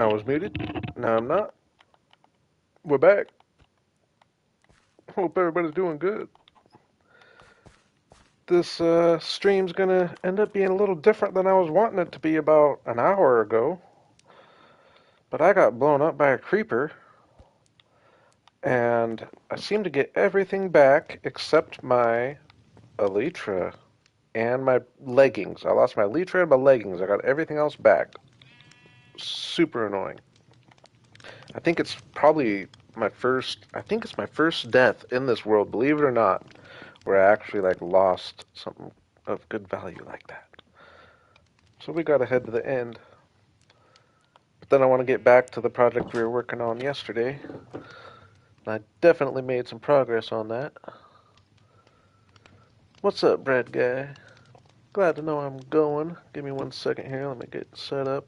I was muted. Now I'm not. We're back. Hope everybody's doing good. This stream's gonna end up being a little different than I was wanting it to be about an hour ago. But I got blown up by a creeper, and I seem to get everything back except my elytra and my leggings. I lost my elytra and my leggings. I got everything else back. Super annoying. I think it's probably my first. I think it's my first death in this world, believe it or not, where I actually like lost something of good value like that. So we gotta head to the end. But then I want to get back to the project we were working on yesterday. And I definitely made some progress on that. What's up, Brad guy? Glad to know I'm going. Give me 1 second here. Let me get set up.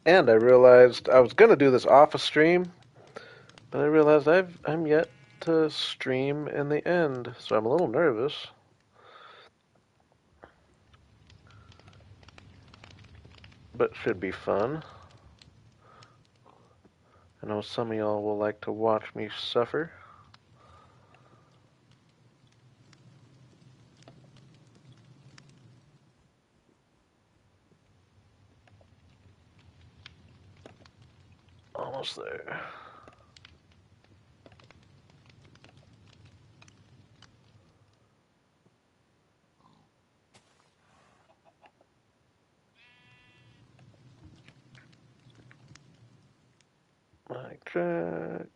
And I realized I was gonna do this off a stream, but I realized I'm yet to stream in the end, so I'm a little nervous. But should be fun. I know some of y'all will like to watch me suffer. Almost there. Mic check.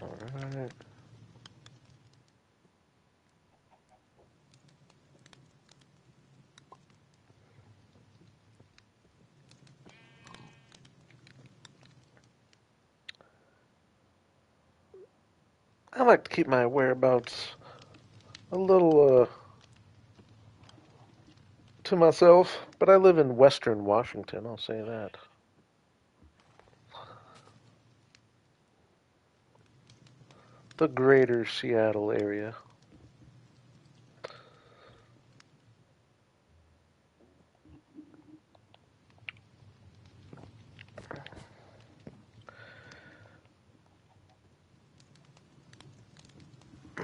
Alright. I like to keep my whereabouts a little to myself, but I live in western Washington, I'll say that. The greater Seattle area.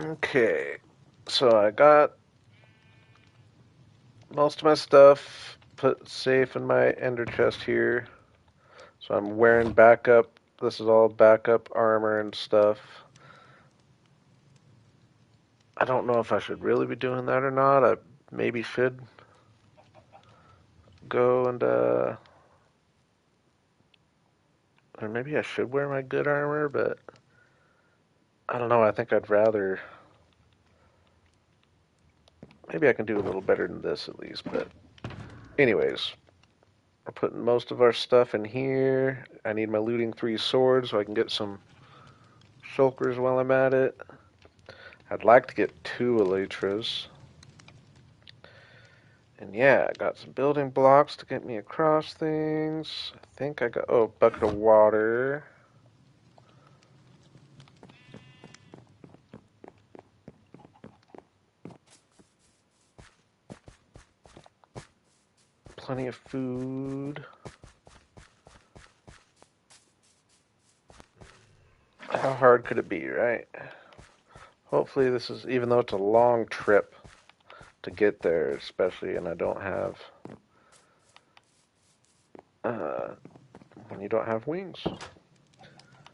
Okay, so I got most of my stuff put safe in my ender chest here. So I'm wearing backup. This is all backup armor and stuff. I don't know if I should really be doing that or not. I maybe should go and or maybe I should wear my good armor, but I don't know. I think I'd rather. Maybe I can do a little better than this at least. But anyways, we're putting most of our stuff in here. I need my looting 3 swords so I can get some shulkers while I'm at it. I'd like to get 2 elytras. And yeah, I got some building blocks to get me across things. I think I got, oh, bucket of water. Plenty of food. How hard could it be, right? Hopefully this is, even though it's a long trip to get there, especially, and I don't have, uh, when you don't have wings.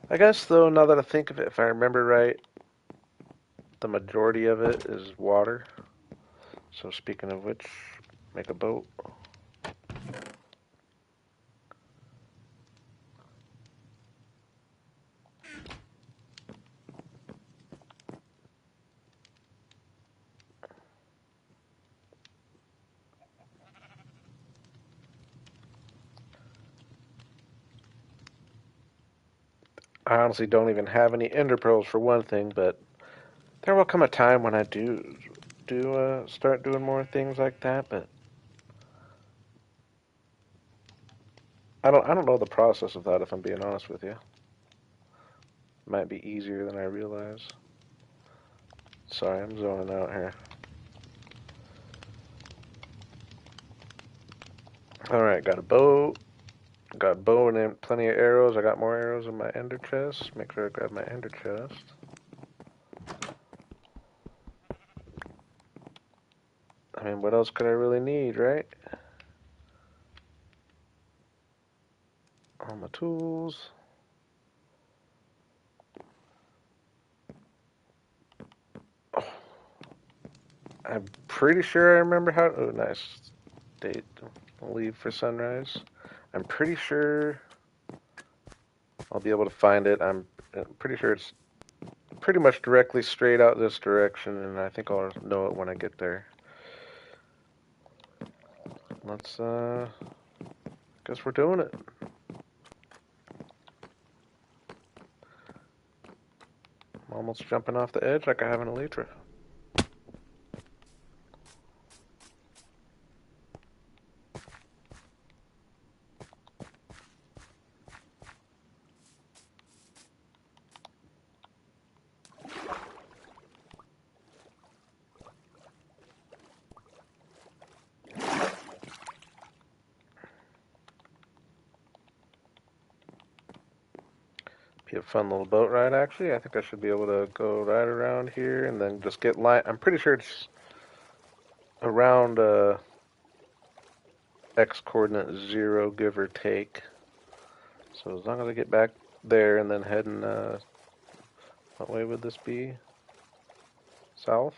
I guess, though, now that I think of it, if I remember right, the majority of it is water. So speaking of which, make a boat. I honestly don't even have any ender pearls for one thing, but there will come a time when I do start doing more things like that, but I don't know the process of that if I'm being honest with you. Might be easier than I realize. Sorry, I'm zoning out here. Alright, got a bow. Got bow and plenty of arrows. I got more arrows in my ender chest. Make sure I grab my ender chest. I mean, what else could I really need, right? All my tools. Oh, I'm pretty sure I remember how. Oh, nice date. Leave for sunrise. I'm pretty sure I'll be able to find it. I'm pretty sure it's pretty much directly straight out this direction, and I think I'll know it when I get there. Let's, guess we're doing it. I'm almost jumping off the edge like I have an elytra. Be a fun little boat ride, actually. I think I should be able to go right around here and then just get line. I'm pretty sure it's around x coordinate 0, give or take. So as long as I get back there and then heading, what way would this be? South?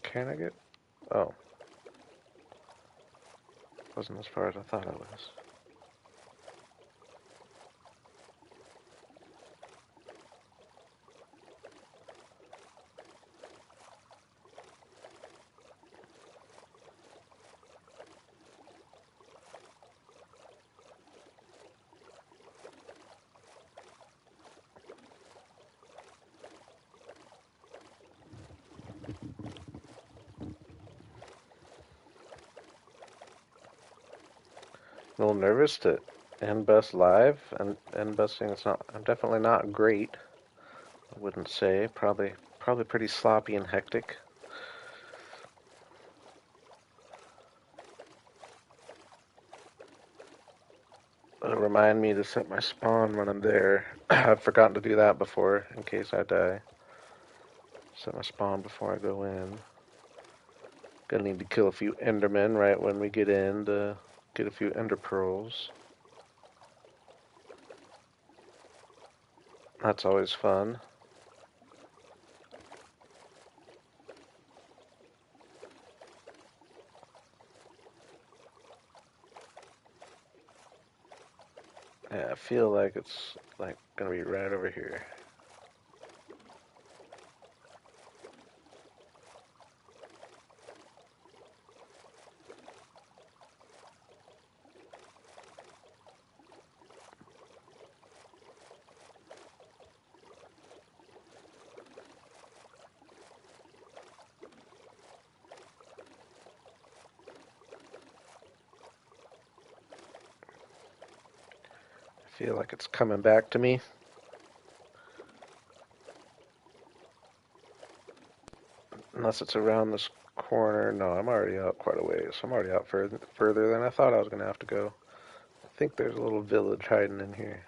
Can I get? Oh, wasn't as far as I thought I was. A little nervous to end bus live and end busting. It's not. I'm definitely not great. I wouldn't say. Probably pretty sloppy and hectic. Remind me to set my spawn when I'm there. I've forgotten to do that before in case I die. Set my spawn before I go in. Gonna need to kill a few endermen right when we get in to get a few ender pearls. That's always fun. Yeah, I feel like it's like gonna be right over here. I feel like it's coming back to me. Unless it's around this corner. No, I'm already out quite a ways. I'm already out further than I thought I was gonna have to go. I think there's a little village hiding in here.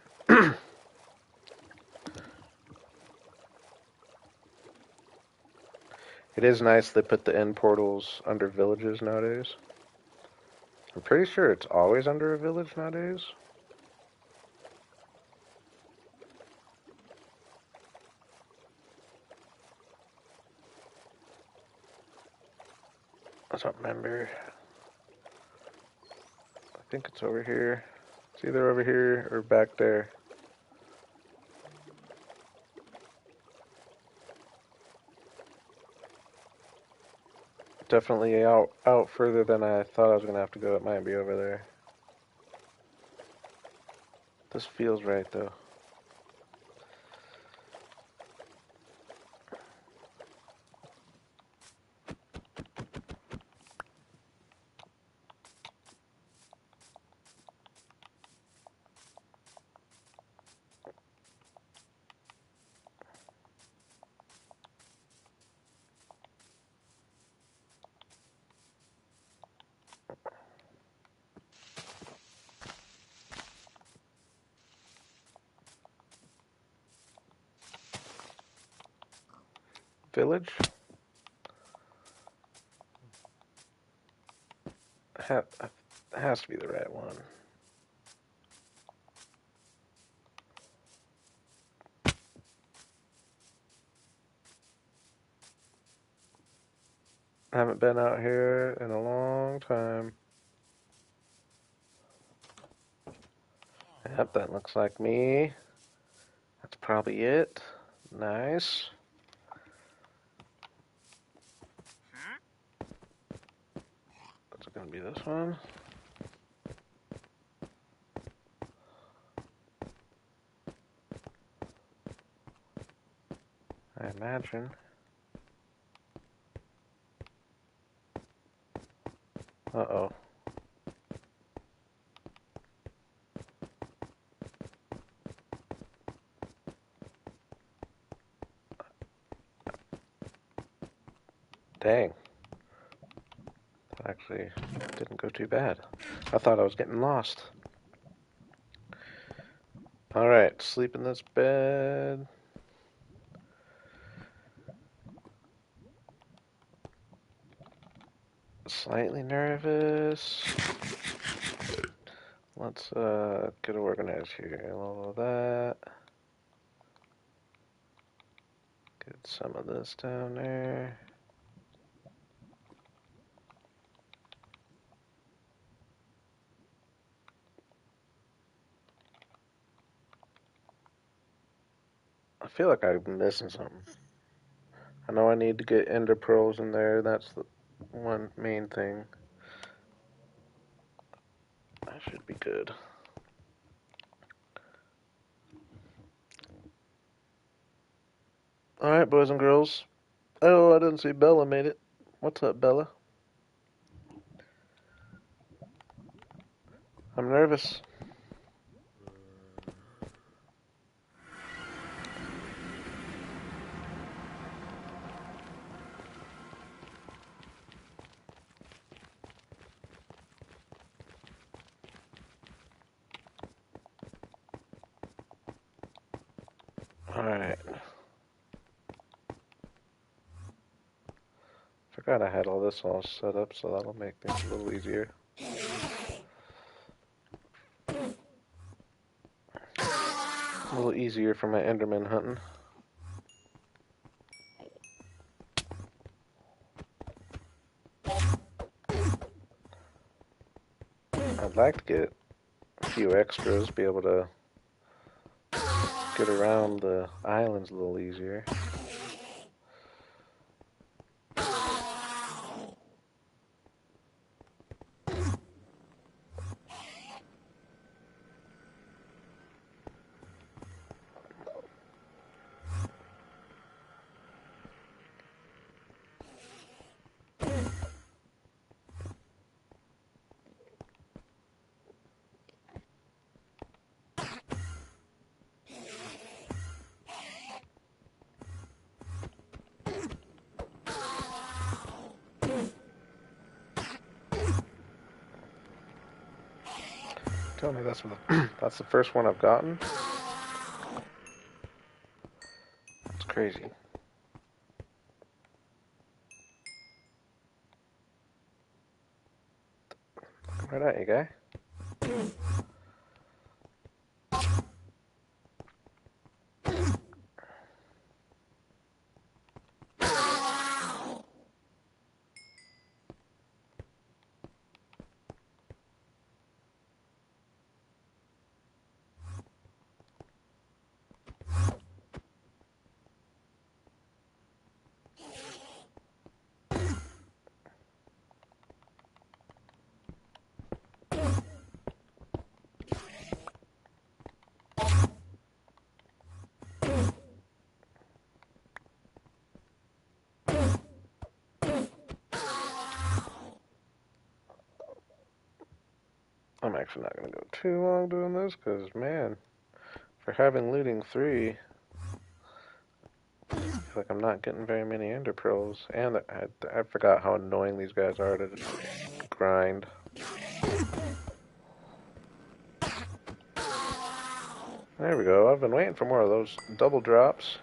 It is nice they put the end portals under villages nowadays. I'm pretty sure it's always under a village nowadays. I don't remember. I think it's over here. It's either over here or back there. Definitely out further than I thought I was gonna have to go. It might be over there. This feels right though. Village? Has to be the right one. I haven't been out here in a long time. Yep, that looks like me. That's probably it. Nice. That's gonna be this one. I imagine. Uh-oh. Dang. That actually didn't go too bad. I thought I was getting lost. Alright, sleep in this bed. Slightly nervous. Let's get organized here. All of that. Get some of this down there. I feel like I'm missing something. I know I need to get ender pearls in there. That's the one main thing. I should be good. Alright, boys and girls. Oh, I didn't see Bella made it. What's up, Bella? I'm nervous. Alright. Forgot I had all this all set up, so that'll make things a little easier. A little easier for my Enderman hunting. I'd like to get a few extras, be able to get around the islands a little easier. Tell me that's the first one I've gotten. It's crazy. Right at you, guy. I'm actually not going to go too long doing this, because, man, for having looting 3, I feel like I'm not getting very many ender pearls. And I forgot how annoying these guys are to grind. There we go. I've been waiting for more of those double drops.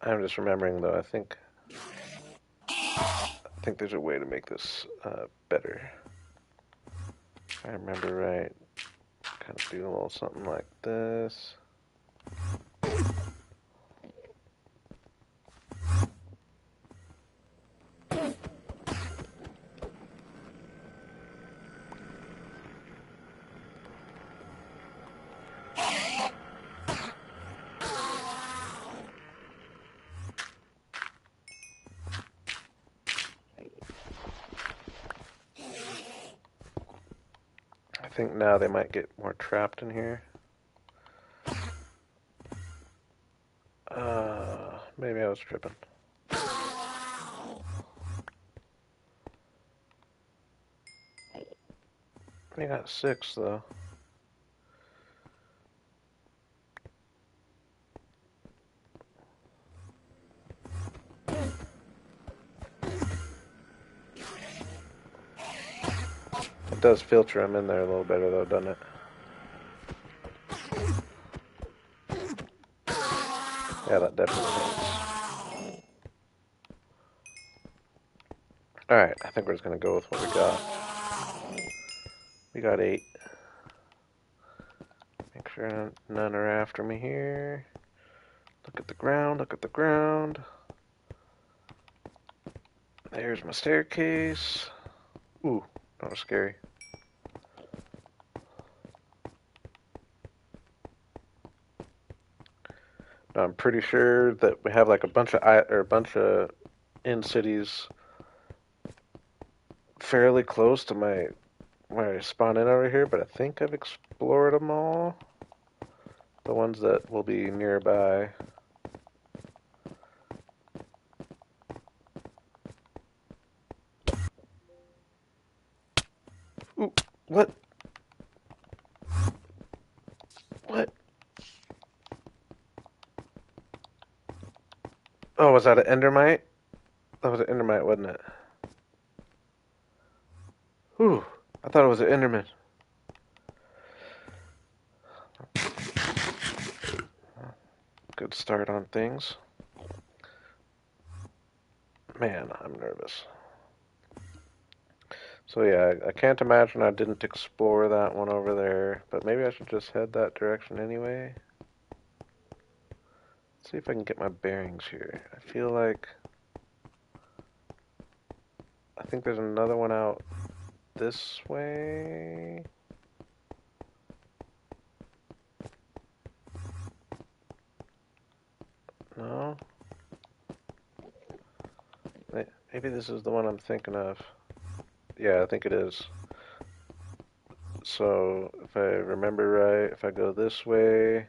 I'm just remembering, though, I think there's a way to make this better. If I remember right, kind of do a little something like this. I think now they might get more trapped in here. Maybe I was tripping. We got 6, though. It does filter them in there a little better, though, doesn't it? Yeah, that definitely helps. Alright, I think we're just going to go with what we got. We got 8. Make sure none are after me here. Look at the ground, look at the ground. There's my staircase. Ooh, that was scary. Now, I'm pretty sure that we have like a bunch of in cities fairly close to where I spawn in over here, but I think I've explored them all. The ones that will be nearby. Ooh, what? What? Oh, was that an endermite? That was an endermite, wasn't it? Ooh, I thought it was an enderman. Good start on things. Man, I'm nervous. So yeah, I can't imagine I didn't explore that one over there, but maybe I should just head that direction anyway. Let's see if I can get my bearings here. I feel like I think there's another one out this way. No? Maybe this is the one I'm thinking of. Yeah, I think it is. So, if I remember right, if I go this way,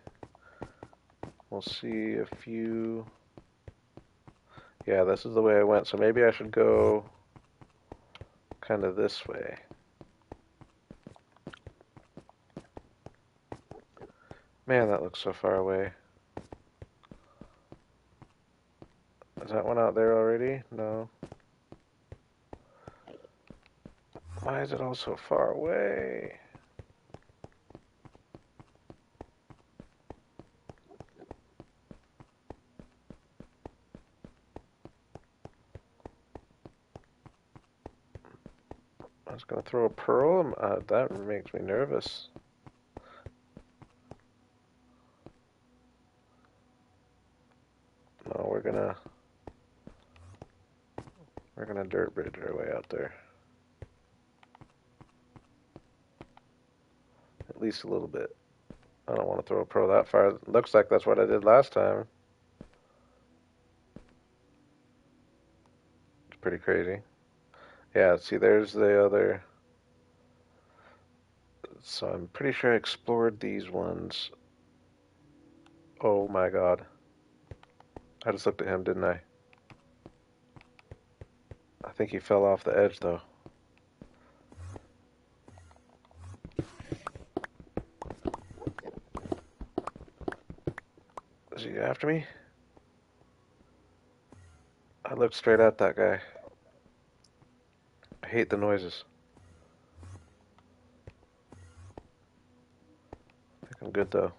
we'll see a few. Yeah, this is the way I went, so maybe I should go kind of this way. Man, that looks so far away. Is that one out there already? No. Why is it all so far away? I was gonna throw a pearl. That makes me nervous. No, we're gonna dirt bridge our way out there. At least a little bit. I don't want to throw a pearl that far. It looks like that's what I did last time. It's pretty crazy. Yeah, see, there's the other. So I'm pretty sure I explored these ones. Oh my god. I just looked at him, didn't I? I think he fell off the edge, though. Is he after me? I looked straight at that guy. I hate the noises. I think I'm good, though.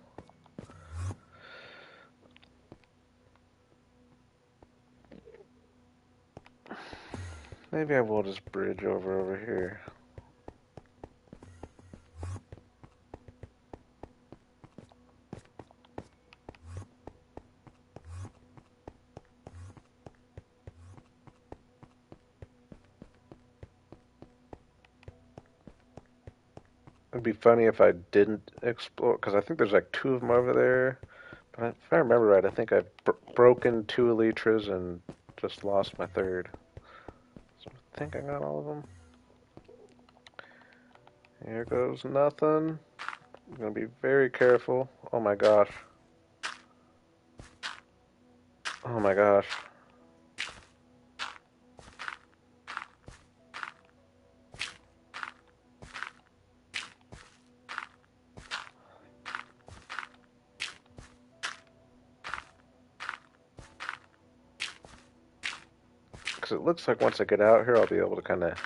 Maybe I will just bridge over here. It'd be funny if I didn't explore, because I think there's like two of them over there. But if I remember right, I think I've broken two elytras and just lost my third. So I think I got all of them. Here goes nothing. I'm gonna be very careful. Oh my gosh. Oh my gosh. Because it looks like once I get out here, I'll be able to kind of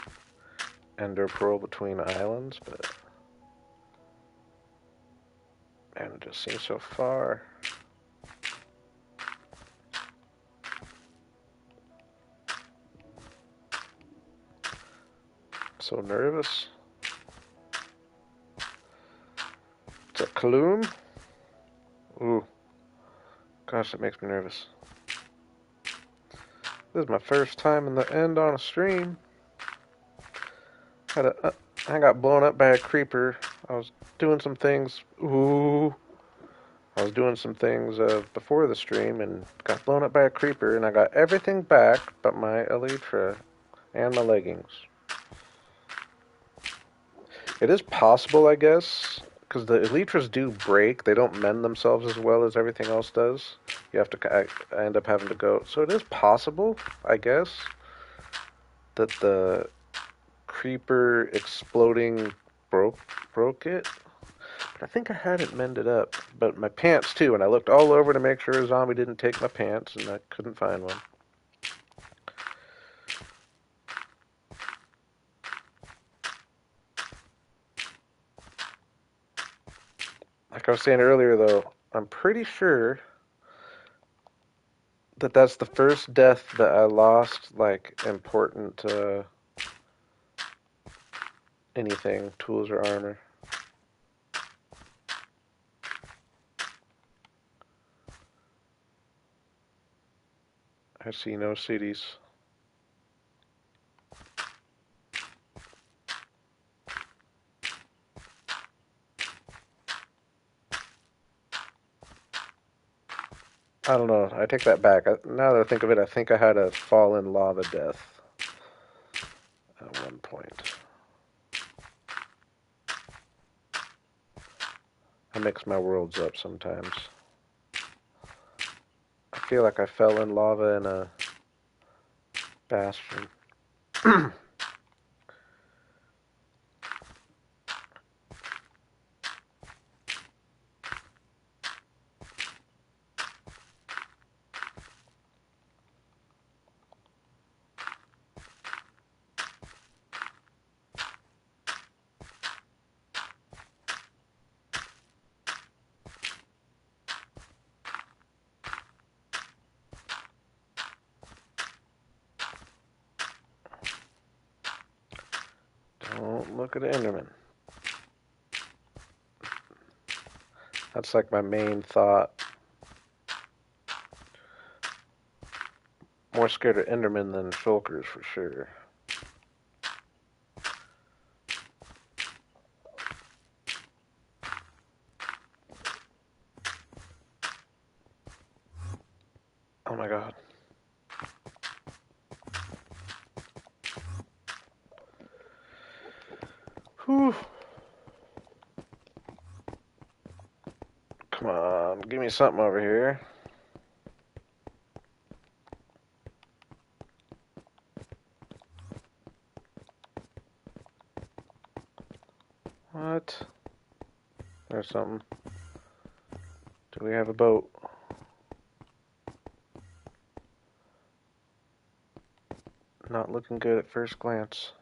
ender pearl between islands, but man, it just seems so far. So nervous. It's a Kaloom? Ooh, gosh, that makes me nervous. This is my first time in the end on a stream. I got blown up by a creeper. I was doing some things. Ooh. I was doing some things before the stream and got blown up by a creeper, and I got everything back but my elytra and my leggings. It is possible, I guess, because the elytras do break. They don't mend themselves as well as everything else does. You have to I end up having to go. So it is possible, I guess, that the creeper exploding broke it. But I think I had it mended up. But my pants too, and I looked all over to make sure a zombie didn't take my pants, and I couldn't find one. Like I was saying earlier, though, I'm pretty sure that that's the first death that I lost, like, important anything, tools or armor. I see no cities. I don't know. I take that back. Now that I think of it, I think I had a fallen lava death at one point. I mix my worlds up sometimes. I feel like I fell in lava in a bastion. Don't look at Enderman. That's like my main thought. More scared of Enderman than Shulkers for sure. Oh my god. Whew. Come on, give me something over here. What? There's something. Do we have a boat? Not looking good at first glance.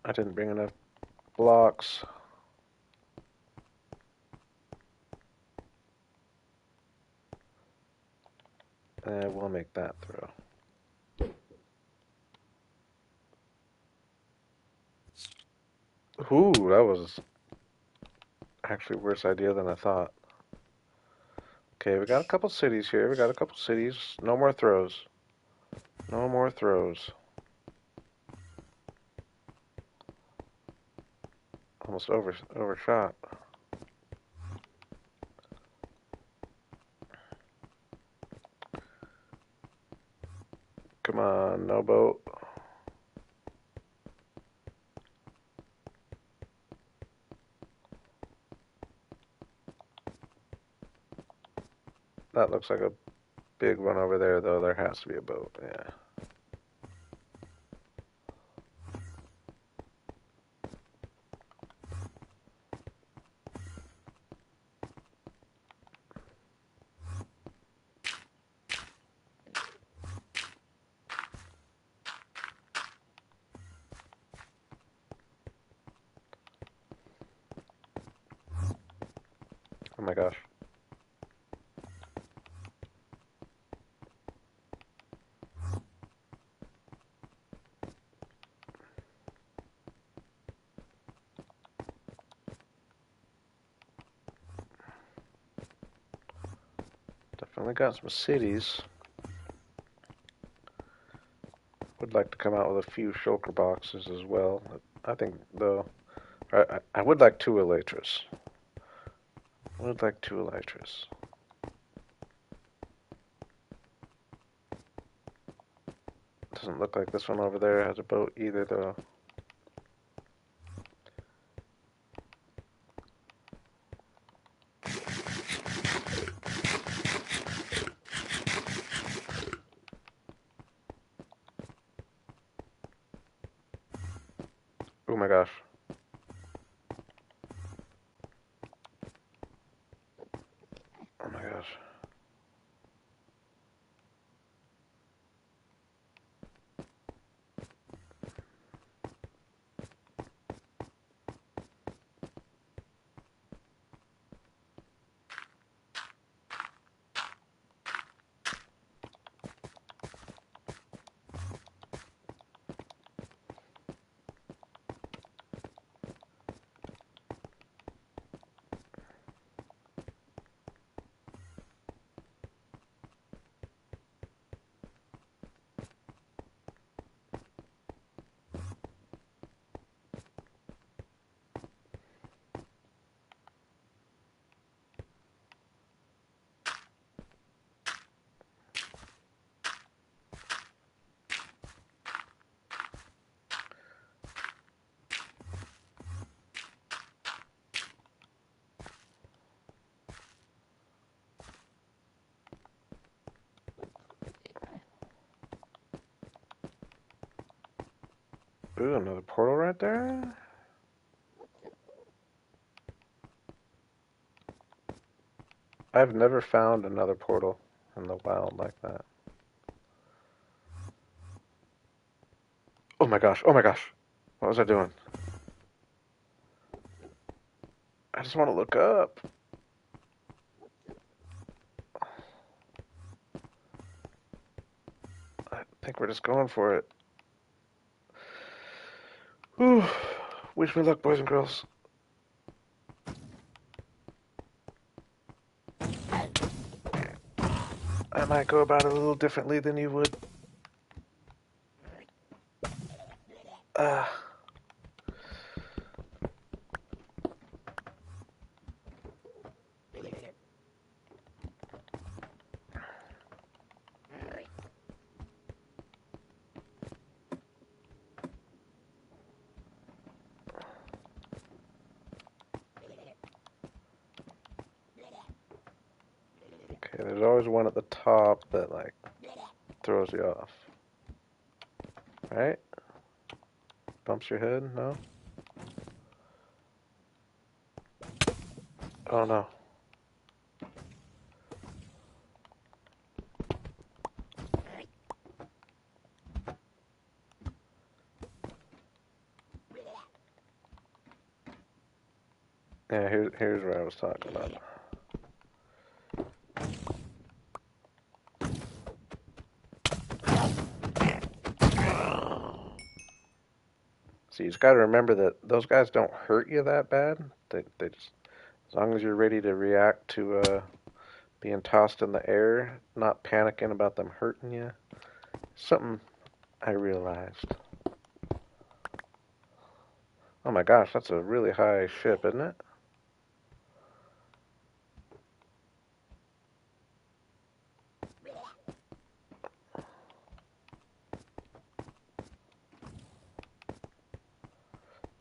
I didn't bring enough blocks. We'll make that throw. Ooh, that was actually a worse idea than I thought. Okay, we got a couple cities here. We got a couple cities. No more throws. No more throws. Almost overshot. Come on, no boat. That looks like a big one over there, though. There has to be a boat. Yeah. Oh my gosh. Definitely got some cities. Would like to come out with a few shulker boxes as well. I think, though, I would like two elytras. Would like two elytras. Doesn't look like this one over there has a boat either, though. Oh my gosh. Oh my gosh. Ooh, another portal right there? I've never found another portal in the wild like that. Oh my gosh, oh my gosh. What was I doing? I just want to look up. I think we're just going for it. Whew. Wish me luck, boys and girls. I might go about it a little differently than you would. Ah. Okay, there's always one at the top that, like, throws you off. Right? Bumps your head? No? Oh no. Yeah, here's what I was talking about. So you just gotta remember that those guys don't hurt you that bad. They just, as long as you're ready to react to being tossed in the air, not panicking about them hurting you. Something I realized. Oh my gosh, that's a really high ship, isn't it?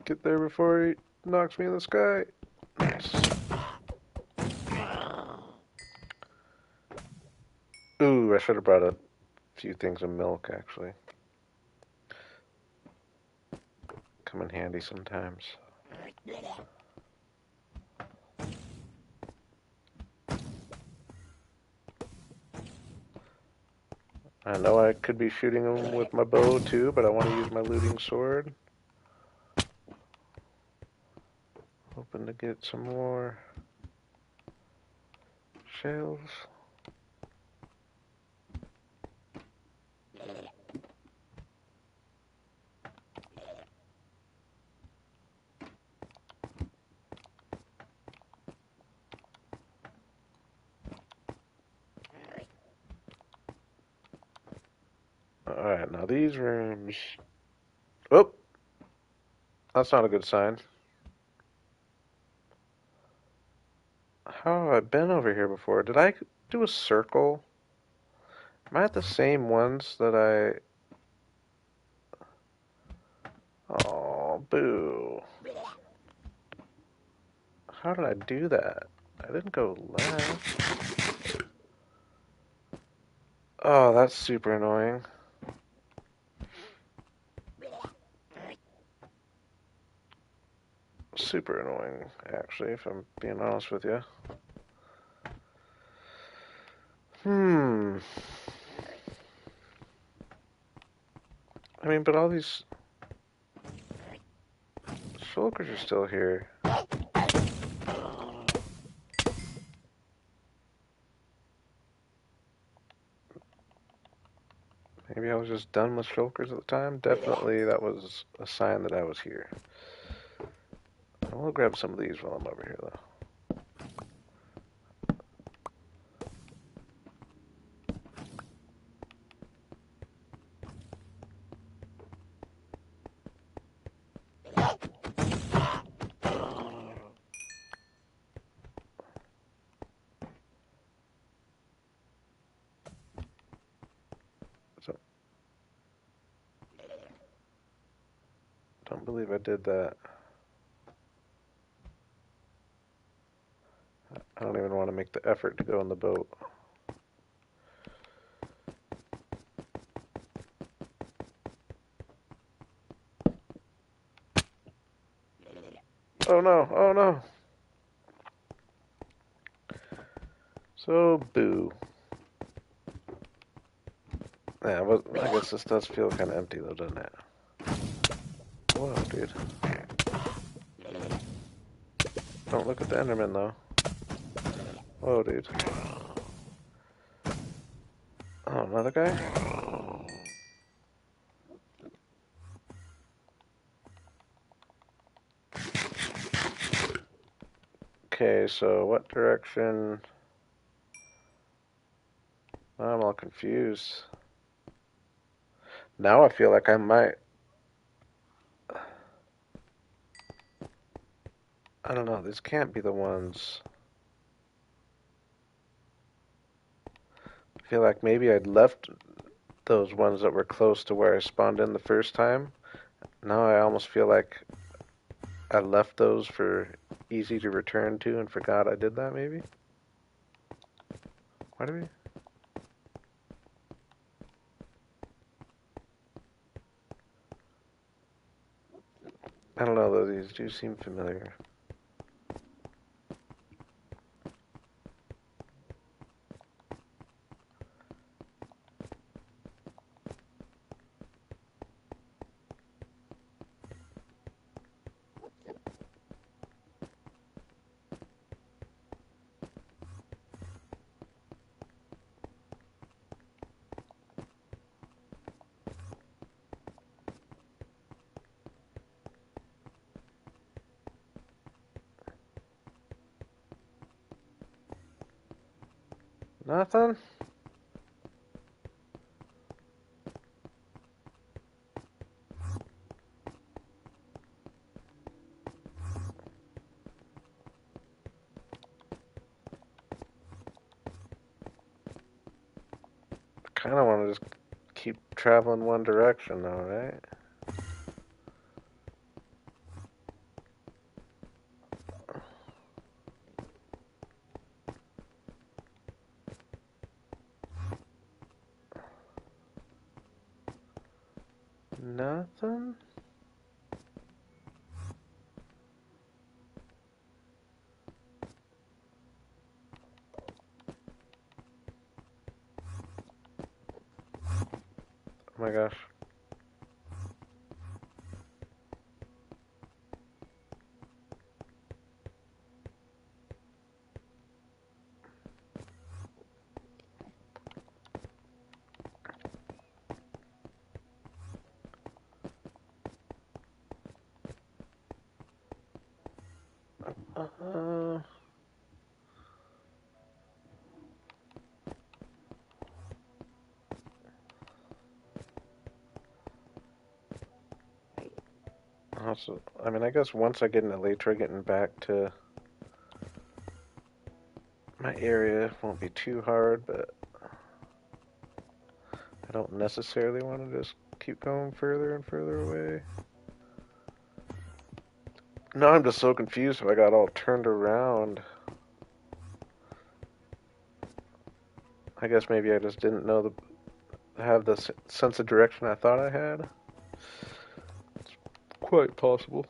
Get there before he knocks me in the sky. Nice. Ooh, I should have brought a few things of milk, actually. Come in handy sometimes. I know I could be shooting them with my bow too, but I want to use my looting sword. Hoping to get some more shells. Alright, now these rooms... Oh! That's not a good sign. How have I been over here before? Did I do a circle? Am I at the same ones that I... Oh, boo. How did I do that? I didn't go left. Oh, that's super annoying. Super annoying, actually, if I'm being honest with you. I mean, but all these shulkers are still here. Maybe I was just done with shulkers at the time. Definitely that was a sign that I was here. I will grab some of these while I'm over here, though. So, don't believe I did that. I don't even want to make the effort to go in the boat. Oh no, oh no. So, boo. Yeah, but I guess this does feel kind of empty though, doesn't it? Whoa, dude. Don't look at the Enderman though. Whoa, dude. Oh, another guy? Okay, so what direction? I'm all confused. Now I feel like I might... I don't know, this can't be the ones... I feel like maybe I'd left those ones that were close to where I spawned in the first time. Now I almost feel like I left those for easy to return to and forgot I did that, maybe? Why do we... I don't know though, these do seem familiar. Nothing? Kind of want to just keep traveling one direction though, right? Nothing? Oh my gosh. Uh, also, I mean, I guess once I get an elytra, getting back to my area won't be too hard, but I don't necessarily want to just keep going further and further away. No, I'm just so confused if I got all turned around. I guess maybe I just didn't know have the sense of direction I thought I had. Quite possible.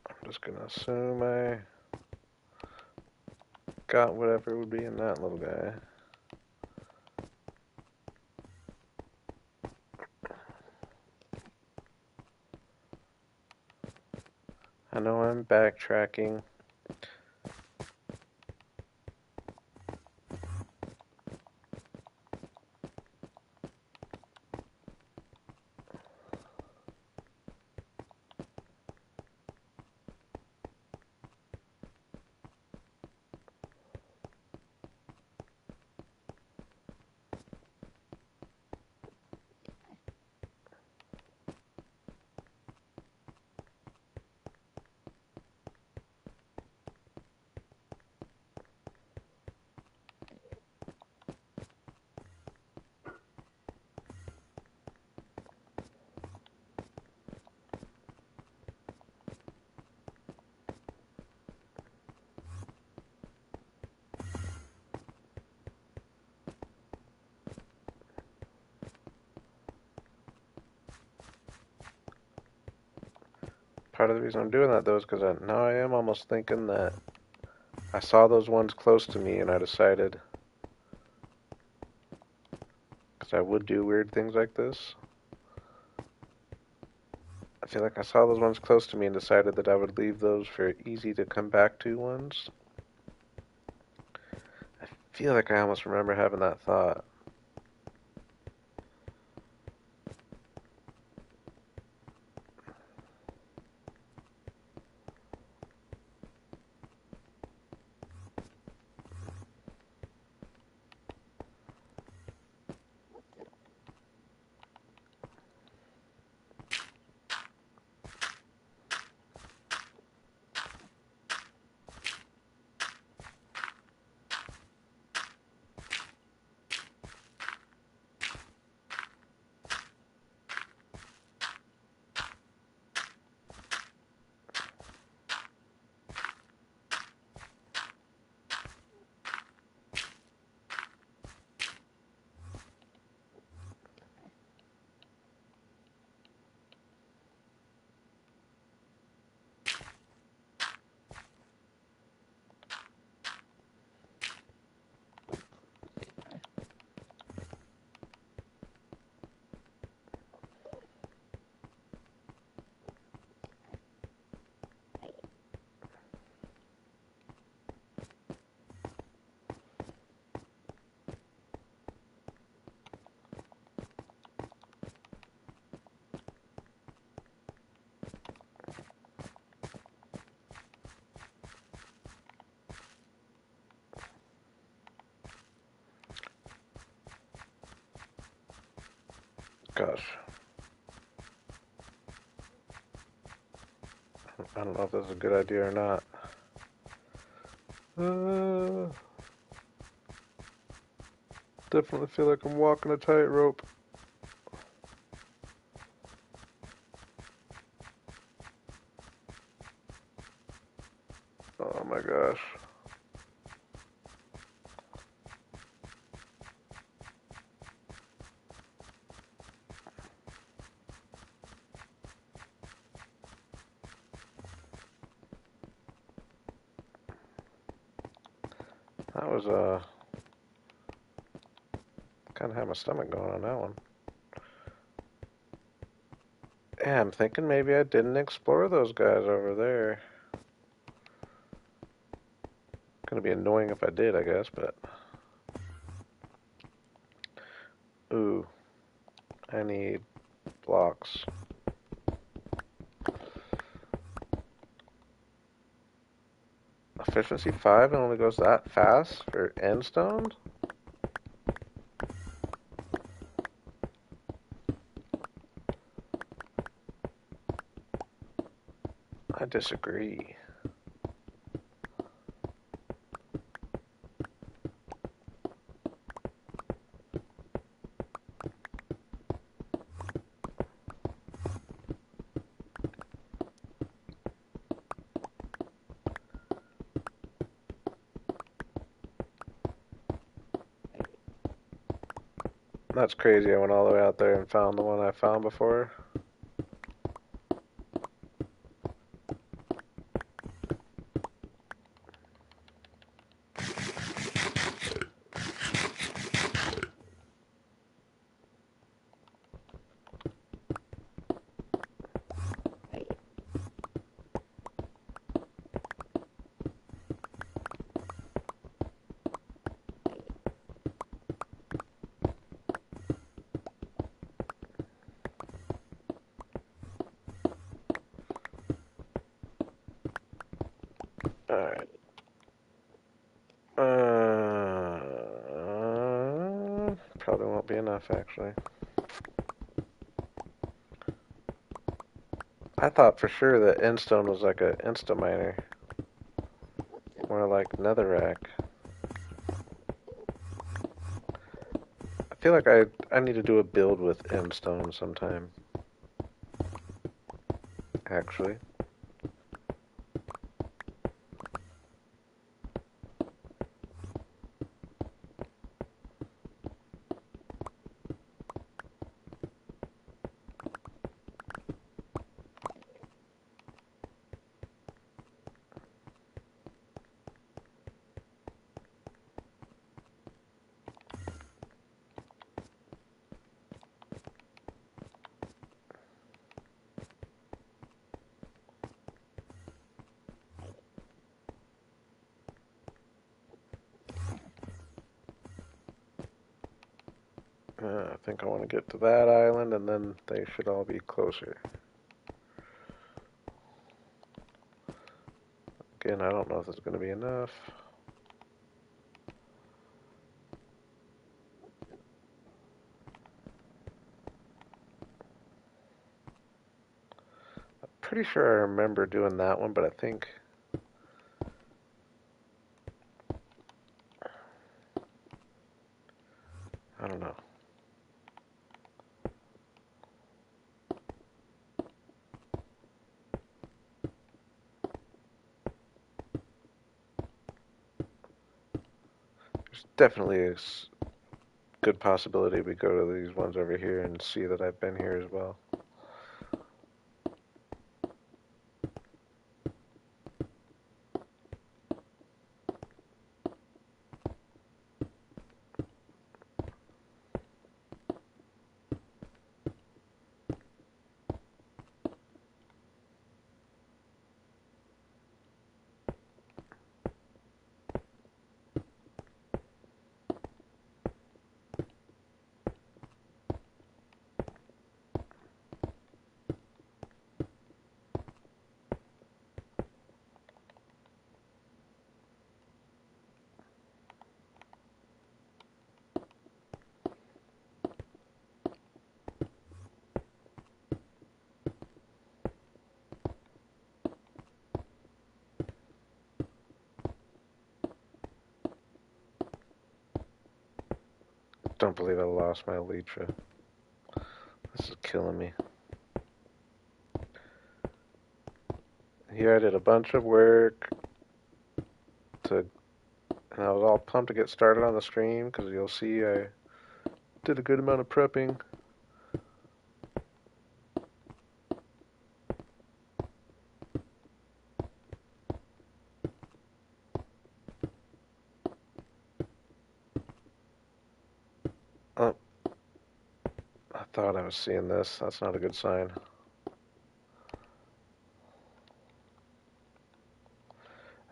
I'm just gonna assume I got whatever would be in that little guy. I know I'm backtracking. Part of the reason I'm doing that though is because now I am almost thinking that I saw those ones close to me and I decided, because I would do weird things like this. I feel like I saw those ones close to me and decided that I would leave those for easy to come back to ones. I feel like I almost remember having that thought. Gosh. I don't know if this is a good idea or not. Definitely feel like I'm walking a tightrope. Oh my gosh. That was kind of had my stomach going on that one. Yeah, I'm thinking maybe I didn't explore those guys over there. Gonna be annoying if I did, I guess, but ooh, I need blocks. Efficiency 5 and only goes that fast for end stones? I disagree. That's crazy. I went all the way out there and found the one I found before. Alright. Probably won't be enough, actually. I thought for sure that Endstone was like a insta miner. More like netherrack. I feel like I need to do a build with Endstone sometime. Actually. I think I want to get to that island, and then they should all be closer. Again, I don't know if it's going to be enough. Pretty sure I remember doing that one, but I think I don't know. There's definitely a good possibility we go to these ones over here and see that I've been here as well. Don't believe I lost my Elytra. This is killing me. Here I did a bunch of work to, and I was all pumped to get started on the stream because you'll see I did a good amount of prepping. Oh, I thought I was seeing this. That's not a good sign. I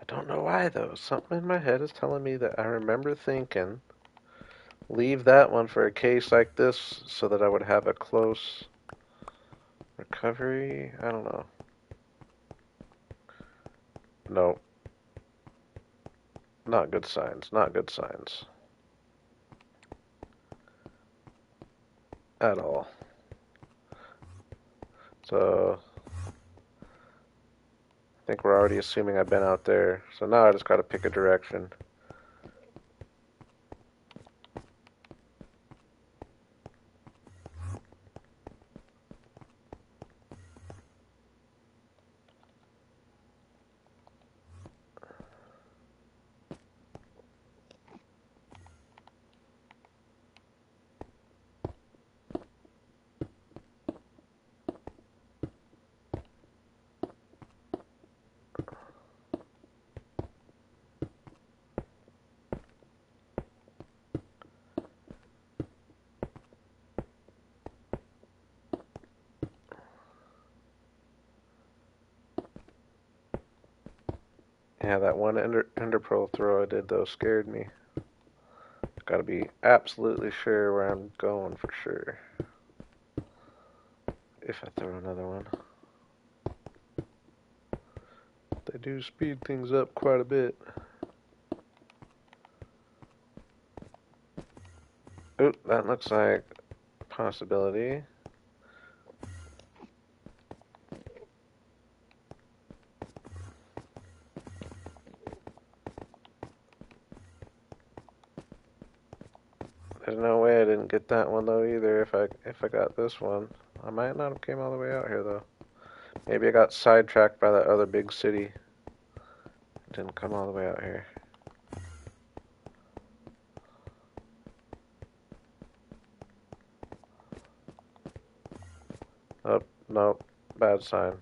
don't know why though. Something in my head is telling me that I remember thinking leave that one for a case like this so that I would have a close recovery. I don't know. No, not good signs. Not good signs. At all. So, I think we're already assuming I've been out there. So now I just gotta pick a direction. Yeah, that one ender pearl throw I did though scared me. Gotta be absolutely sure where I'm going for sure. If I throw another one. They do speed things up quite a bit. Oop, that looks like a possibility. There's no way I didn't get that one though either if I got this one. I might not have came all the way out here though. Maybe I got sidetracked by that other big city. Didn't come all the way out here. Oh, no, bad sign.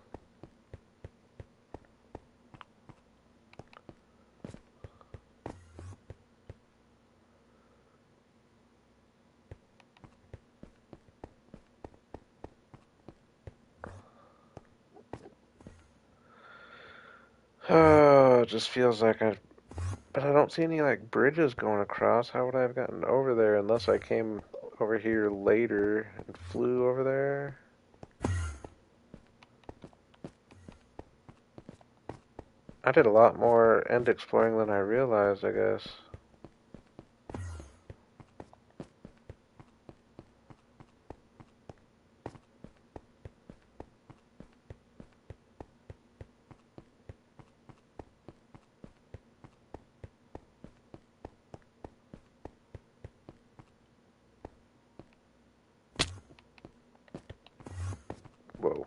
Oh, it just feels like but I don't see any like bridges going across. How would I have gotten over there unless I came over here later and flew over there. I did a lot more end exploring than I realized, I guess. Whoa.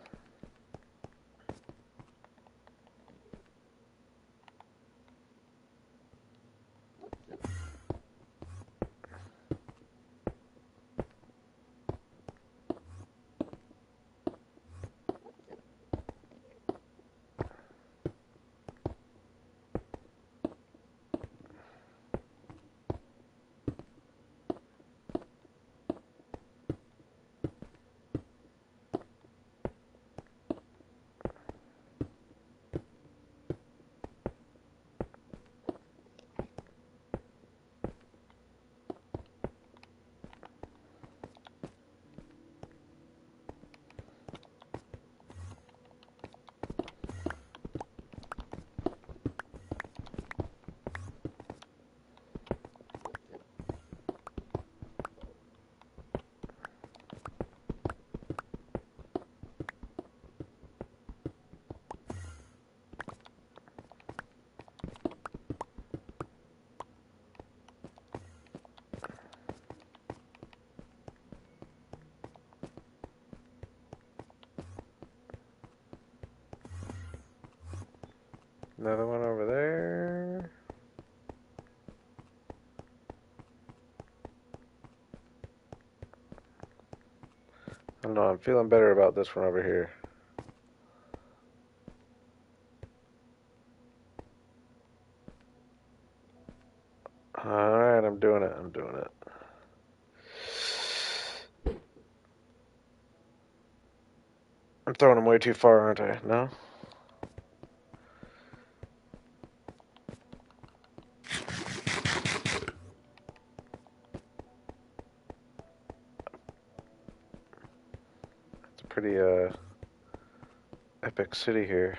Another one over there. I don't know, I'm feeling better about this one over here. Alright, I'm doing it, I'm doing it. I'm throwing them way too far, aren't I? No? It's a pretty, epic city here.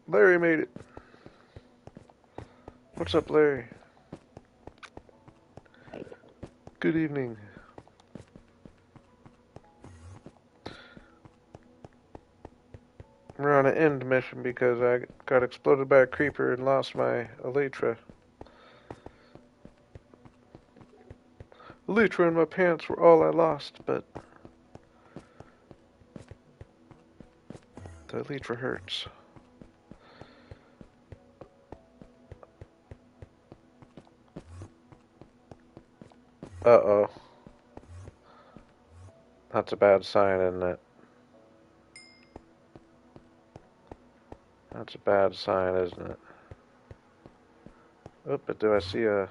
Larry made it. What's up, Larry? Good evening. We're on an end mission because I got exploded by a creeper and lost my elytra. Elytra and my pants were all I lost, but the elytra hurts. Uh-oh. That's a bad sign, isn't it? That's a bad sign, isn't it? Oh, but do I see a...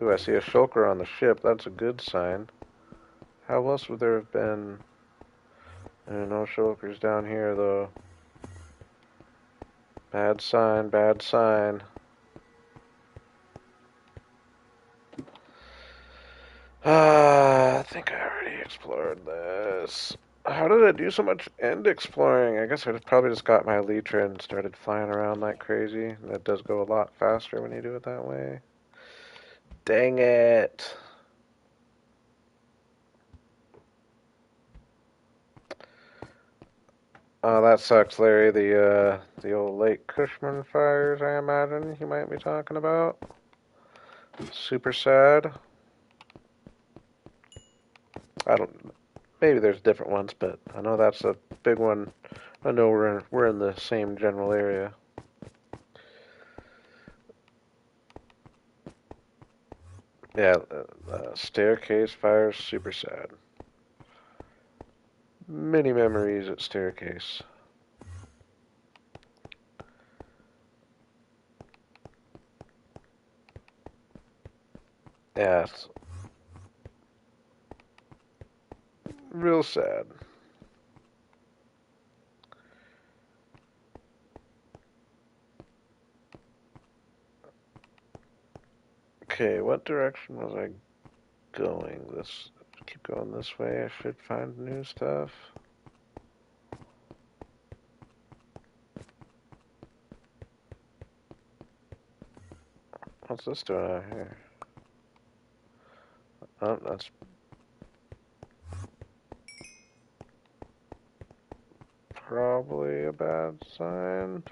Ooh, I see a shulker on the ship. That's a good sign. How else would there have been... There are no shulkers down here, though. Bad sign, bad sign. I think I already explored this. How did I do so much end exploring? I guess I probably just got my elytra and started flying around like crazy. That does go a lot faster when you do it that way. Dang it. Oh, that sucks, Larry. The old Lake Cushman fires, I imagine you might be talking about. Super sad. I don't. Maybe there's different ones, but I know that's a big one. I know we're in the same general area. Yeah, staircase fires, super sad. Many memories at staircase. Yeah, it's real sad. Okay, what direction was I going? Keep going this way. I should find new stuff. What's this doing out here? Oh, that's probably a bad sign.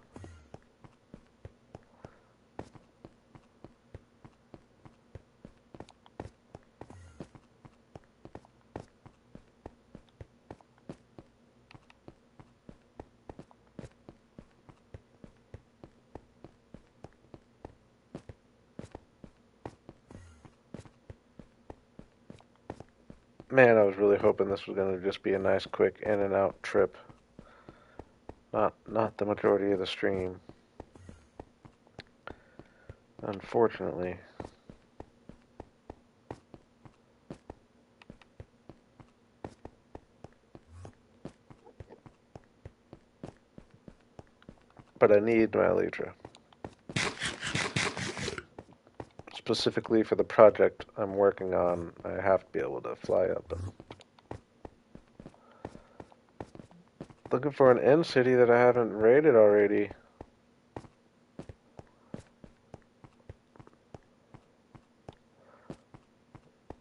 Man, I was really hoping this was going to just be a nice, quick in and out trip. Not the majority of the stream. Unfortunately. But I need my elytra. Specifically for the project I'm working on, I have to be able to fly up and looking for an end city that I haven't raided already.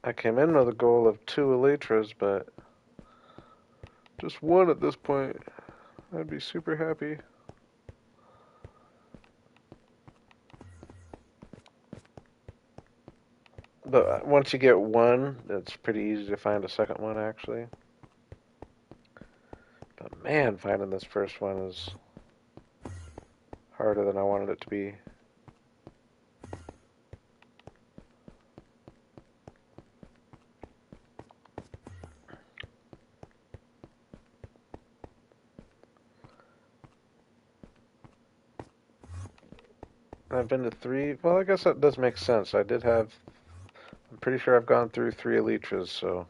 I came in with a goal of 2 elytras, but just 1 at this point. I'd be super happy. But once you get 1, it's pretty easy to find a second one, actually. But man, finding this first one is harder than I wanted it to be. I've been to 3. Well, I guess that does make sense. I'm pretty sure I've gone through 3 elytras, so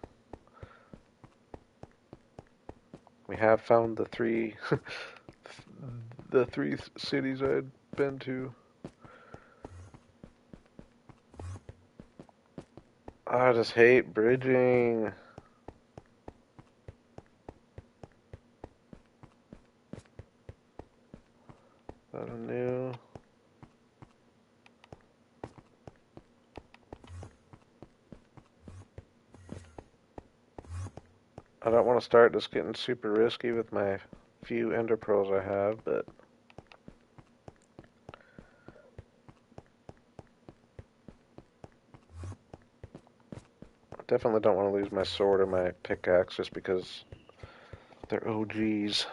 we have found the 3 the 3 cities I'd been to. I just hate bridging. That a new? I don't want to start just getting super risky with my few ender pearls I have, but I definitely don't want to lose my sword or my pickaxe just because they're OGs.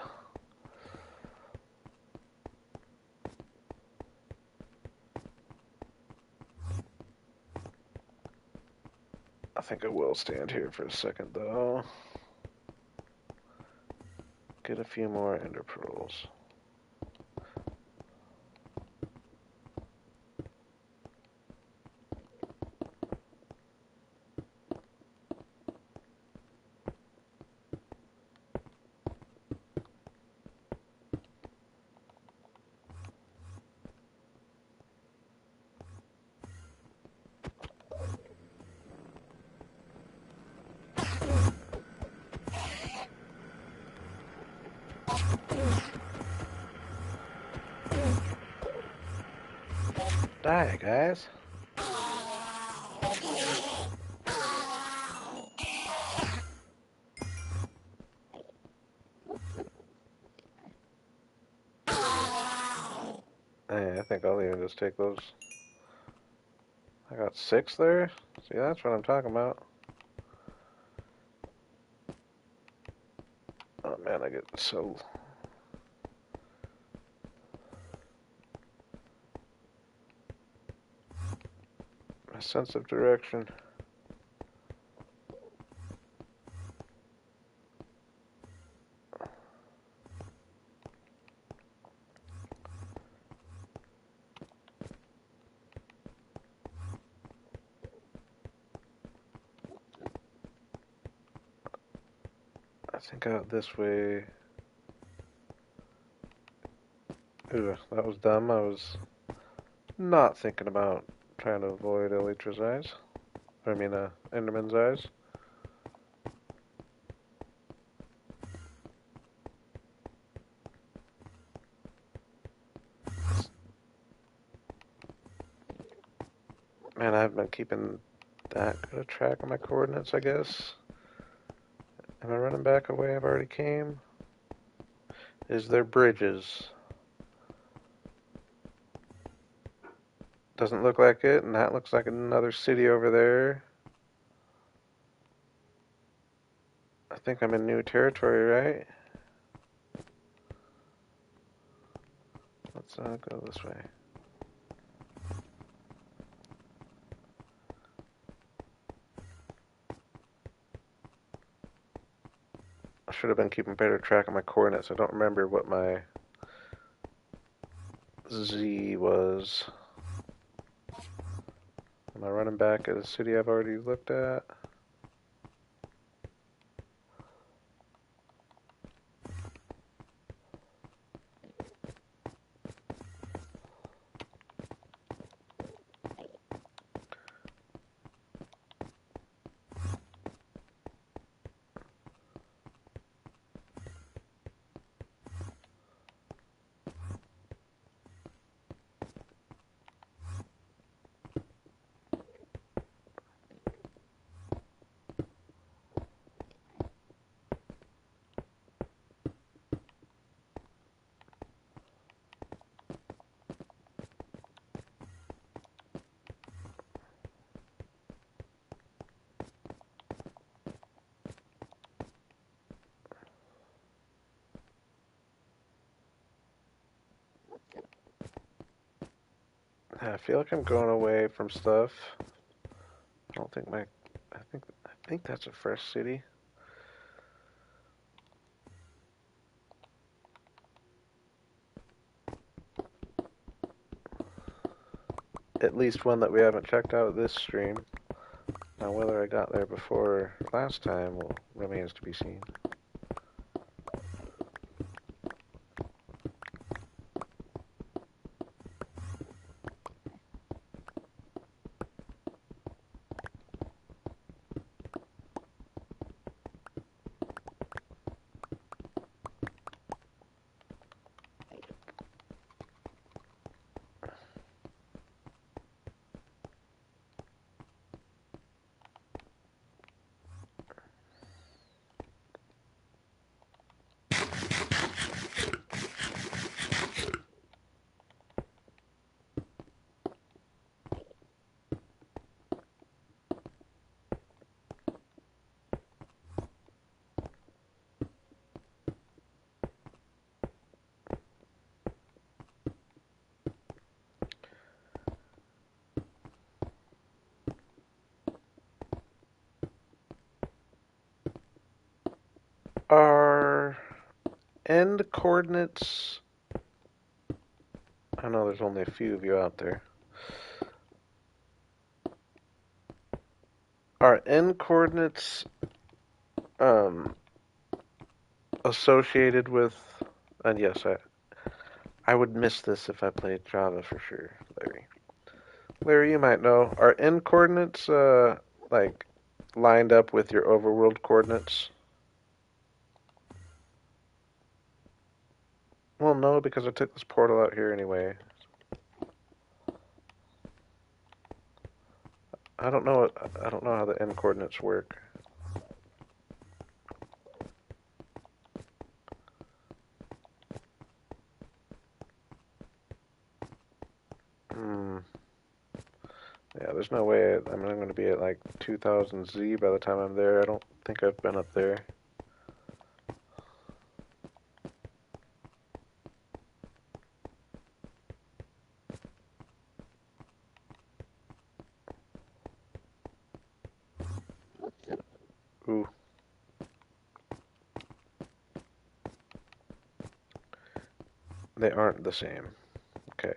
I think I will stand here for a second though. Get a few more ender pearls. Die, guys. Hey, I think I'll even just take those. I got 6 there. See, that's what I'm talking about. Oh man, I get so... My sense of direction. I think out this way. Ooh, that was dumb. I was not thinking about trying to avoid Elytra's eyes. I mean, Enderman's eyes. Man, I haven't been keeping that good a track of my coordinates, I guess. Am I running back a way I've already came? Is there bridges? Doesn't look like it, and that looks like another city over there. I think I'm in new territory, right? Let's go this way. I should have been keeping better track of my coordinates. I don't remember what my Z was. Am I running back at a city I've already looked at? I feel like I'm going away from stuff. I don't think my. I think that's a fresh city. At least one that we haven't checked out this stream. Now, whether I got there before last time remains to be seen. Are end coordinates. I know there's only a few of you out there. Are end coordinates associated with? And yes, I would miss this if I played Java for sure, Larry. Larry, you might know. Are end coordinates like lined up with your overworld coordinates? Well, no, because I took this portal out here anyway. I don't know. I don't know how the end coordinates work. Hmm. Yeah, there's no way. I'm going to be at like 2000 Z by the time I'm there. I don't think I've been up there. Ooh. They aren't the same. Okay.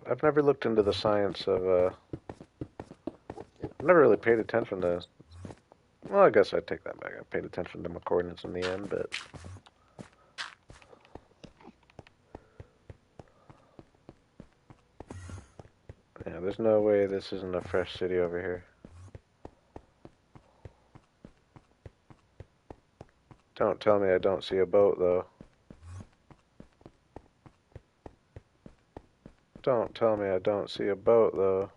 I've never looked into the science of, I've never really paid attention to, well, I guess I take that back. I paid attention to my coordinates in the end, but there's no way this isn't a fresh city over here. Don't tell me I don't see a boat, though. Don't tell me I don't see a boat, though.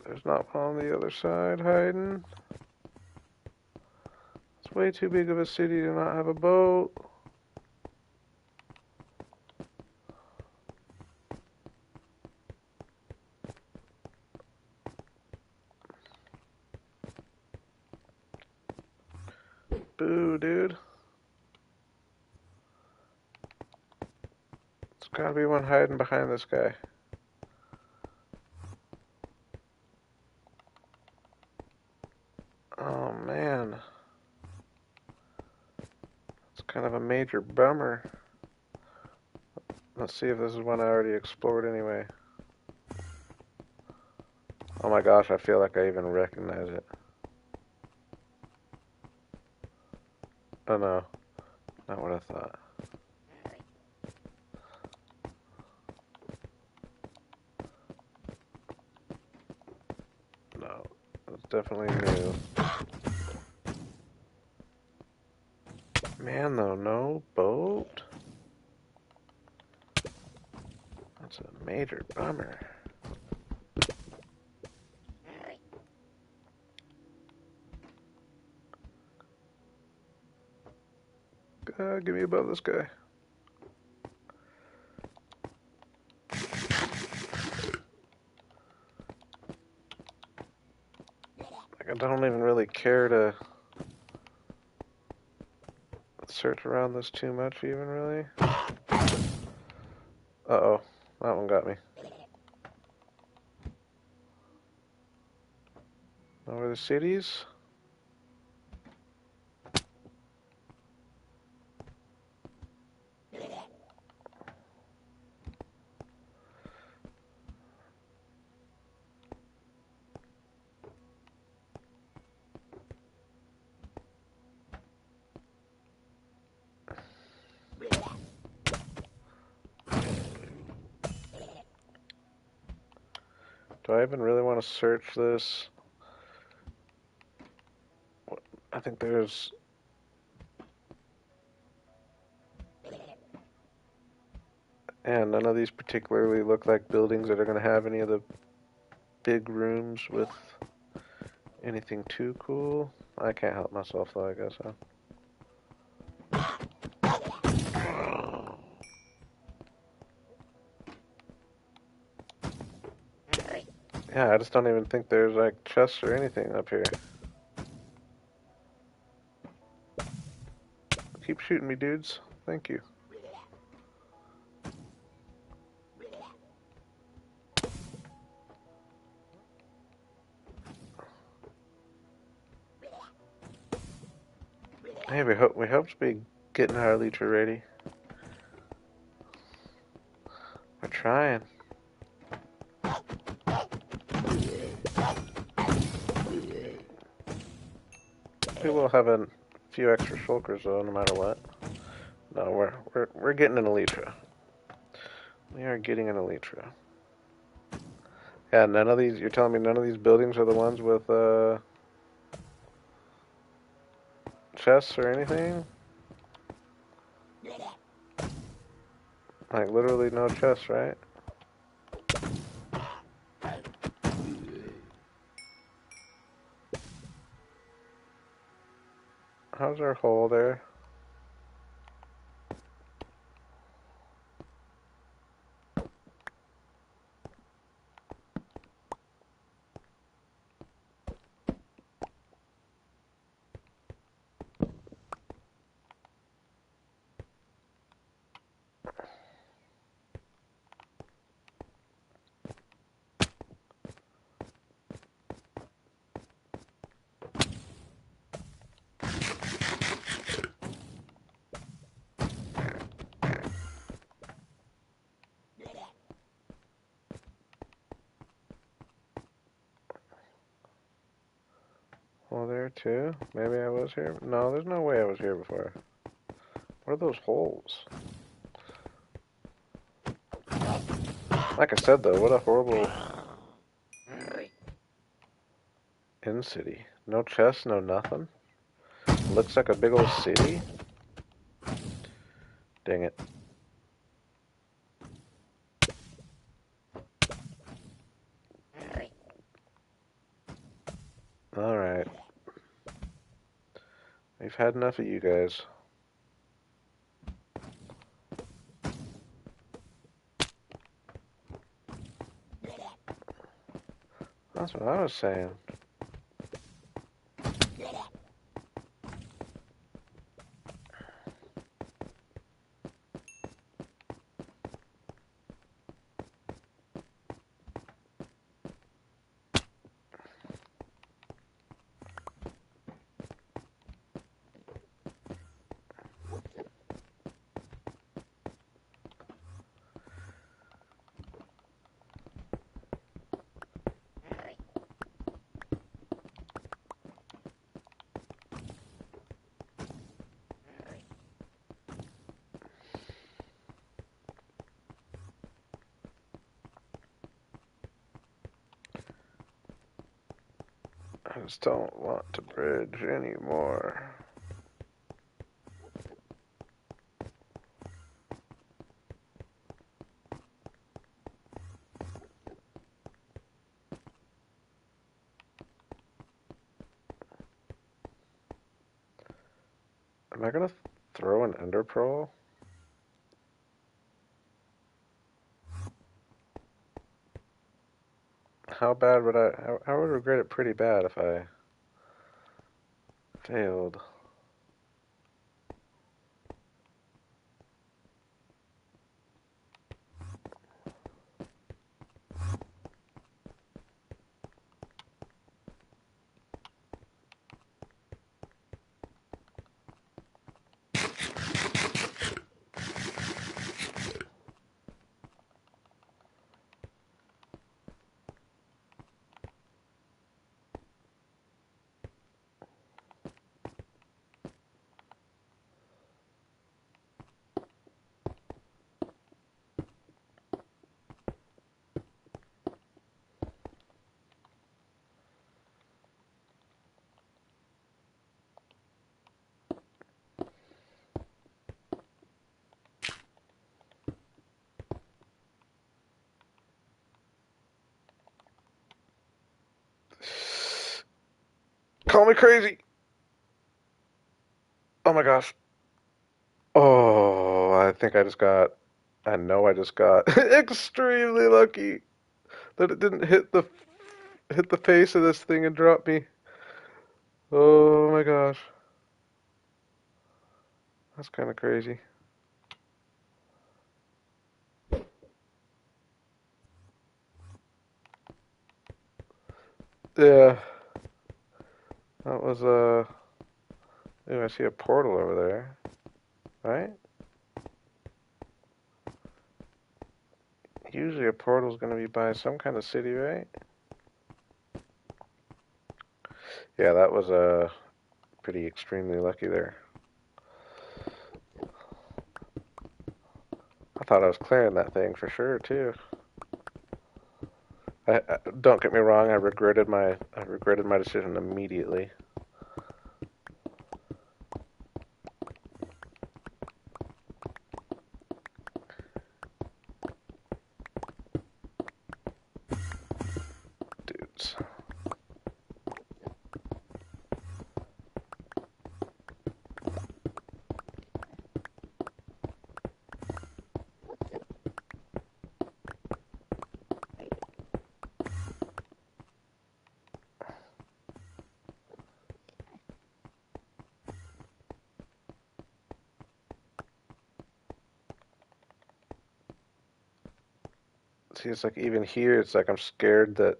There's not one on the other side hiding. It's way too big of a city to not have a boat. Boo, dude. There's gotta be one hiding behind this guy. Oh, man. It's kind of a major bummer. Let's see if this is one I already explored anyway. Oh my gosh, I feel like I even recognize it. Oh no, not what I thought. No, it's definitely new. Man, though, no boat? That's a major bummer. Get me above this guy. Like, I don't even really care to search around this too much, even, really. Uh-oh, that one got me. Over the cities? Do I even really want to search this? I think there's... And none of these particularly look like buildings that are going to have any of the big rooms with anything too cool. I can't help myself though, I guess, huh? Yeah, I just don't even think there's like chests or anything up here. Keep shooting me, dudes. Thank you. Hey, we hope to be getting our Elytra ready. We're trying. We will have a few extra shulkers though, no matter what. No, we're getting an Elytra. We are getting an Elytra. Yeah, none of these. You're telling me none of these buildings are the ones with chests or anything? Like literally no chests, right? How's our hole there? Hole there too? Maybe I was here? No, there's no way I was here before. What are those holes? Like I said, though, what a horrible in-city. No chests, no nothing. Looks like a big old city. Dang it. Alright. We've had enough of you guys. That's what I was saying. I just don't want to bridge anymore. Am I gonna throw an ender pearl? How bad would I would regret it pretty bad if I failed. Call me crazy! Oh my gosh. Oh, I think I just got. I know I just got extremely lucky that it didn't hit the face of this thing and drop me. Oh my gosh. That's kind of crazy. Yeah, that was ooh, I see a portal over there, right? Usually a portal's gonna be by some kind of city, right? Yeah, that was pretty extremely lucky there. I thought I was clearing that thing for sure too. Don't get me wrong, I regretted my decision immediately. Dudes. See, it's like even here, it's like I'm scared that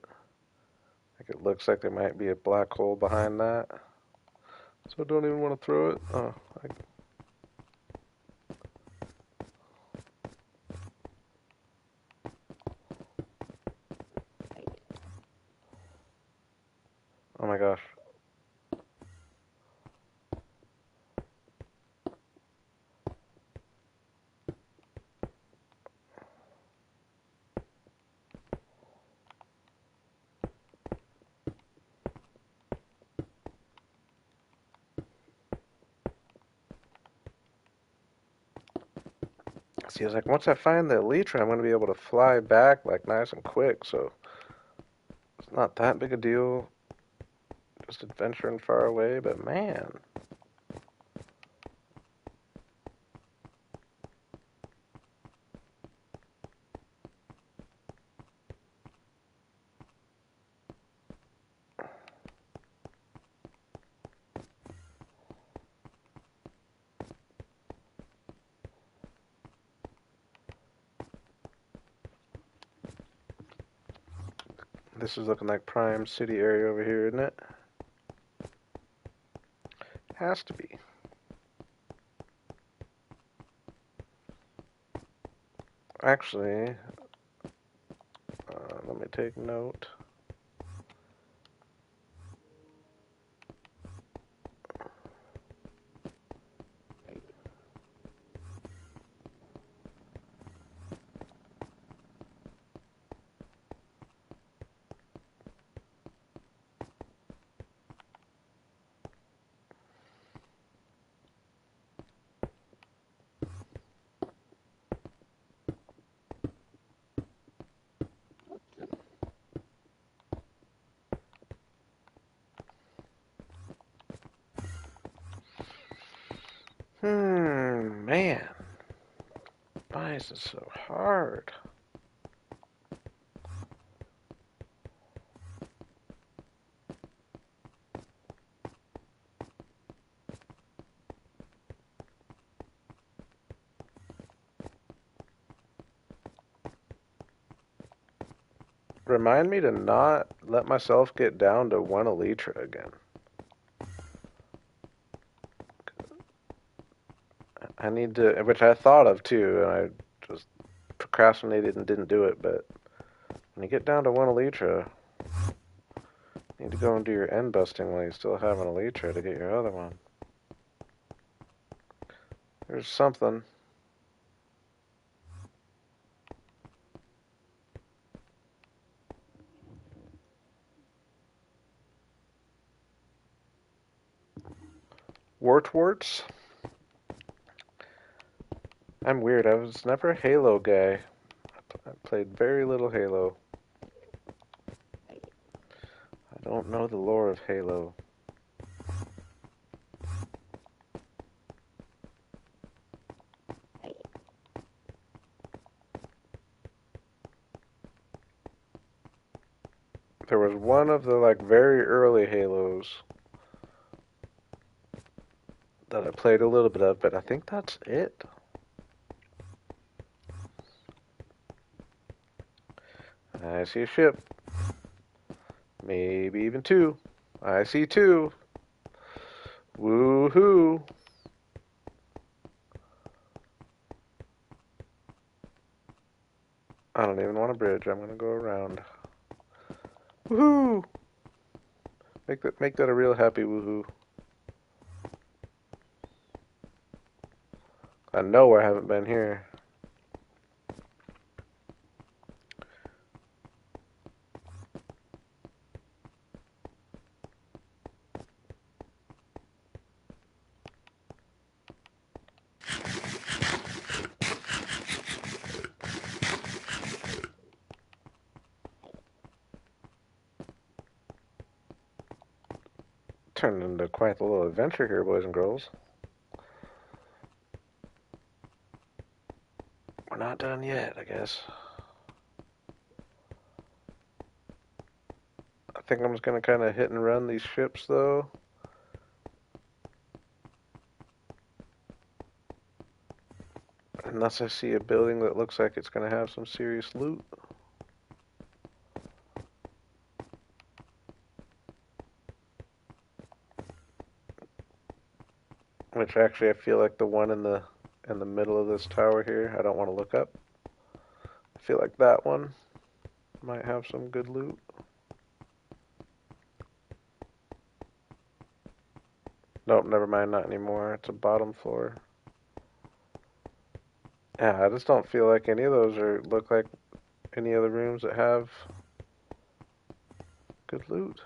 like it looks like there might be a black hole behind that. So I don't even want to throw it. Oh my gosh. See, I was like, once I find the elytra, I'm going to be able to fly back like nice and quick. So it's not that big a deal. Just adventuring far away, but man. This is looking like prime city area over here, isn't it? Has to be. Actually, let me take note. Man. Why is it so hard? Remind me to not let myself get down to one elytra again. I need to, which I thought of too, and I just procrastinated and didn't do it. But when you get down to one elytra, you need to go and do your end busting while you still have an elytra to get your other one. There's something. Warts? I'm weird. I was never a Halo guy. I played very little Halo. I don't know the lore of Halo. There was one of the like very early Halos that I played a little bit of, but I think that's it. I see a ship. Maybe even two. I see two. Woohoo! I don't even want a bridge. I'm gonna go around. Woohoo! Make that a real happy woohoo. I know I haven't been here. Turned into quite a little adventure here, boys and girls. We're not done yet, I guess. I think I'm just gonna kind of hit and run these ships, though. Unless I see a building that looks like it's gonna have some serious loot. Which actually I feel like the one in the middle of this tower here, I don't want to look up. I feel like that one might have some good loot. Nope, never mind, not anymore. It's a bottom floor. Yeah, I just don't feel like any of those look like any other rooms that have good loot.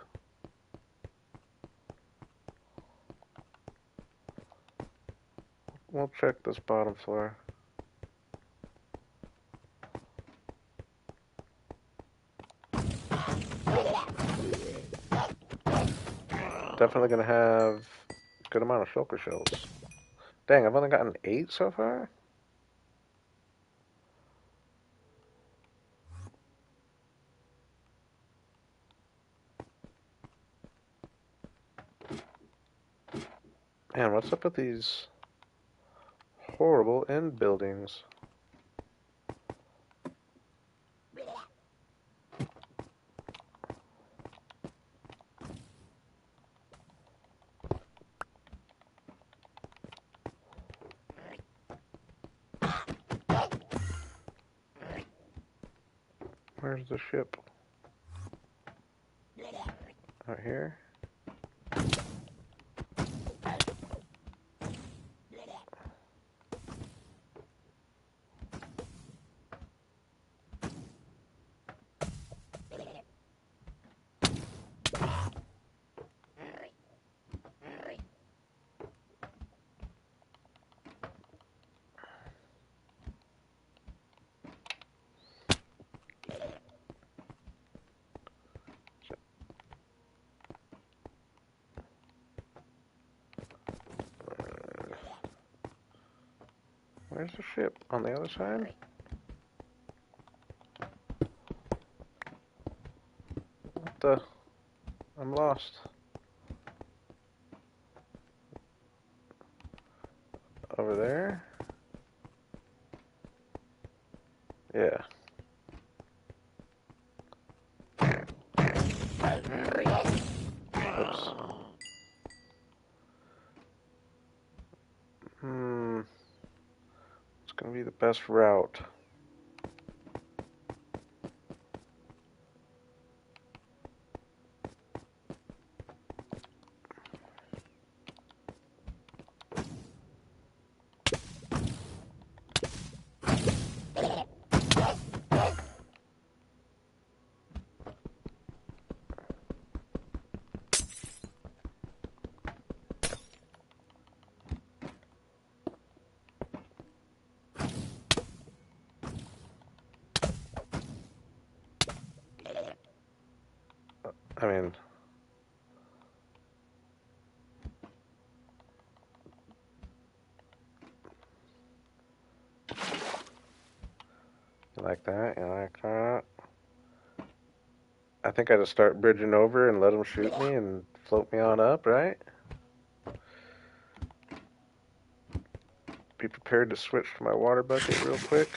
We'll check this bottom floor. definitely gonna have a good amount of shulker shells. Dang, I've only gotten 8 so far? Man, what's up with these horrible end buildings? Where's the ship? Out here? Where's the ship? On the other side? What the? I'm lost. Over there? Yeah. Oops. It's gonna be the best route. I mean, you like that? You like that? I think I just start bridging over and let them shoot me and float me on up, right? Be prepared to switch to my water bucket real quick.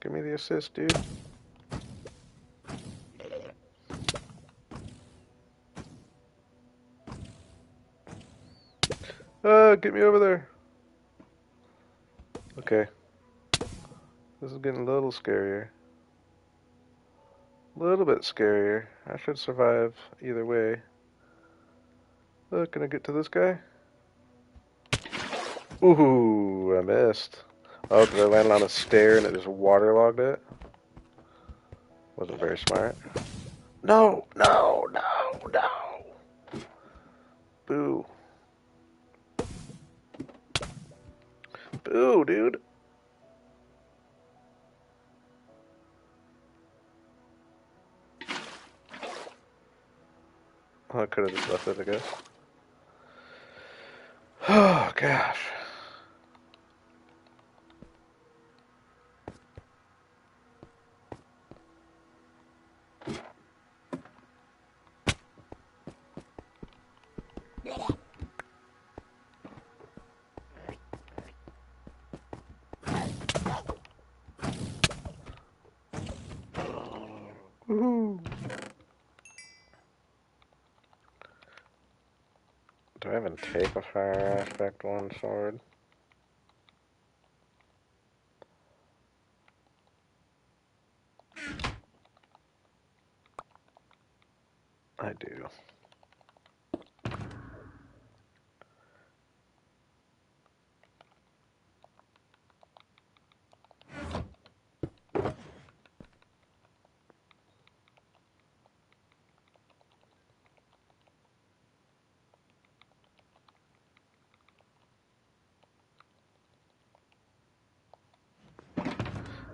Give me the assist, dude. Get me over there. Okay. This is getting a little scarier. A little bit scarier. I should survive either way. Can I get to this guy? Ooh, I missed. Oh, because I landed on a stair and it just waterlogged it. Wasn't very smart. No, no, no, no. Boo. Boo, dude. Oh, I could have just left it, I guess. Oh, gosh. Woohoo. Do I even take a fire aspect one sword? I do.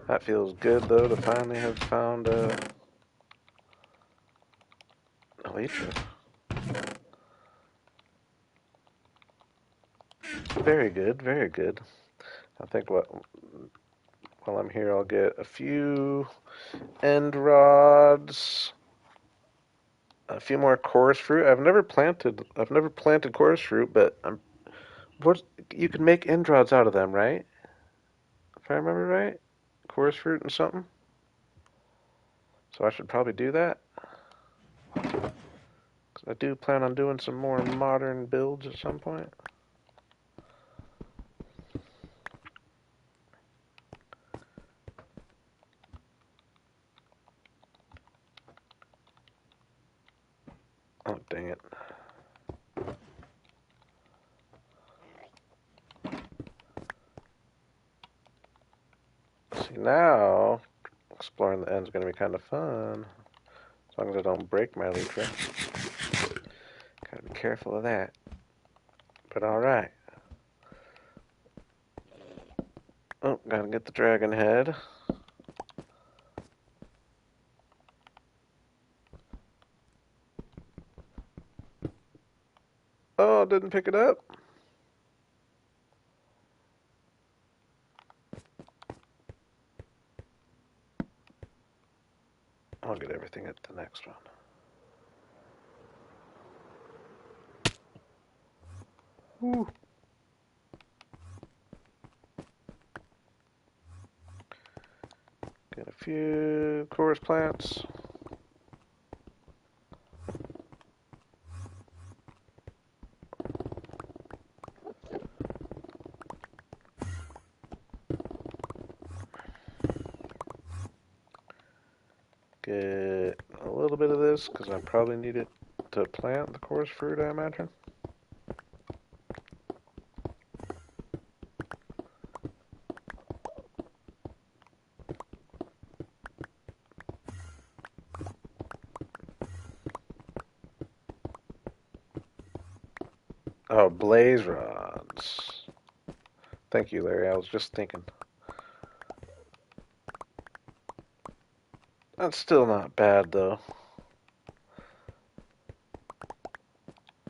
That feels good though to finally have found a elytra. Very good, very good. I think while I'm here, I'll get a few end rods, a few more chorus fruit. I've never planted chorus fruit, but what you can make end rods out of them, right? If I remember right, chorus fruit and something. So I should probably do that. 'Cause I do plan on doing some more modern builds at some point. Oh, dang it. See, now exploring the end's going to be kind of fun. As long as I don't break my elytra. Gotta be careful of that. But alright. Oh, gotta get the dragon head. Oh, didn't pick it up. I'll get everything at the next one. Woo. Get a few chorus plants. Get a little bit of this because I probably need it to plant the chorus fruit, I imagine. Oh, blaze rods. Thank you, Larry. I was just thinking. That's still not bad, though.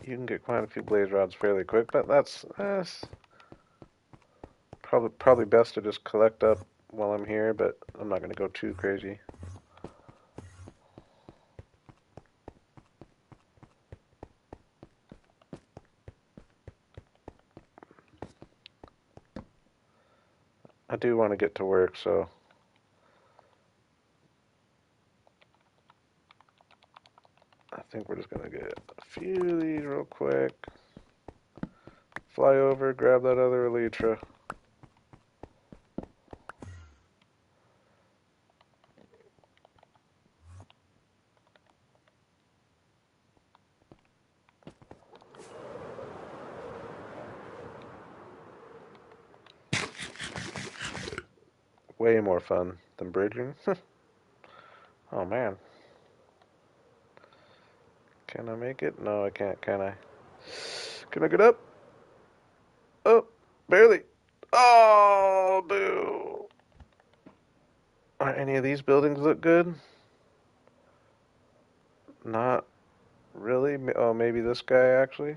You can get quite a few blaze rods fairly quick, but that's probably best to just collect up while I'm here, but I'm not going to go too crazy. I do want to get to work, so I think we're just going to get a few of these real quick. Fly over, grab that other elytra. Way more fun than bridging. Oh man. Can I make it? No, I can't, can I? Can I get up? Oh, barely. Oh, boo. Are any of these buildings look good? Not really. Oh, maybe this guy actually.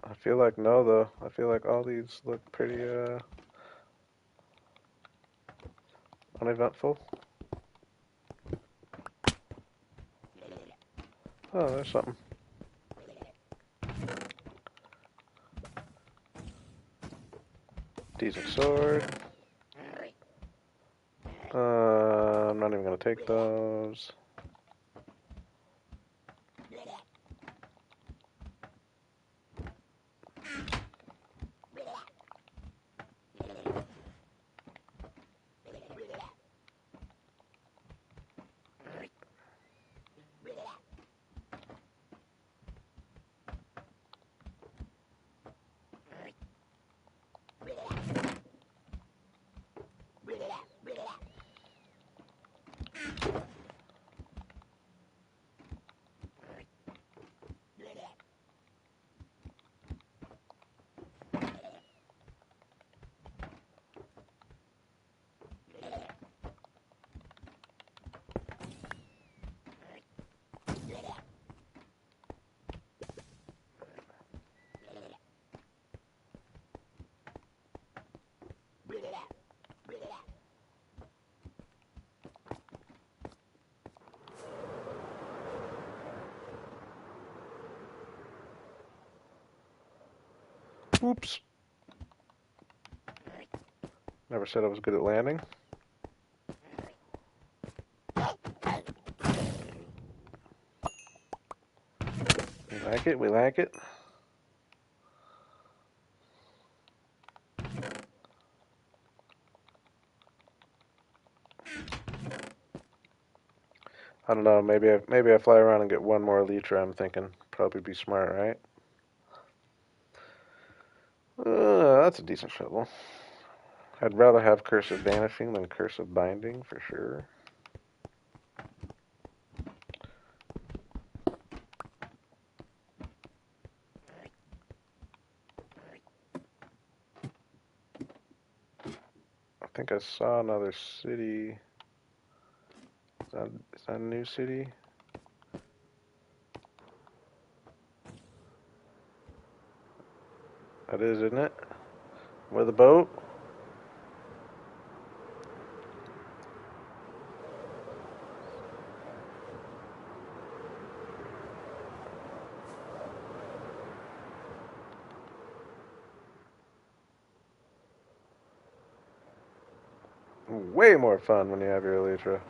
I feel like no, though. I feel like all these look pretty uneventful. Oh, there's something. Decent sword. I'm not even gonna take those. Oops. Never said I was good at landing. We like it, we like it. I don't know, maybe I fly around and get one more Elytra, I'm thinking. Probably be smart, right? That's a decent shovel. I'd rather have Curse of Vanishing than Curse of Binding, for sure. I think I saw another city. Is that a new city? That is, isn't it? With a boat? Way more fun when you have your Elytra.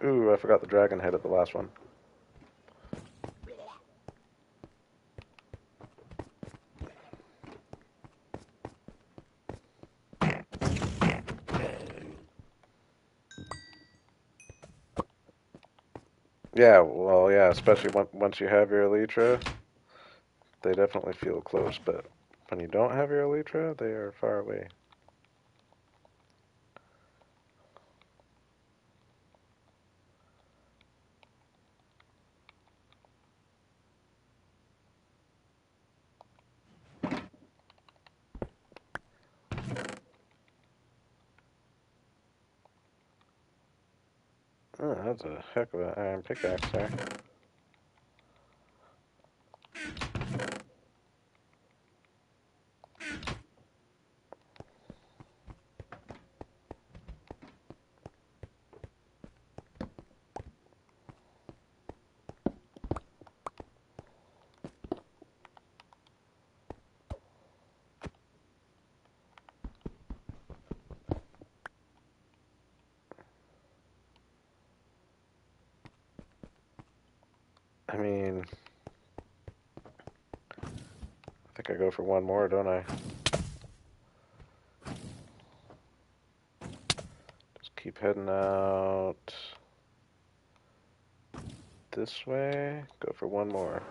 Ooh, I forgot the dragon head at the last one. Yeah, well, yeah, especially once you have your Elytra, they definitely feel close, but when you don't have your Elytra, they are far away. Oh, that's a heck of an iron pickaxe there. I mean, I think I go for one more, don't I? Just keep heading out this way. Go for one more.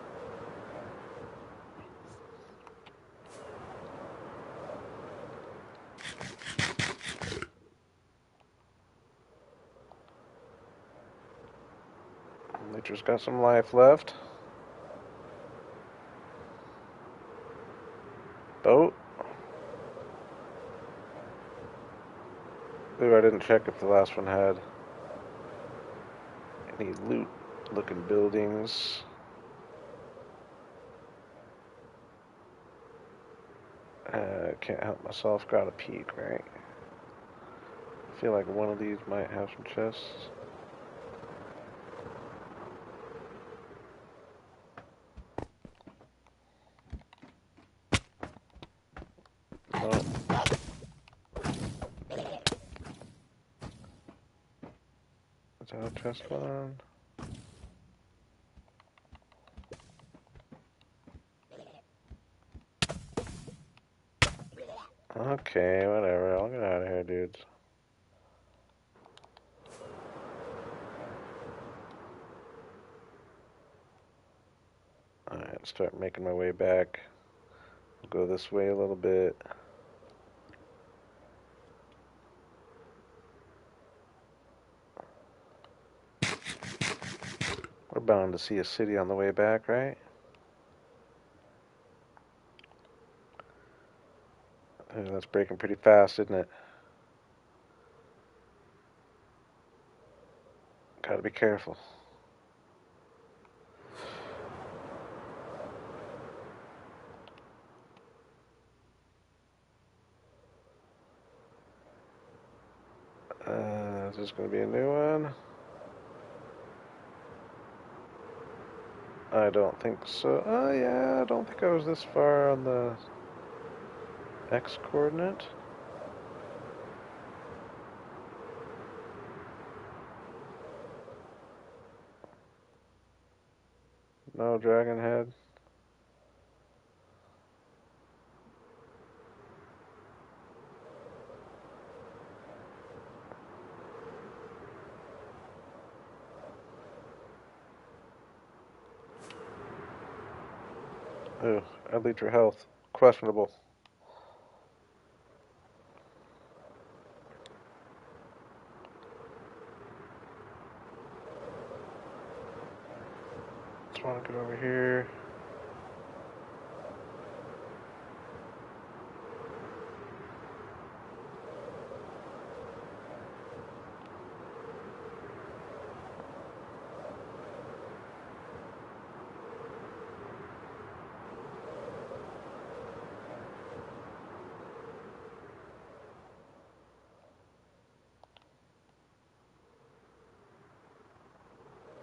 Elytra's got some life left. Boat. Ooh, I didn't check if the last one had any loot-looking buildings. Can't help myself. Gotta peek, right? I feel like one of these might have some chests. Oh, is that a chest one? Okay, whatever. I'll get out of here, dudes. Alright, start making my way back. I'll go this way a little bit. We're bound to see a city on the way back, right? That's breaking pretty fast, isn't it? Gotta be careful. Is this gonna be a new one? I don't think so. Oh, yeah, I don't think I was this far on the X coordinate. No dragon head. Ooh, Elytra health. Questionable. Just want to get over here.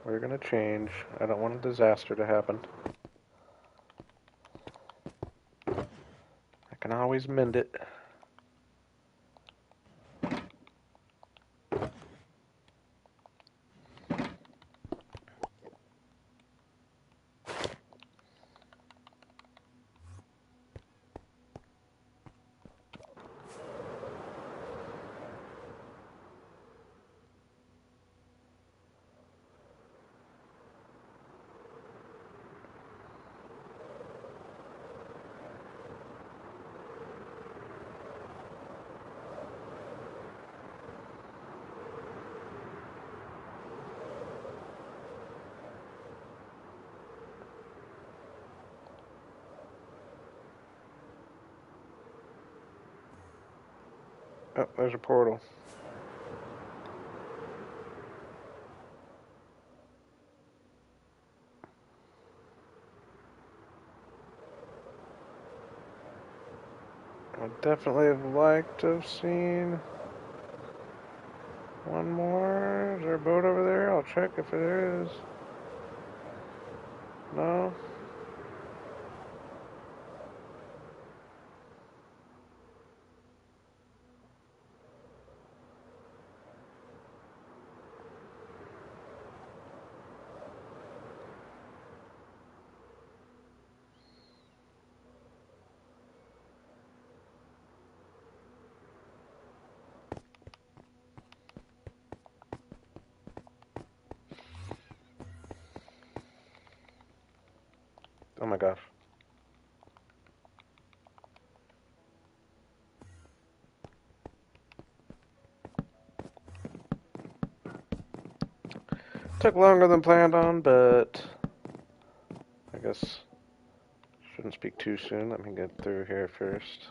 We're gonna change. I don't want a disaster to happen. I can always mend it. Oh, there's a portal. I'd definitely have liked to have seen one more. Is there a boat over there? I'll check if there is. No? Oh my gosh. Took longer than planned on, but I guess shouldn't speak too soon. Let me get through here first.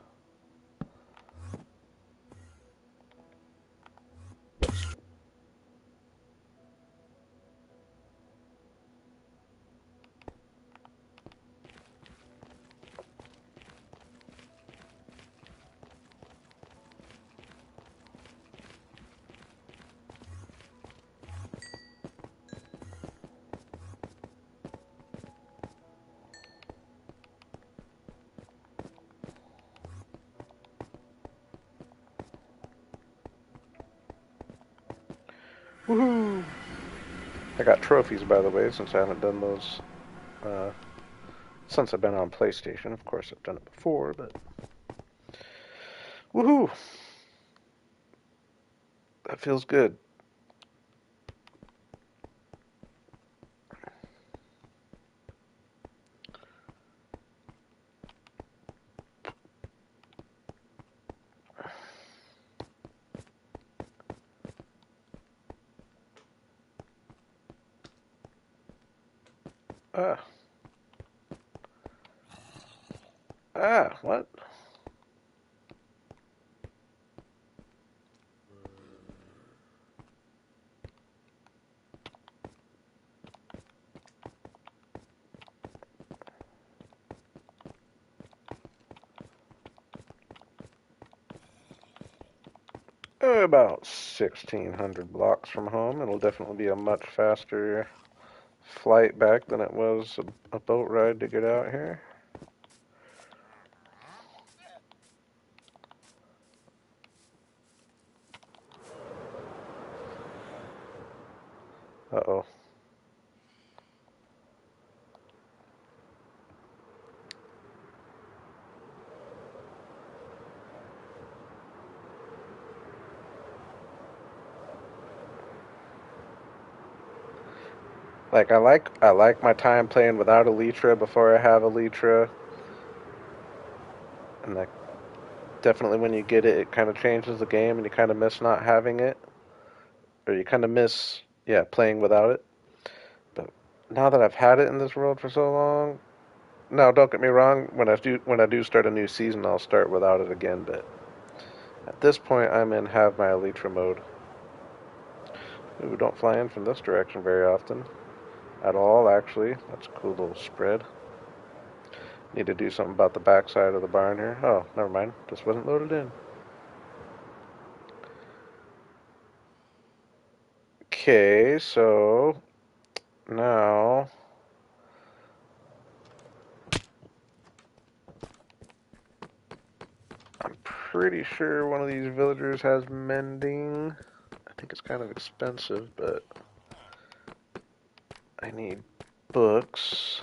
Woohoo! I got trophies, by the way, since I haven't done those uh, since I've been on PlayStation. Of course, I've done it before, but woohoo! That feels good. Ah, what? About 1,600 blocks from home. It'll definitely be a much faster flight back than it was a boat ride to get out here. Uh-oh. Like I like my time playing without Elytra before I have Elytra, and like definitely when you get it, it kind of changes the game, and you kind of miss not having it, or you kind of miss playing without it. But now that I've had it in this world for so long, now don't get me wrong, when I do start a new season, I'll start without it again. But at this point, I'm in have my Elytra mode. Ooh, don't fly in from this direction very often. At all, actually. That's a cool little spread. Need to do something about the backside of the barn here. Oh, never mind. This wasn't loaded in. Okay, so now I'm pretty sure one of these villagers has mending. I think it's kind of expensive, but I need books.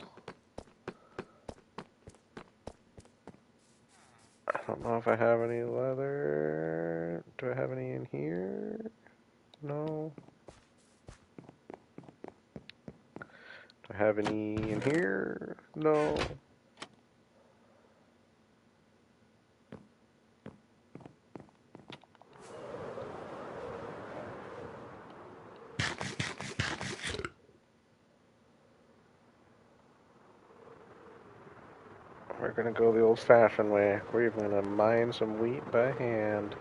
I don't know if I have any leather. Do I have any in here? No. Do I have any in here? No. We're gonna go the old-fashioned way. We're even gonna mine some wheat by hand.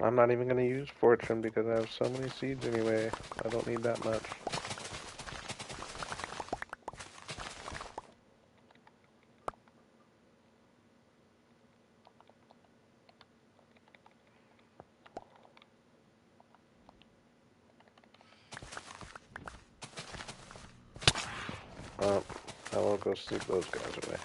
I'm not even gonna use fortune because I have so many seeds anyway. I don't need that much. Oh, I will go sleep those guys away.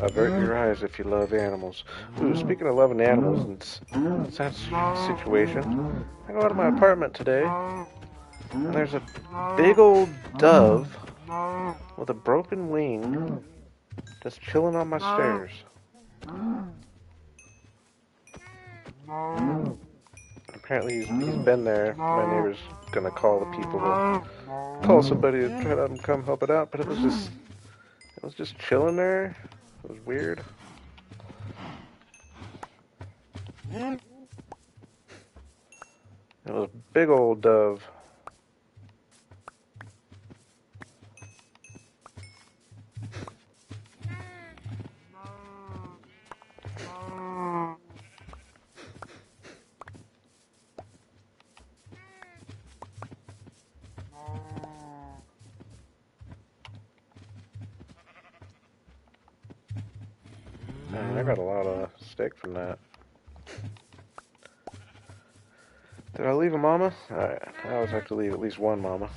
Avert your eyes if you love animals. Ooh, speaking of loving animals and that situation, I go out of my apartment today, and there's a big old dove with a broken wing just chilling on my stairs. Apparently he's been there. My neighbor's gonna call the people to call somebody to try to come help it out, but it was just chilling there. It was weird. It was a big old dove. Man, I got a lot of steak from that. Did I leave a mama? Alright, I always have to leave at least one mama.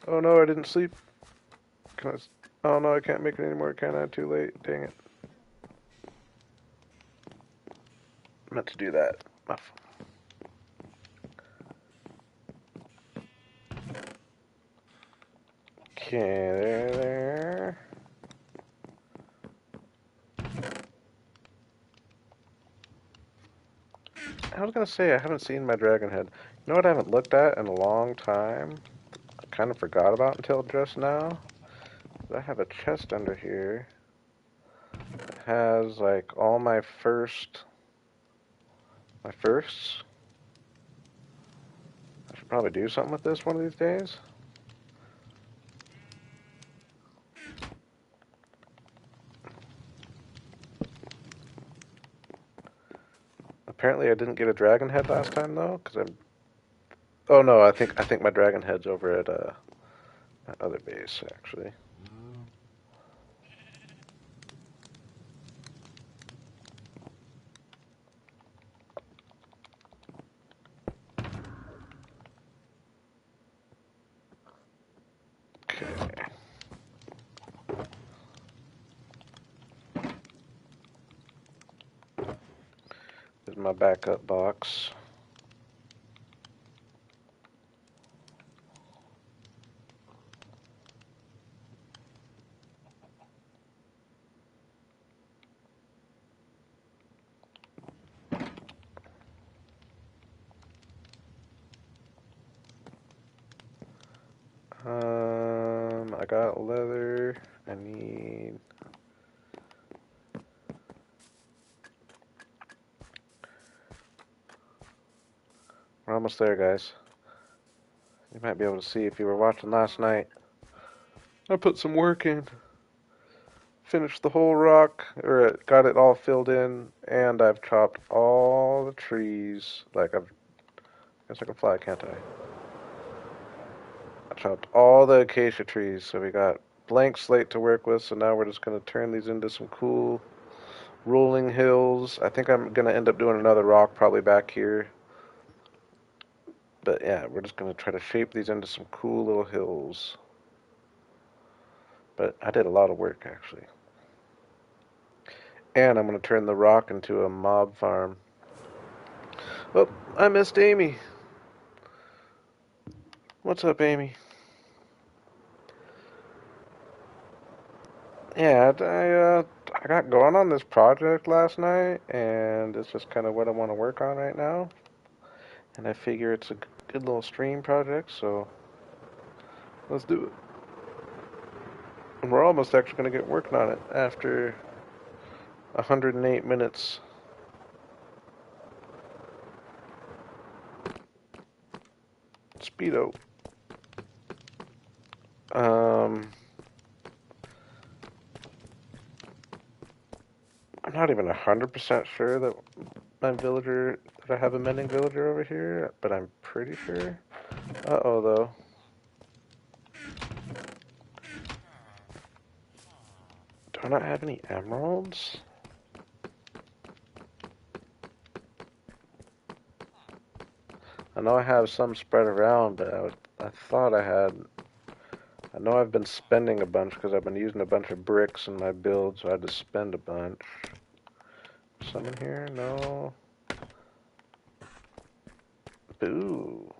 Oh no, I didn't sleep. Can I, oh no, I can't make it anymore, can I? Too late. Dang it. I meant to do that. Okay, there. I was gonna say I haven't seen my dragon head. You know what I haven't looked at in a long time? I kind of forgot about until just now. I have a chest under here. It has like all my firsts. I should probably do something with this one of these days. Apparently I didn't get a dragon head last time though, because I'm. Oh no, I think my dragon head's over at my other base actually. Okay. Here's my backup box. I got leather. I need. We're almost there, guys. You might be able to see if you were watching last night. I put some work in. Finished the whole rock, or got it all filled in, and I've chopped all the trees. Like, I guess I can fly, can't I? I chopped all the acacia trees, so we got blank slate to work with, so now we're just going to turn these into some cool rolling hills. I think I'm going to end up doing another rock probably back here. But yeah, we're just going to try to shape these into some cool little hills. But I did a lot of work, actually. And I'm going to turn the rock into a mob farm. Oh, I missed Amy. What's up, Amy? Yeah, I got going on this project last night, and it's just kind of what I want to work on right now. And I figure it's a good little stream project, so let's do it. And we're almost actually going to get working on it after 108 minutes. Speedo. Um, I'm not even 100% sure that that I have a mending villager over here, but I'm pretty sure. Uh-oh, though. Do I not have any emeralds? I know I have some spread around, but I thought I had. I know I've been spending a bunch because I've been using a bunch of bricks in my build, so I had to spend a bunch. Some in here? No. Boo.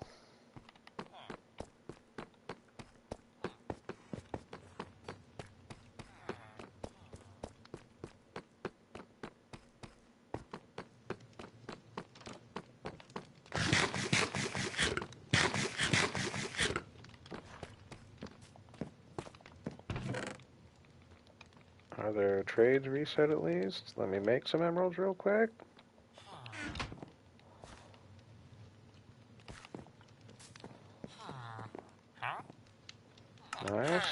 Are there trades reset at least? Let me make some emeralds real quick. Nice.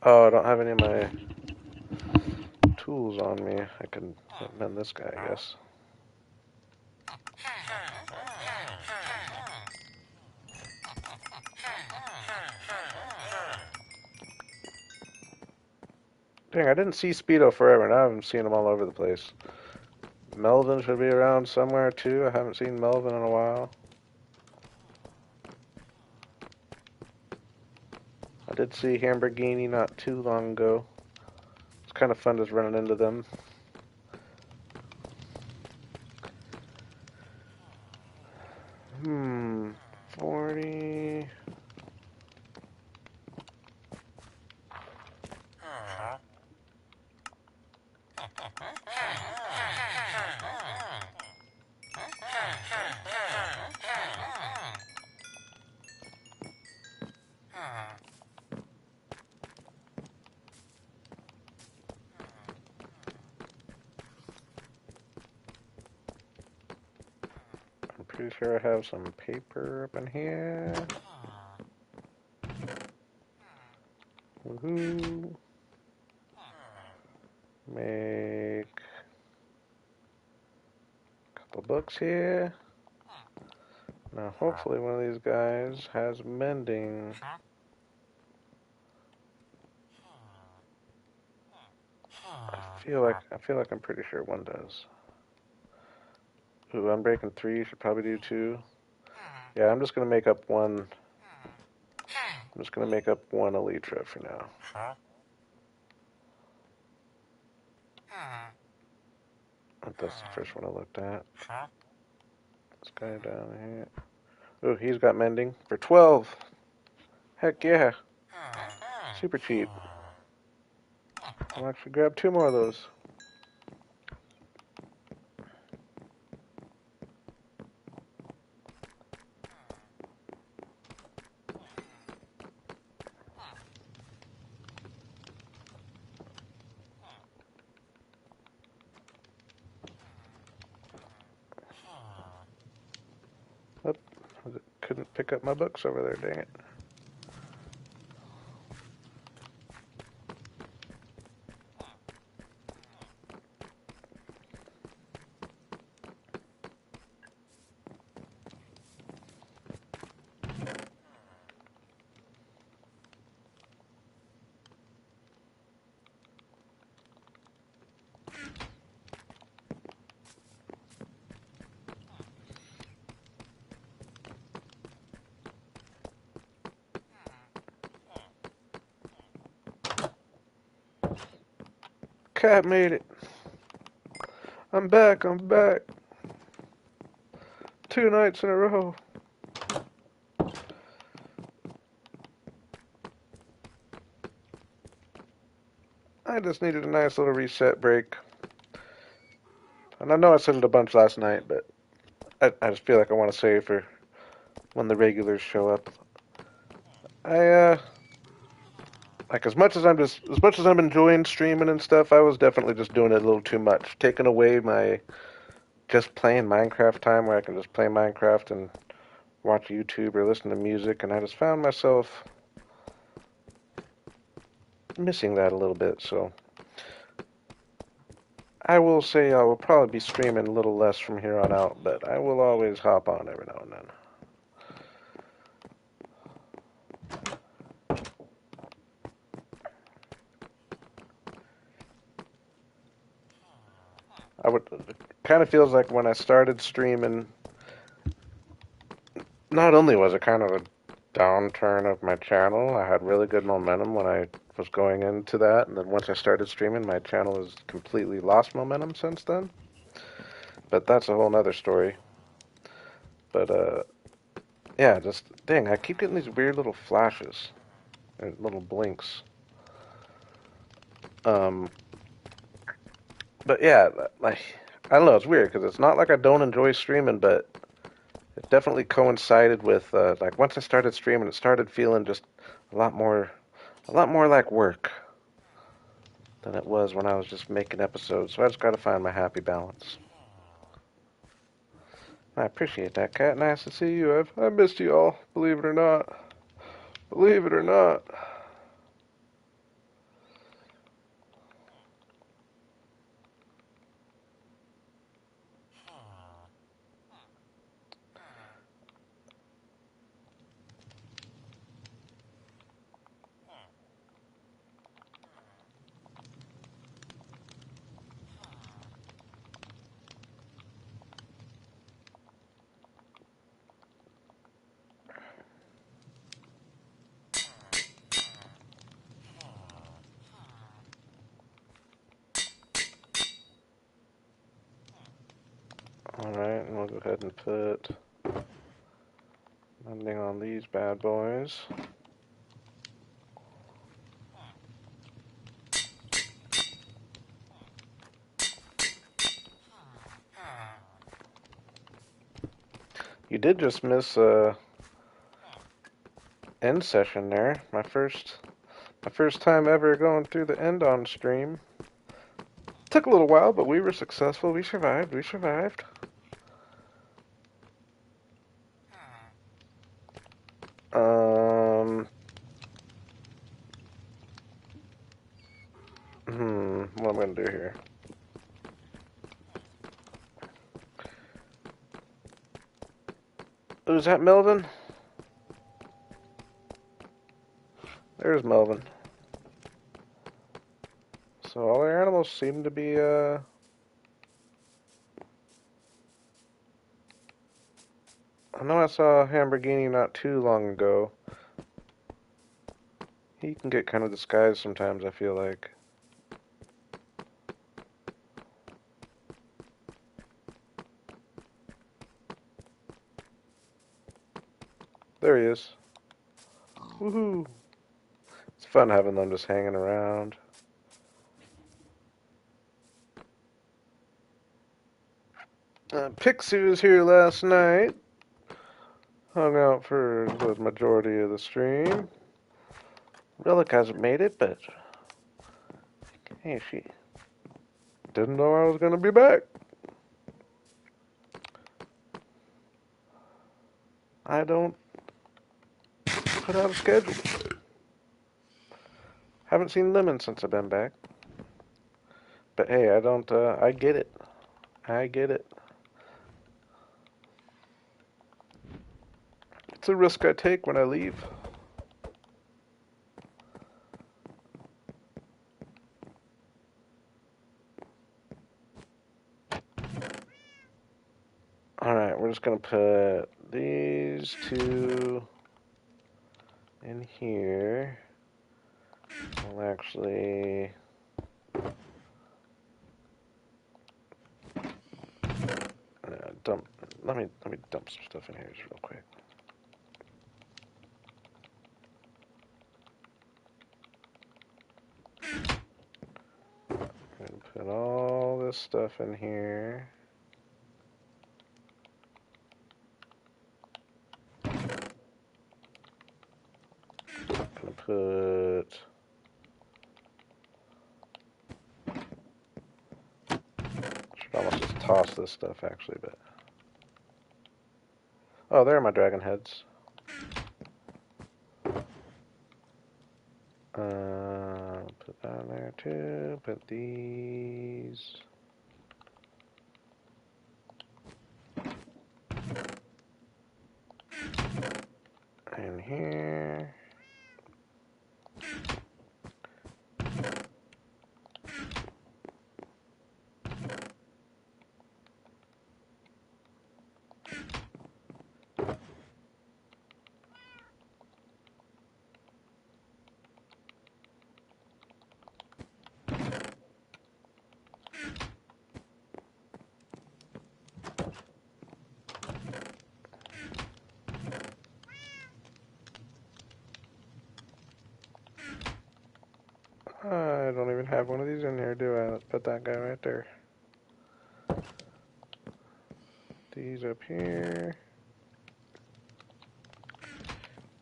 Oh, I don't have any of my tools on me. I can mend this guy, I guess. Dang, I didn't see Speedo forever. Now I'm seeing him all over the place. Melvin should be around somewhere too. I haven't seen Melvin in a while. I did see Hamburgini not too long ago. It's kind of fun just running into them. Hmm, 40. I'm pretty sure I have some paper up in here. Woohoo! Make a couple books here. Now, hopefully, one of these guys has mending. I feel like I'm pretty sure one does. Ooh, I'm breaking 3. Should probably do 2. Yeah, I'm just gonna make up one. I'm just gonna make up one elytra for now. That's the first one I looked at. This guy down here. Ooh, he's got mending for 12. Heck yeah. Super cheap. I'll actually grab 2 more of those. Oop, couldn't pick up my books over there, dang it. Cat made it. I'm back, I'm back. 2 nights in a row. I just needed a nice little reset break. And I know I said it a bunch last night, but I just feel like I want to say it for when the regulars show up. Like as much as I'm enjoying streaming and stuff, I was definitely just doing it a little too much, taking away my just playing Minecraft time where I can just play Minecraft and watch YouTube or listen to music, and I just found myself missing that a little bit. So I will say I will probably be streaming a little less from here on out, but I will always hop on every now and then. It kind of feels like when I started streaming, not only was it kind of a downturn of my channel, I had really good momentum when I was going into that, and then once I started streaming, my channel has completely lost momentum since then. But that's a whole nother story. But yeah, just dang, I keep getting these weird little flashes and little blinks. Um, but yeah, like I don't know, it's weird because it's not like I don't enjoy streaming, but it definitely coincided with like once I started streaming, it started feeling just a lot more, a lot more like work than it was when I was just making episodes. So I just got to find my happy balance. I appreciate that, Cat. Nice to see you. I've missed you all, believe it or not. Believe it or not. Alright, and we'll go ahead and put ending on these bad boys. You did just miss end session there. My first time ever going through the end on stream. Took a little while, but we were successful. We survived. We survived. Um. What am I gonna do here? Who's that, Melvin? There's Melvin. So all our animals seem to be, I know I saw a Lamborghini not too long ago. He can get kind of disguised sometimes, I feel like. There he is. Woohoo! It's fun having them just hanging around. Pixie was here last night. Hung out for the majority of the stream. Relic hasn't made it, but hey, she didn't know I was gonna be back. I don't put out a schedule. Haven't seen Lemon since I've been back. But hey, I don't, I get it. I get it. It's a risk I take when I leave. Alright, we're just gonna put these two in here. We'll actually dump. Let me dump some stuff in here just real quick. I'm gonna put all this stuff in here. I'm gonna put. Should almost just toss this stuff actually, but. Oh, there are my dragon heads. Put that in there too. Put these. In here. I don't even have one of these in here, do I? Let's put that guy right there. These up here.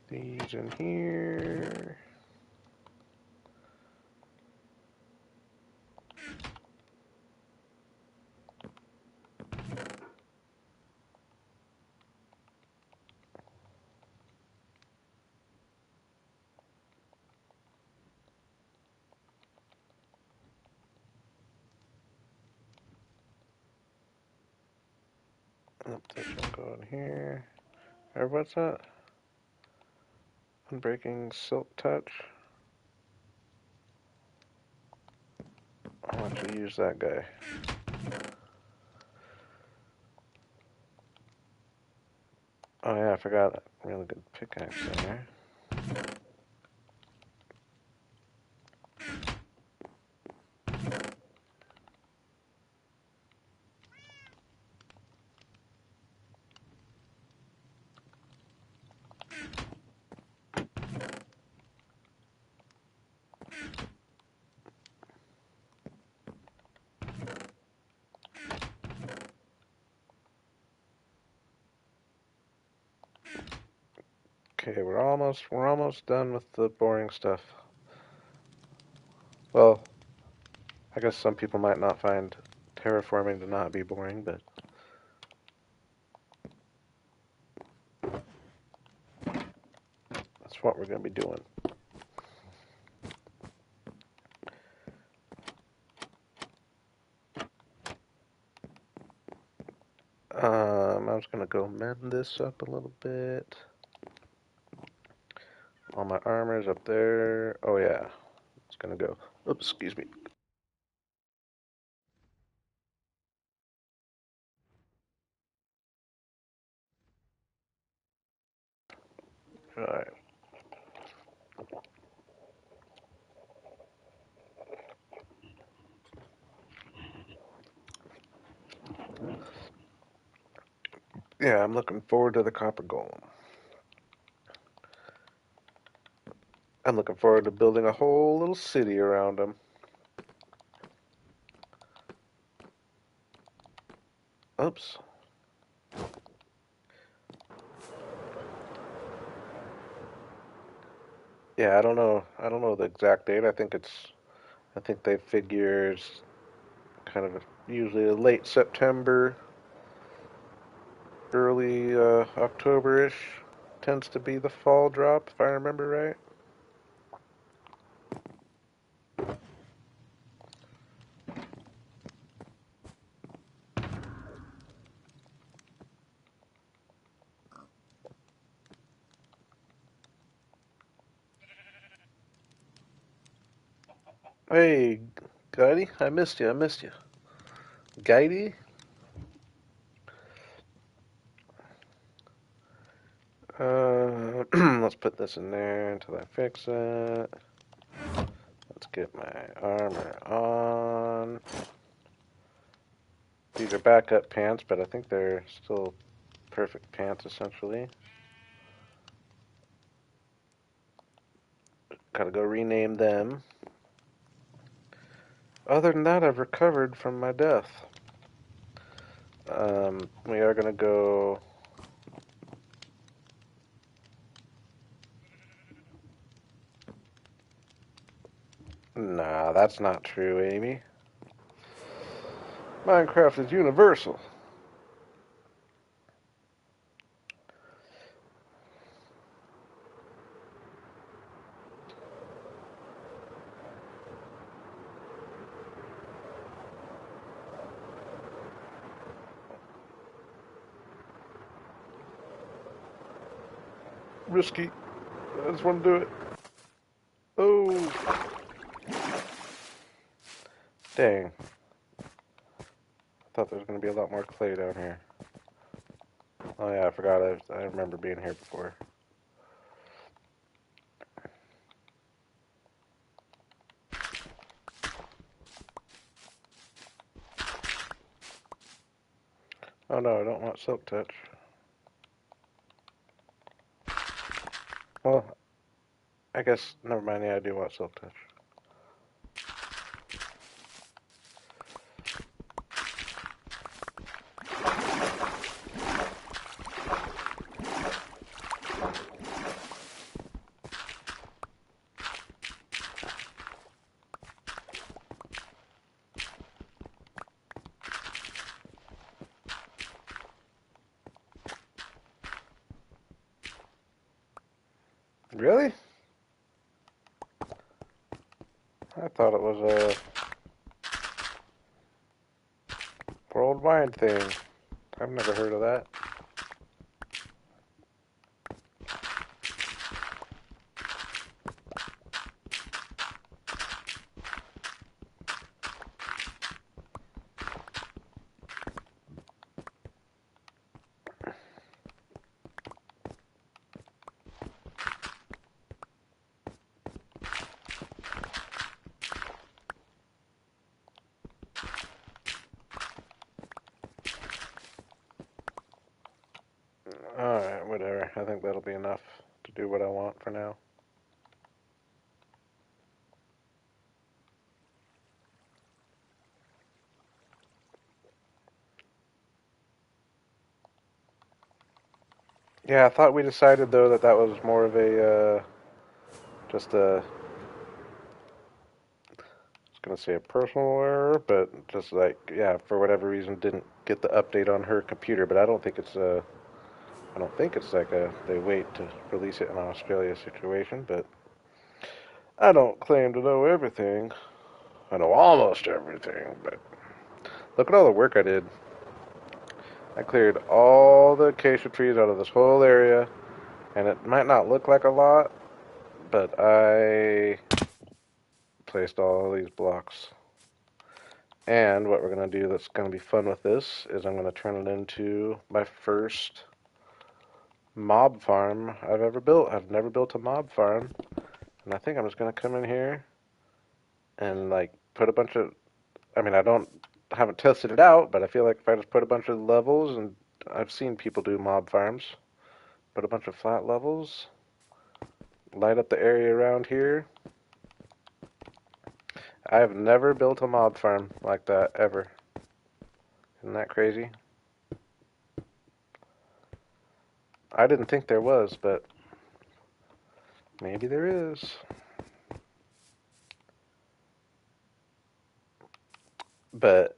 These in here. This one go in here. Or what's that? Unbreaking Silk Touch. I'll actually use that guy. Oh yeah, I forgot that really good pickaxe there. Okay, we're almost done with the boring stuff. Well, I guess some people might not find terraforming to not be boring, but that's what we're going to be doing. I'm just going to go mend this up a little bit. All my armor's up there. Oh yeah, it's going to go. Oops, excuse me. Alright. Yeah, I'm looking forward to the copper golem. I'm looking forward to building a whole little city around him. Oops. Yeah, I don't know. I don't know the exact date. I think they figure kind of usually late September, early October-ish tends to be the fall drop, if I remember right. Hey, Guidey, I missed you. I missed you. Guidey? Let's put this in there until I fix it. Let's get my armor on. These are backup pants, but I think they're still perfect pants essentially. Gotta go rename them. Other than that, I've recovered from my death. We are gonna go. Nah, that's not true, Amy. Minecraft is universal. Risky. I just want to do it. Oh, dang. I thought there was going to be a lot more clay down here. Oh yeah, I forgot. I remember being here before. Oh no, I don't want silk touch. Well, I guess, never mind. Yeah, I do want silk touch. Really? I thought it was a worldwide thing. I've never heard of that. Alright, whatever. I think that'll be enough to do what I want for now. Yeah, I thought we decided though that that was more of a just a I was gonna say a personal error, but just like yeah, for whatever reason didn't get the update on her computer. But I don't think it's like a they wait to release it in Australia situation. But I don't claim to know everything. I know almost everything, but look at all the work I did. I cleared all the acacia trees out of this whole area, and it might not look like a lot, but I placed all these blocks. And what we're going to do that's going to be fun with this is I'm going to turn it into my first mob farm I've ever built. I've never built a mob farm, and I think I'm just going to come in here and like put a bunch of I mean, haven't tested it out, but I feel like if I just put a bunch of levels and I've seen people do mob farms, put a bunch of flat levels, light up the area around here. I've never built a mob farm like that ever. Isn't that crazy? I didn't think there was, but maybe there is. But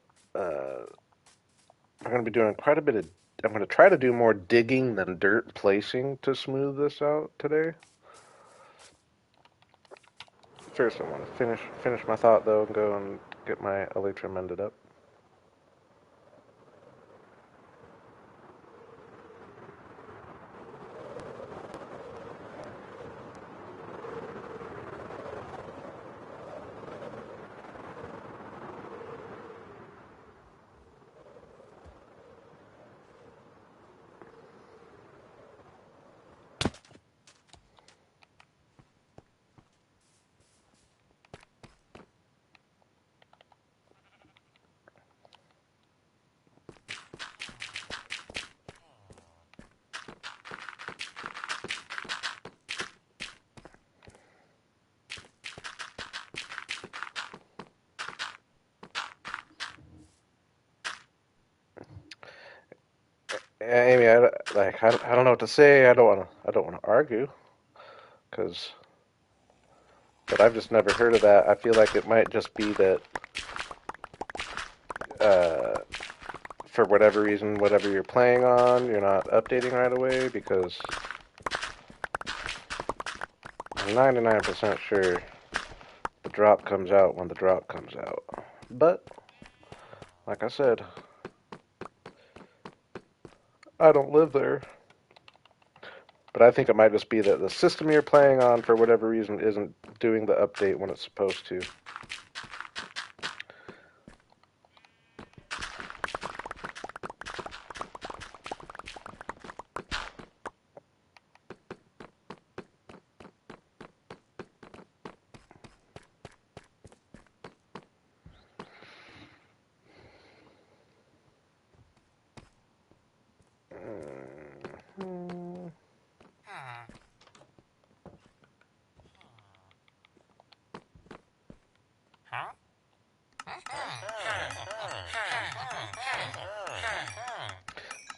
I'm going to be doing quite a bit of. I'm going to try to do more digging than dirt placing to smooth this out today. First, I want to finish my thought though and go and get my elytra mended up. Amy, I don't know what to say. I don't want to argue because, but I've just never heard of that. I feel like it might just be that uh, for whatever reason, whatever you're playing on, you're not updating right away because I'm 99% sure the drop comes out when the drop comes out. But like I said, I don't live there. But I think it might just be that the system you're playing on, for whatever reason, isn't doing the update when it's supposed to. Mm.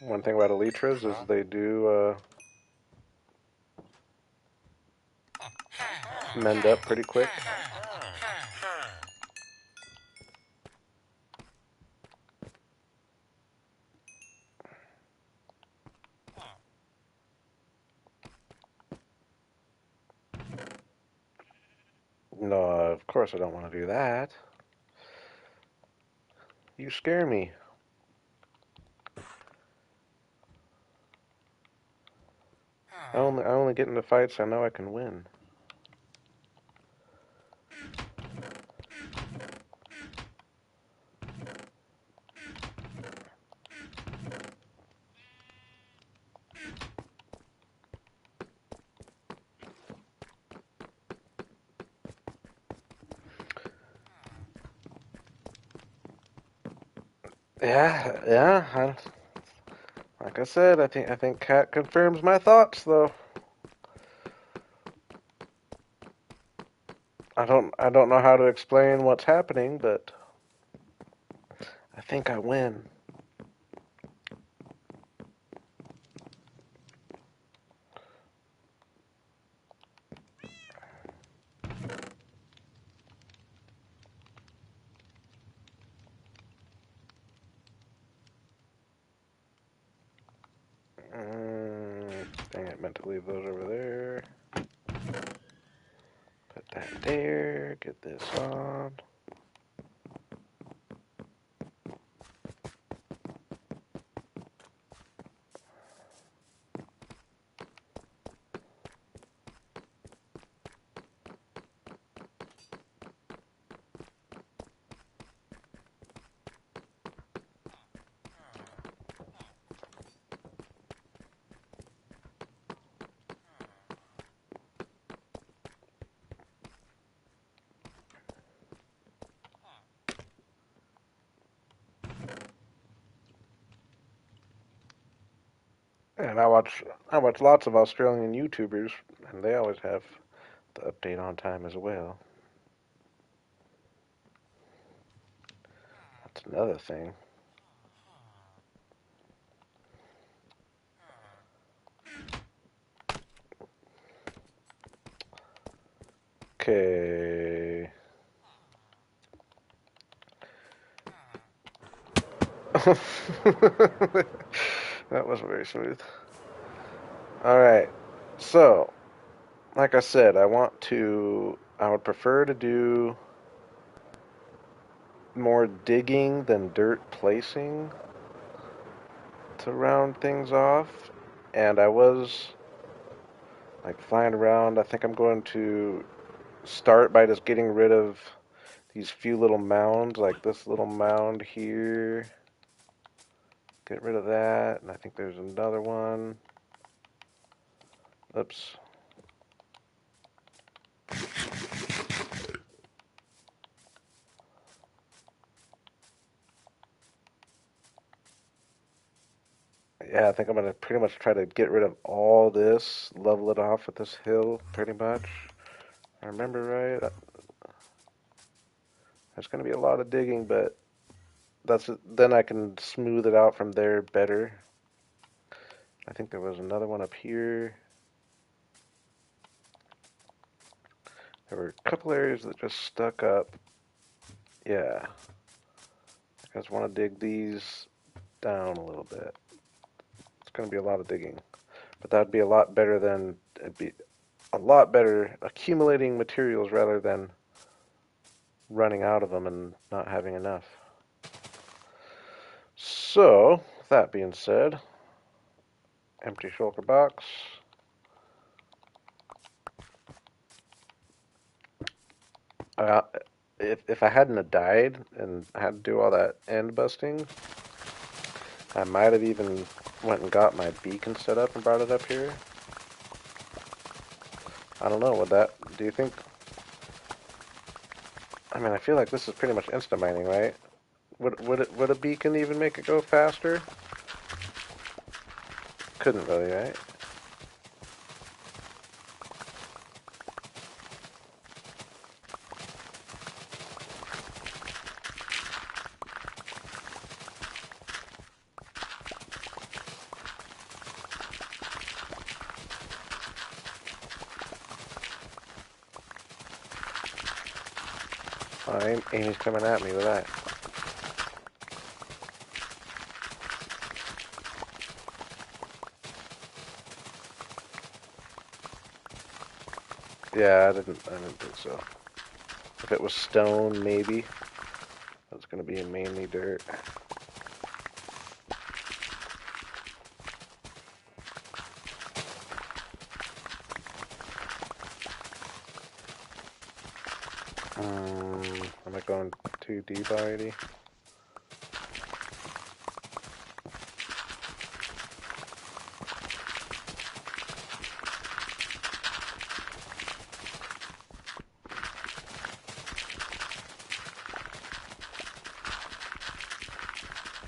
One thing about elytras is they do mend up pretty quick. No, of course I don't want to do that. You scare me. I only get into fights I know I can win. Yeah. Like I said, I think Cat confirms my thoughts though. I don't know how to explain what's happening, but I think I win. Dang it, meant to leave those over there. Put that there, get this on. And I watch lots of Australian YouTubers, and they always have the update on time as well. That's another thing. Okay. That wasn't very smooth. All right. So, like I said, I would prefer to do more digging than dirt placing to round things off. And I was like flying around. I think I'm going to start by just getting rid of these few little mounds, like this little mound here. Get rid of that. And I think there's another one. Oops. Yeah, I think I'm going to pretty much try to get rid of all this, level it off with this hill, pretty much. I remember right. There's going to be a lot of digging, but then I can smooth it out from there better. I think there was another one up here. There were a couple areas that just stuck up. Yeah. I just want to dig these down a little bit. It's going to be a lot of digging. But that'd be a lot better than, it'd be a lot better accumulating materials rather than running out of them and not having enough. So, that being said, empty shulker box. Uh, if I hadn't have died and had to do all that end busting, I might have even went and got my beacon set up and brought it up here. I don't know, do you think, I mean, I feel like this is pretty much instant mining, right? Would a beacon even make it go faster? Couldn't really, right? Oh, Amy's coming at me with that. Yeah, I didn't think so. If it was stone, maybe. That's gonna be mainly dirt. Am I going too deep already?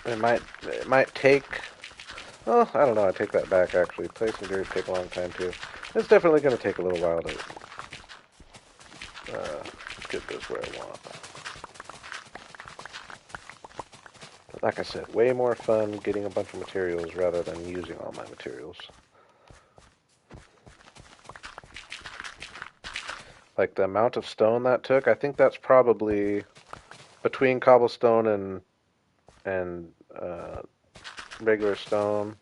It might take. Oh, I don't know. I take that back. Actually, placing dirt take a long time too. It's definitely going to take a little while to get this where I want. But like I said, way more fun getting a bunch of materials rather than using all my materials. Like the amount of stone that took, I think that's probably between cobblestone and regular stone.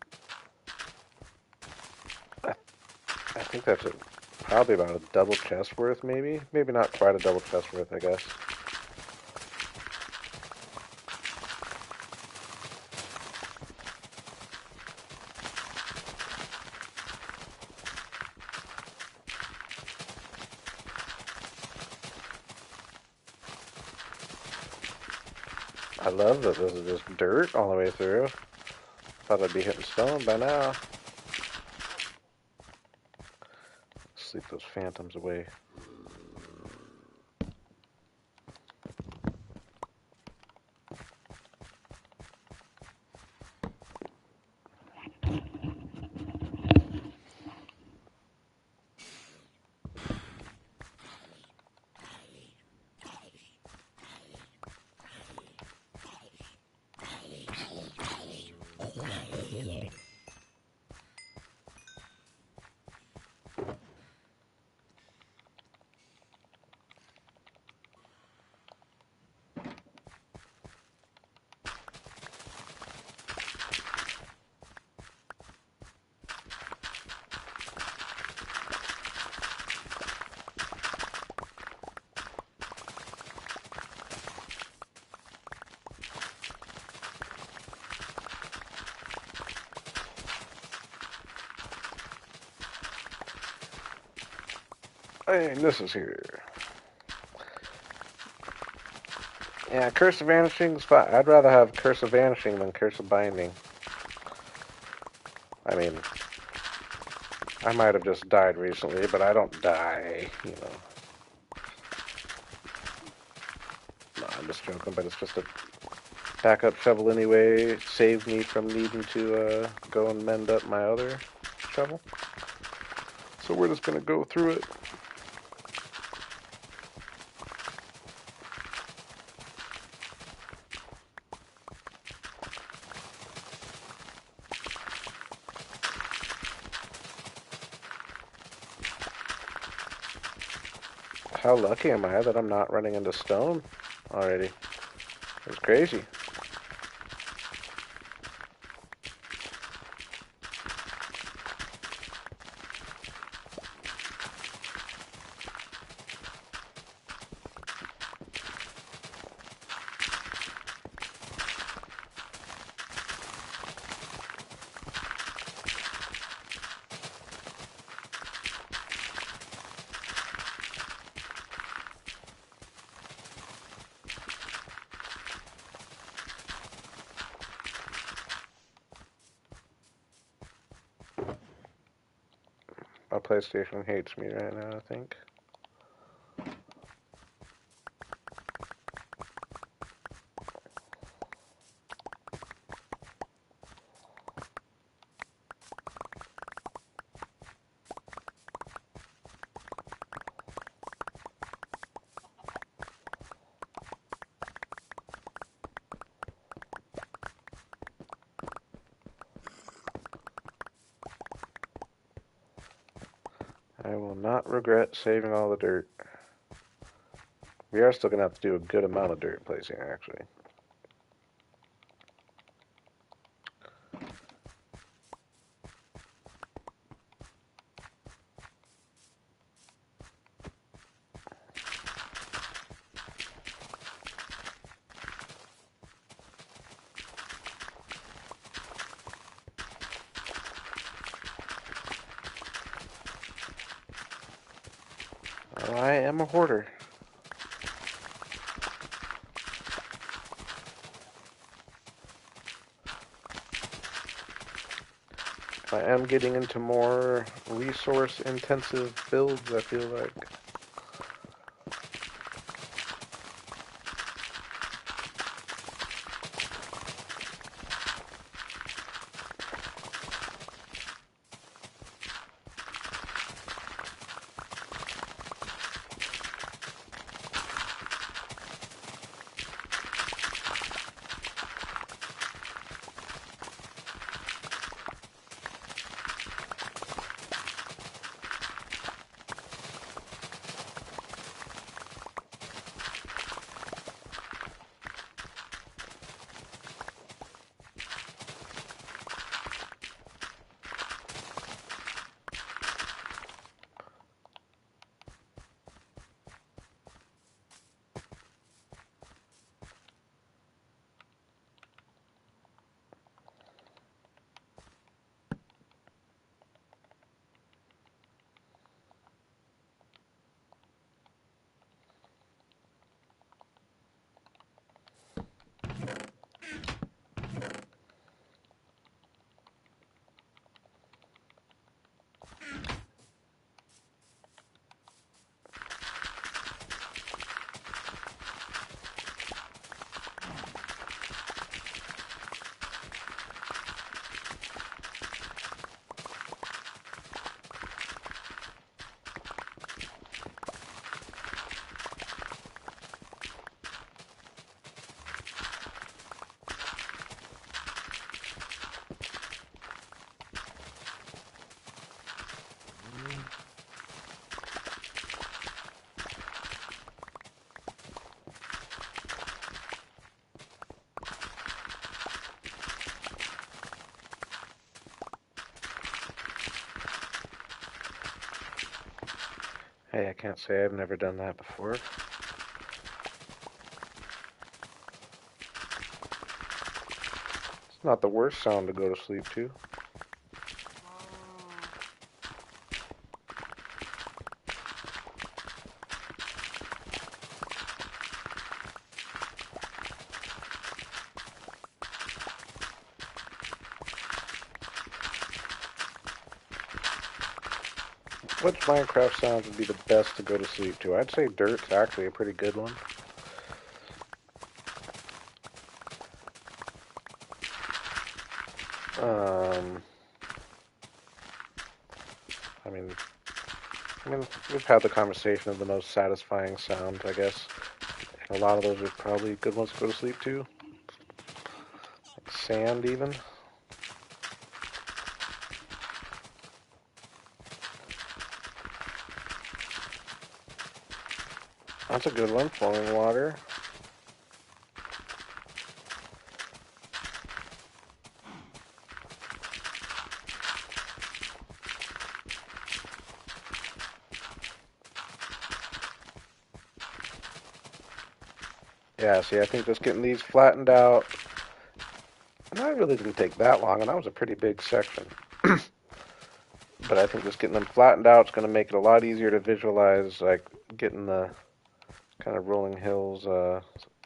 think that's probably about a double chest worth, maybe. Maybe not quite a double chest worth, I guess. I love that this is just dirt all the way through. Thought I'd be hitting stone by now. Sleep those phantoms away. Hey, this is here. Yeah, Curse of Vanishing is fine. I'd rather have Curse of Vanishing than Curse of Binding. I mean, I might have just died recently, but I don't die, you know. No, I'm just joking, but it's just a backup shovel anyway. It saved me from needing to go and mend up my other shovel. So we're just going to go through it. How lucky am I that I'm not running into stone already? It's crazy. My PlayStation hates me right now, I think. I will not regret saving all the dirt. We are still going to have to do a good amount of dirt placing, actually. Oh, I am a hoarder. I am getting into more resource-intensive builds, I feel like. Hey, I can't say I've never done that before. It's not the worst sound to go to sleep to. Which Minecraft sounds would be the best to go to sleep to? I'd say dirt's actually a pretty good one. Um, I mean, we've had the conversation of the most satisfying sound, I guess. And a lot of those are probably good ones to go to sleep to. Like sand, even. That's a good one. Flowing water. Yeah, see, I think just getting these flattened out, and that really didn't take that long, and that was a pretty big section. But I think just getting them flattened out is going to make it a lot easier to visualize, like getting the kind of rolling hills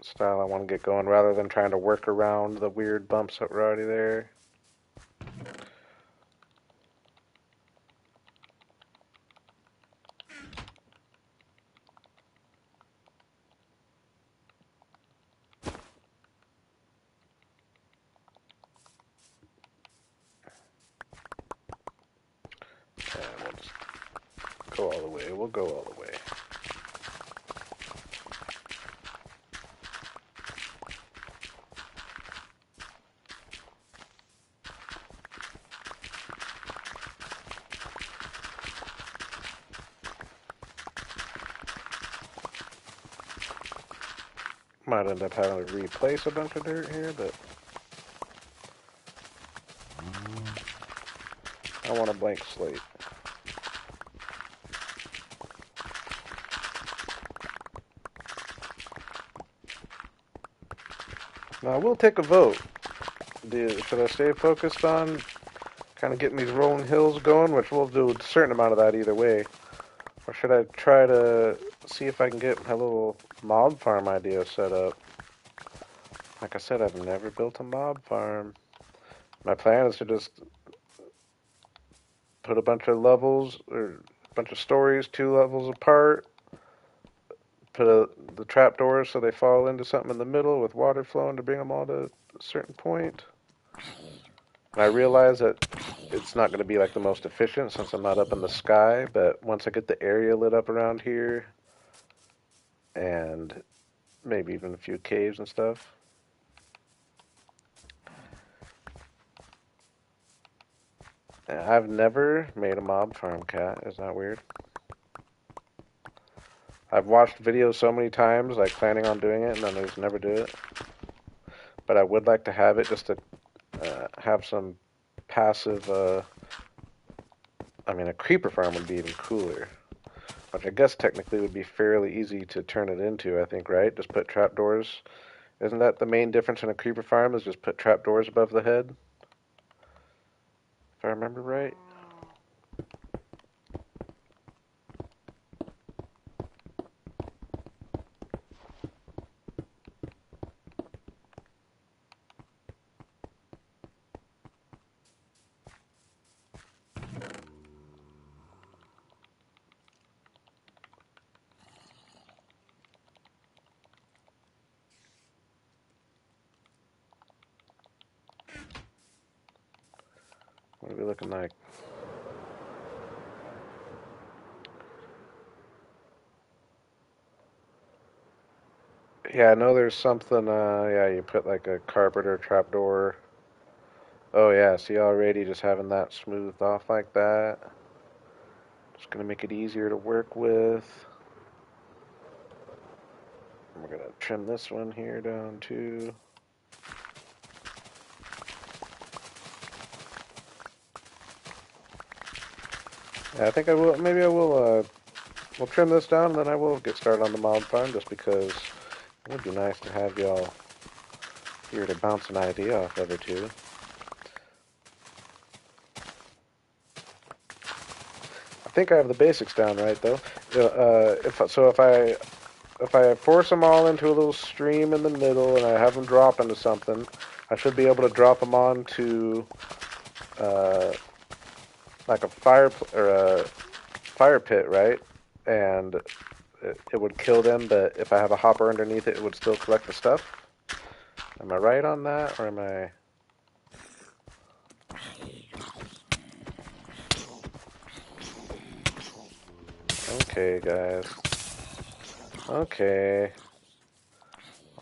style I want to get going, rather than trying to work around the weird bumps that were already there. And we'll just go all the way. We'll go all the way. Might end up having to replace a bunch of dirt here, but I want a blank slate. Now, we'll take a vote. Should I stay focused on kind of getting these rolling hills going, which we'll do a certain amount of that either way, or should I try to see if I can get my little mob farm idea set up? Like I said, I've never built a mob farm. My plan is to just put a bunch of levels or a bunch of stories 2 levels apart, put the trapdoors so they fall into something in the middle with water flowing to bring them all to a certain point. And I realize that it's not going to be like the most efficient since I'm not up in the sky, but once I get the area lit up around here and maybe even a few caves and stuff. I've never made a mob farm, cat. Is that weird? I've watched videos so many times, like planning on doing it, and then I just never do it. But I would like to have it just to have some passive. I mean, a creeper farm would be even cooler, which I guess technically would be fairly easy to turn it into. I think, right? Just put trapdoors. Isn't that the main difference in a creeper farm? Is just put trapdoors above the head? If I remember right. What are we looking like? Yeah, I know there's something, yeah, you put like a carpet or trapdoor. Oh yeah, see already just having that smoothed off like that. Just gonna make it easier to work with. And we're gonna trim this one here down too. Yeah, I think I will, maybe I will, we'll trim this down and then I will get started on the mob farm just because it would be nice to have y'all here to bounce an idea off of or two. I think I have the basics down right though. If I force them all into a little stream in the middle and I have them drop into something, I should be able to drop them onto uh, like a fire pit, right? And it would kill them, but if I have a hopper underneath it, it would still collect the stuff. Am I right on that, or am I? Okay, guys. Okay,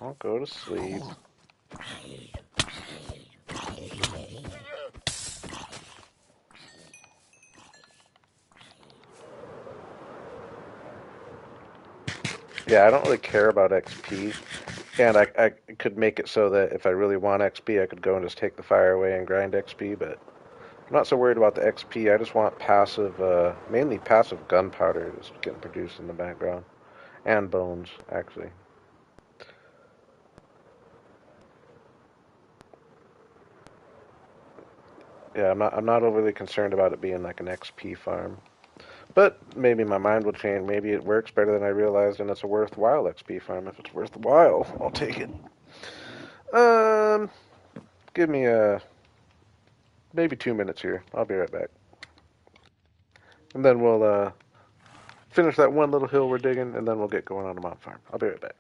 I'll go to sleep. Yeah, I don't really care about XP, and I could make it so that if I really want XP, I could go and just take the fire away and grind XP, but I'm not so worried about the XP. I just want passive, mainly passive gunpowder just getting produced in the background, and bones, actually. Yeah, I'm not overly concerned about it being like an XP farm. But maybe my mind will change. Maybe it works better than I realized, and it's a worthwhile XP farm. If it's worthwhile, I'll take it. Um, give me maybe 2 minutes here. I'll be right back, and then we'll finish that one little hill we're digging, and then we'll get going on the mob farm. I'll be right back.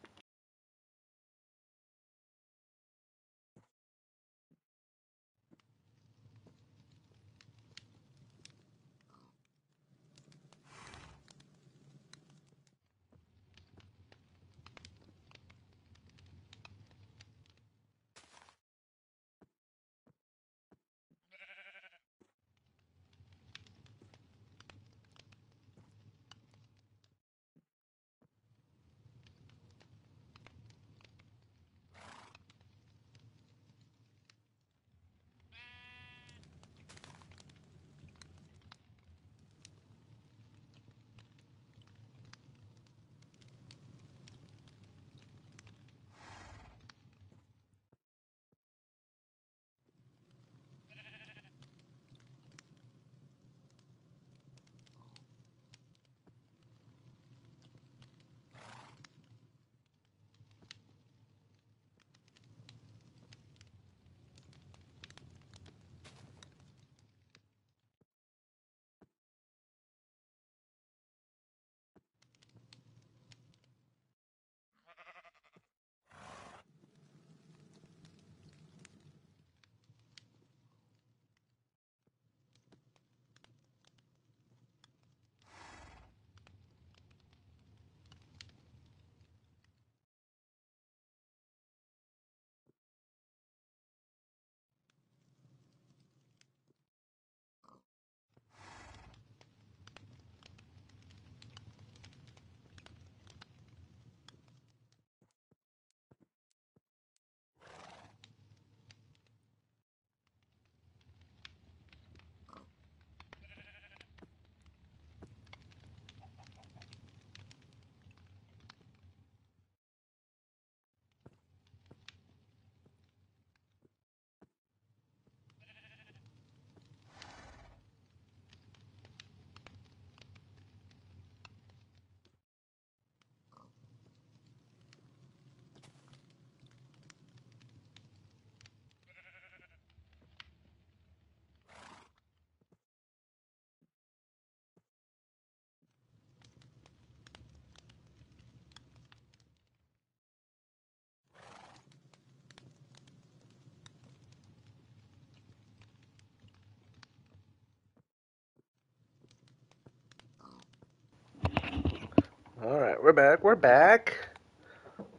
All right, we're back. We're back.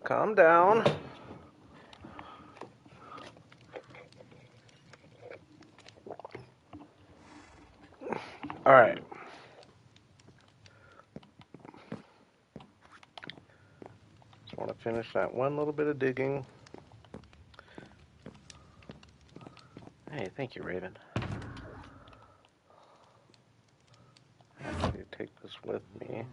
Calm down. All right. Just want to finish that one little bit of digging. Hey, thank you, Raven. Actually, take this with me.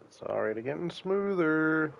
It's already getting smoother.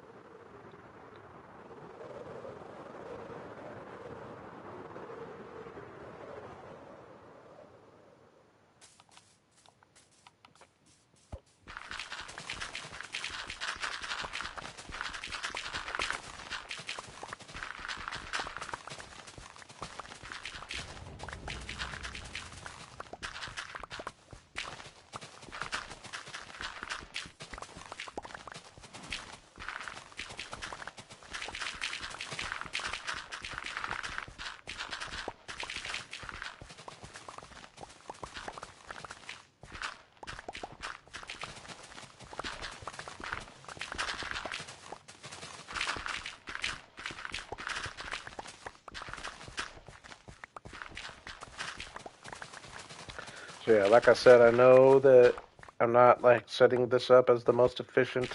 So yeah, like I said, I know that I'm not like setting this up as the most efficient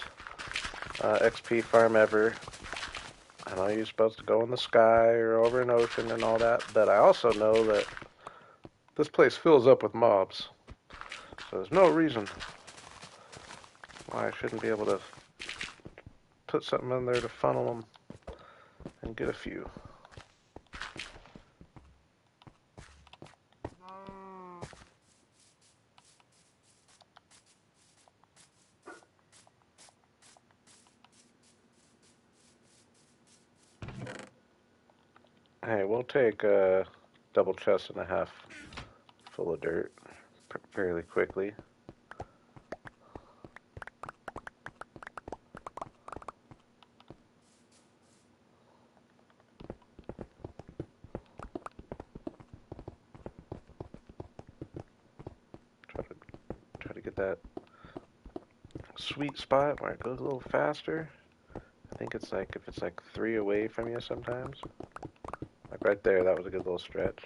XP farm ever. I know you're supposed to go in the sky or over an ocean and all that, but I also know that this place fills up with mobs. So there's no reason why I shouldn't be able to put something in there to funnel them and get a few. Hey, we'll take a double chest and a half full of dirt fairly quickly. Try to try to get that sweet spot where it goes a little faster. I think it's like if it's like 3 away from you sometimes. Like right there, that was a good little stretch.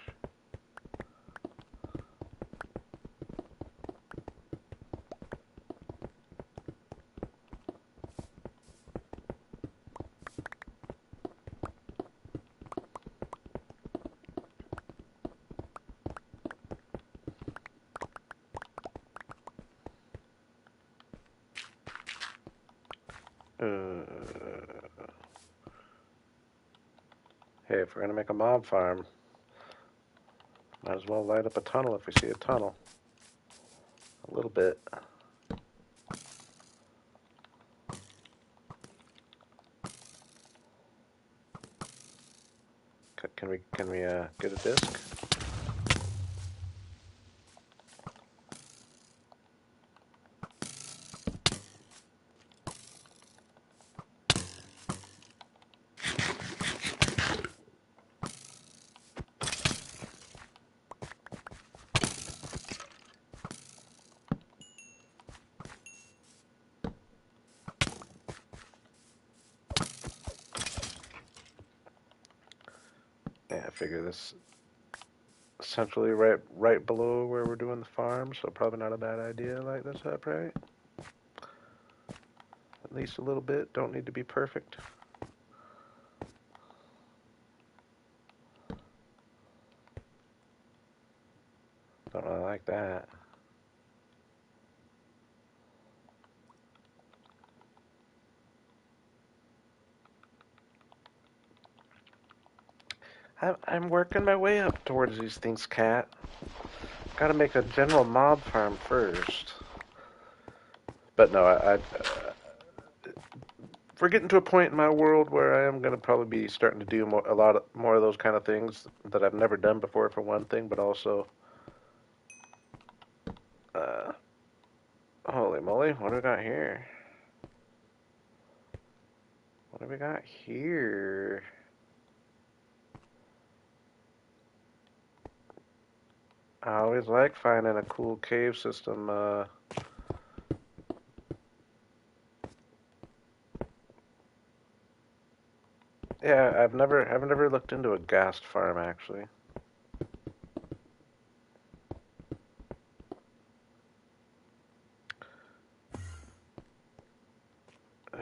Uh, hey, if we're gonna make a mob farm, might as well light up a tunnel if we see a tunnel. A little bit. Can we get a disc? Yeah, I figure this essentially right below where we're doing the farm, so probably not a bad idea to light this up, right? At least a little bit. Don't need to be perfect. Don't really like that. I'm working my way up towards these things, Cat. Gotta make a general mob farm first. But no, we're getting to a point in my world where I am gonna probably be starting to do a lot more of those kind of things that I've never done before, for one thing, but also, uh, holy moly, what do we got here? do we got here? I always like finding a cool cave system. Yeah, I've never looked into a ghast farm actually. Uh,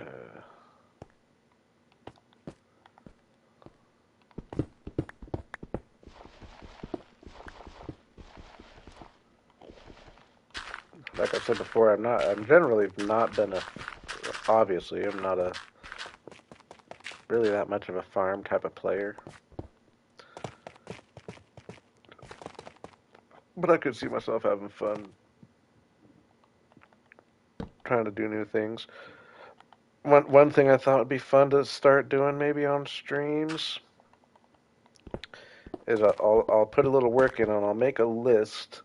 like I said before, I'm generally not been a, obviously, I'm not a really that much of a farm type of player, but I could see myself having fun trying to do new things. One thing I thought would be fun to start doing maybe on streams is I'll put a little work in and I'll make a list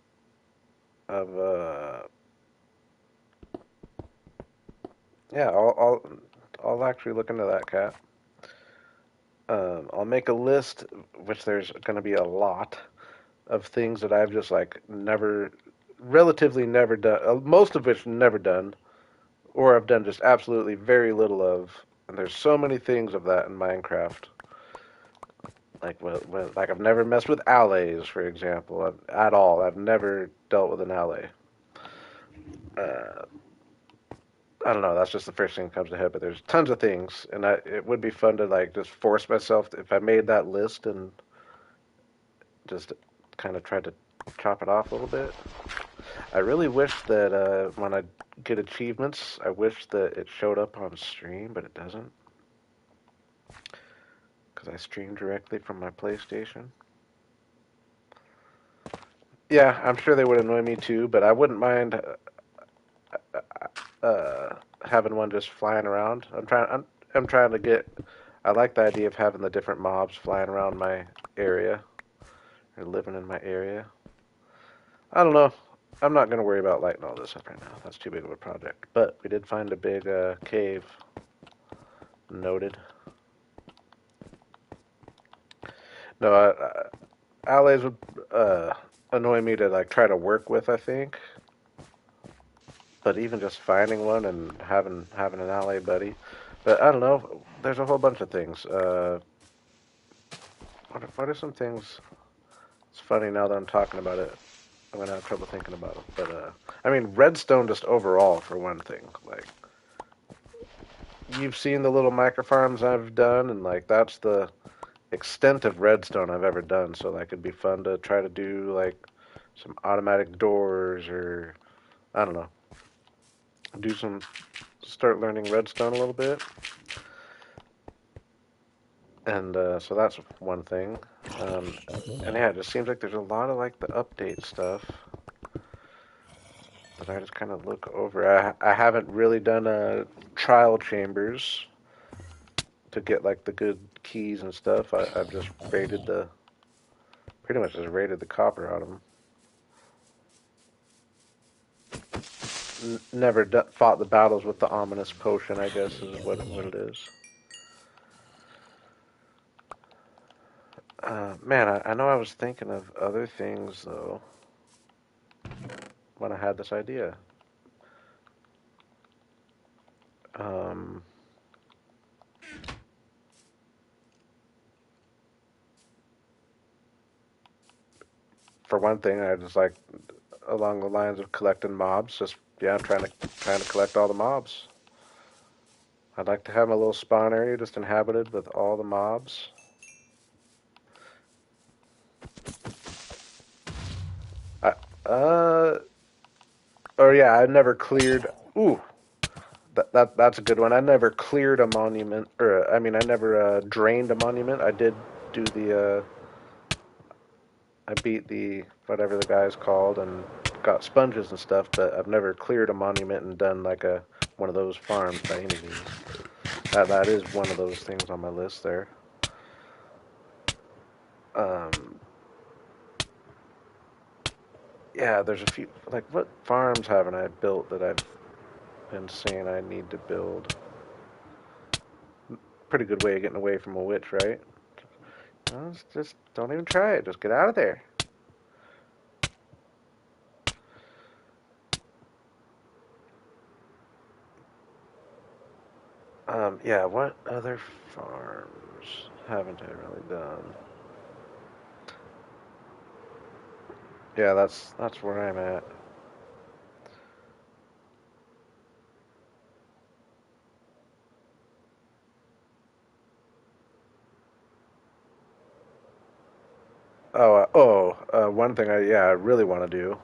of yeah, I'll actually look into that, cat. I'll make a list, which there's going to be a lot of things that I've just like never, relatively never done, most of which never done, or I've done just absolutely very little of. And there's so many things of that in Minecraft. Like I've never messed with allays, for example, at all. I've never dealt with an allay. Uh, I don't know. That's just the first thing that comes to head. But there's tons of things, and it would be fun to like just force myself if I made that list and just kind of tried to chop it off a little bit. I really wish that when I get achievements, I wish that it showed up on stream, but it doesn't because I stream directly from my PlayStation. Yeah, I'm sure they would annoy me too, but I wouldn't mind having one just flying around. I'm trying to get. I like the idea of having the different mobs flying around my area or living in my area. I don't know. I'm not gonna worry about lighting all this up right now. That's too big of a project. But we did find a big cave. Noted. No, allies would annoy me to like try to work with. I think, but even just finding one and having an ally buddy. But I don't know. There's a whole bunch of things. What are some things? It's funny now that I'm talking about it. I'm gonna have trouble thinking about it. But I mean, redstone just overall for one thing. Like you've seen the little micro farms I've done, and like that's the extent of redstone I've ever done. So like it'd be fun to try to do like some automatic doors or I don't know, do some start learning redstone a little bit. And so that's one thing. And yeah, it just seems like there's a lot of like the update stuff that I just kind of look over. I haven't really done trial chambers to get like the good keys and stuff. I've just raided the pretty much just raided the copper out of them. Never fought the battles with the ominous potion. I guess is what it is. Man, I know I was thinking of other things though when I had this idea. Um, for one thing, I just like along the lines of collecting mobs. Just yeah, trying to collect all the mobs. I'd like to have my little spawn area just inhabited with all the mobs. I, uh, or yeah, I never cleared. Ooh, that's a good one. I never cleared a monument, or I mean, I never drained a monument. I did do the. I beat the whatever the guy's called and got sponges and stuff, but I've never cleared a monument and done like a one of those farms by any means. That is one of those things on my list there. Um, yeah, there's a few like what farms haven't I built that I've been saying I need to build? pretty good way of getting away from a witch, right? Well, just don't even try it. Just get out of there. Yeah, what other farms haven't I really done? Yeah, that's where I'm at. One thing I really want to do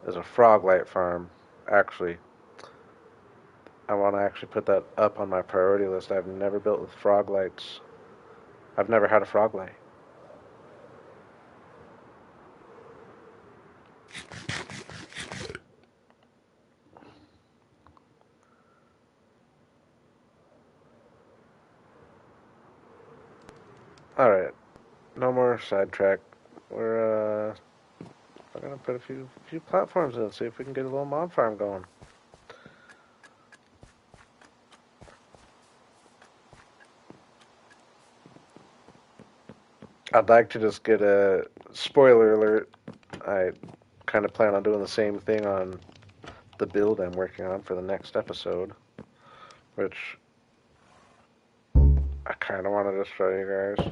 is a frog light farm. Actually, I want to actually put that up on my priority list. I've never built with frog lights. I've never had a frog light. All right, no more sidetrack. We're gonna put a few platforms in, see if we can get a little mob farm going. I'd like to just get a spoiler alert. I kind of plan on doing the same thing on the build I'm working on for the next episode, which I kind of want to just show you guys.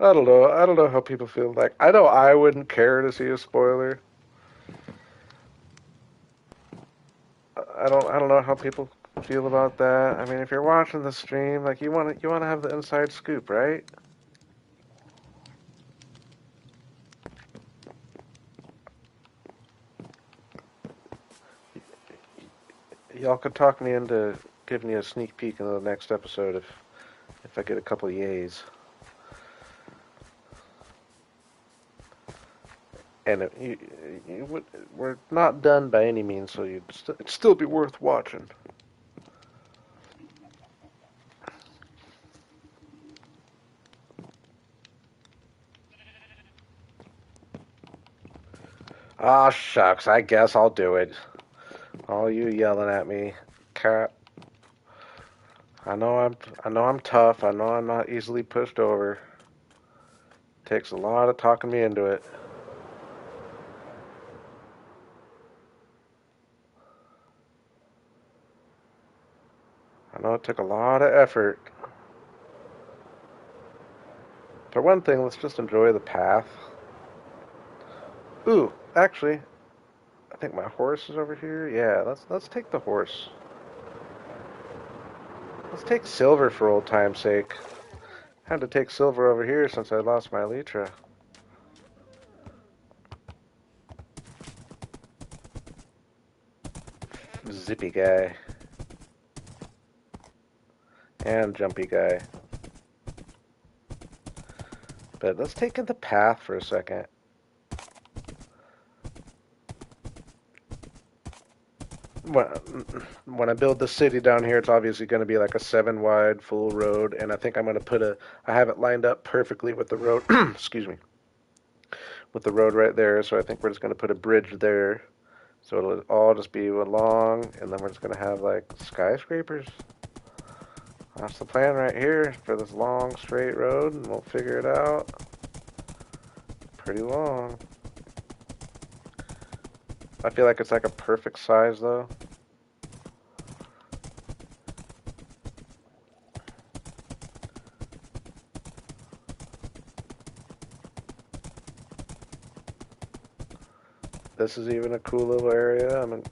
I don't know. I don't know how people feel. Like, I know I wouldn't care to see a spoiler. I don't know how people feel about that. I mean, if you're watching the stream, like you want to have the inside scoop, right? Y'all could talk me into giving you a sneak peek into the next episode if I get a couple yays. And we're not done by any means, so it'd still be worth watching. Ah, shucks. I guess I'll do it. All you yelling at me, cat. I know I'm tough. I know I'm not easily pushed over. Takes a lot of talking me into it. I know it took a lot of effort. For one thing, let's just enjoy the path. Ooh, actually, I think my horse is over here. Yeah, let's take the horse. Let's take Silver for old time's sake. Had to take Silver over here since I lost my Elytra. Zippy guy. And jumpy guy. But let's take in the path for a second. When I build the city down here, it's obviously going to be like a 7 wide full road, and I think I'm going to I have it lined up perfectly with the road, excuse me, with the road right there, so I think we're just going to put a bridge there, so it'll all just be along, and then we're just going to have like skyscrapers. That's the plan right here for this long straight road, and we'll figure it out. Pretty long. I feel like it's like a perfect size though. This is even a cool little area. I mean,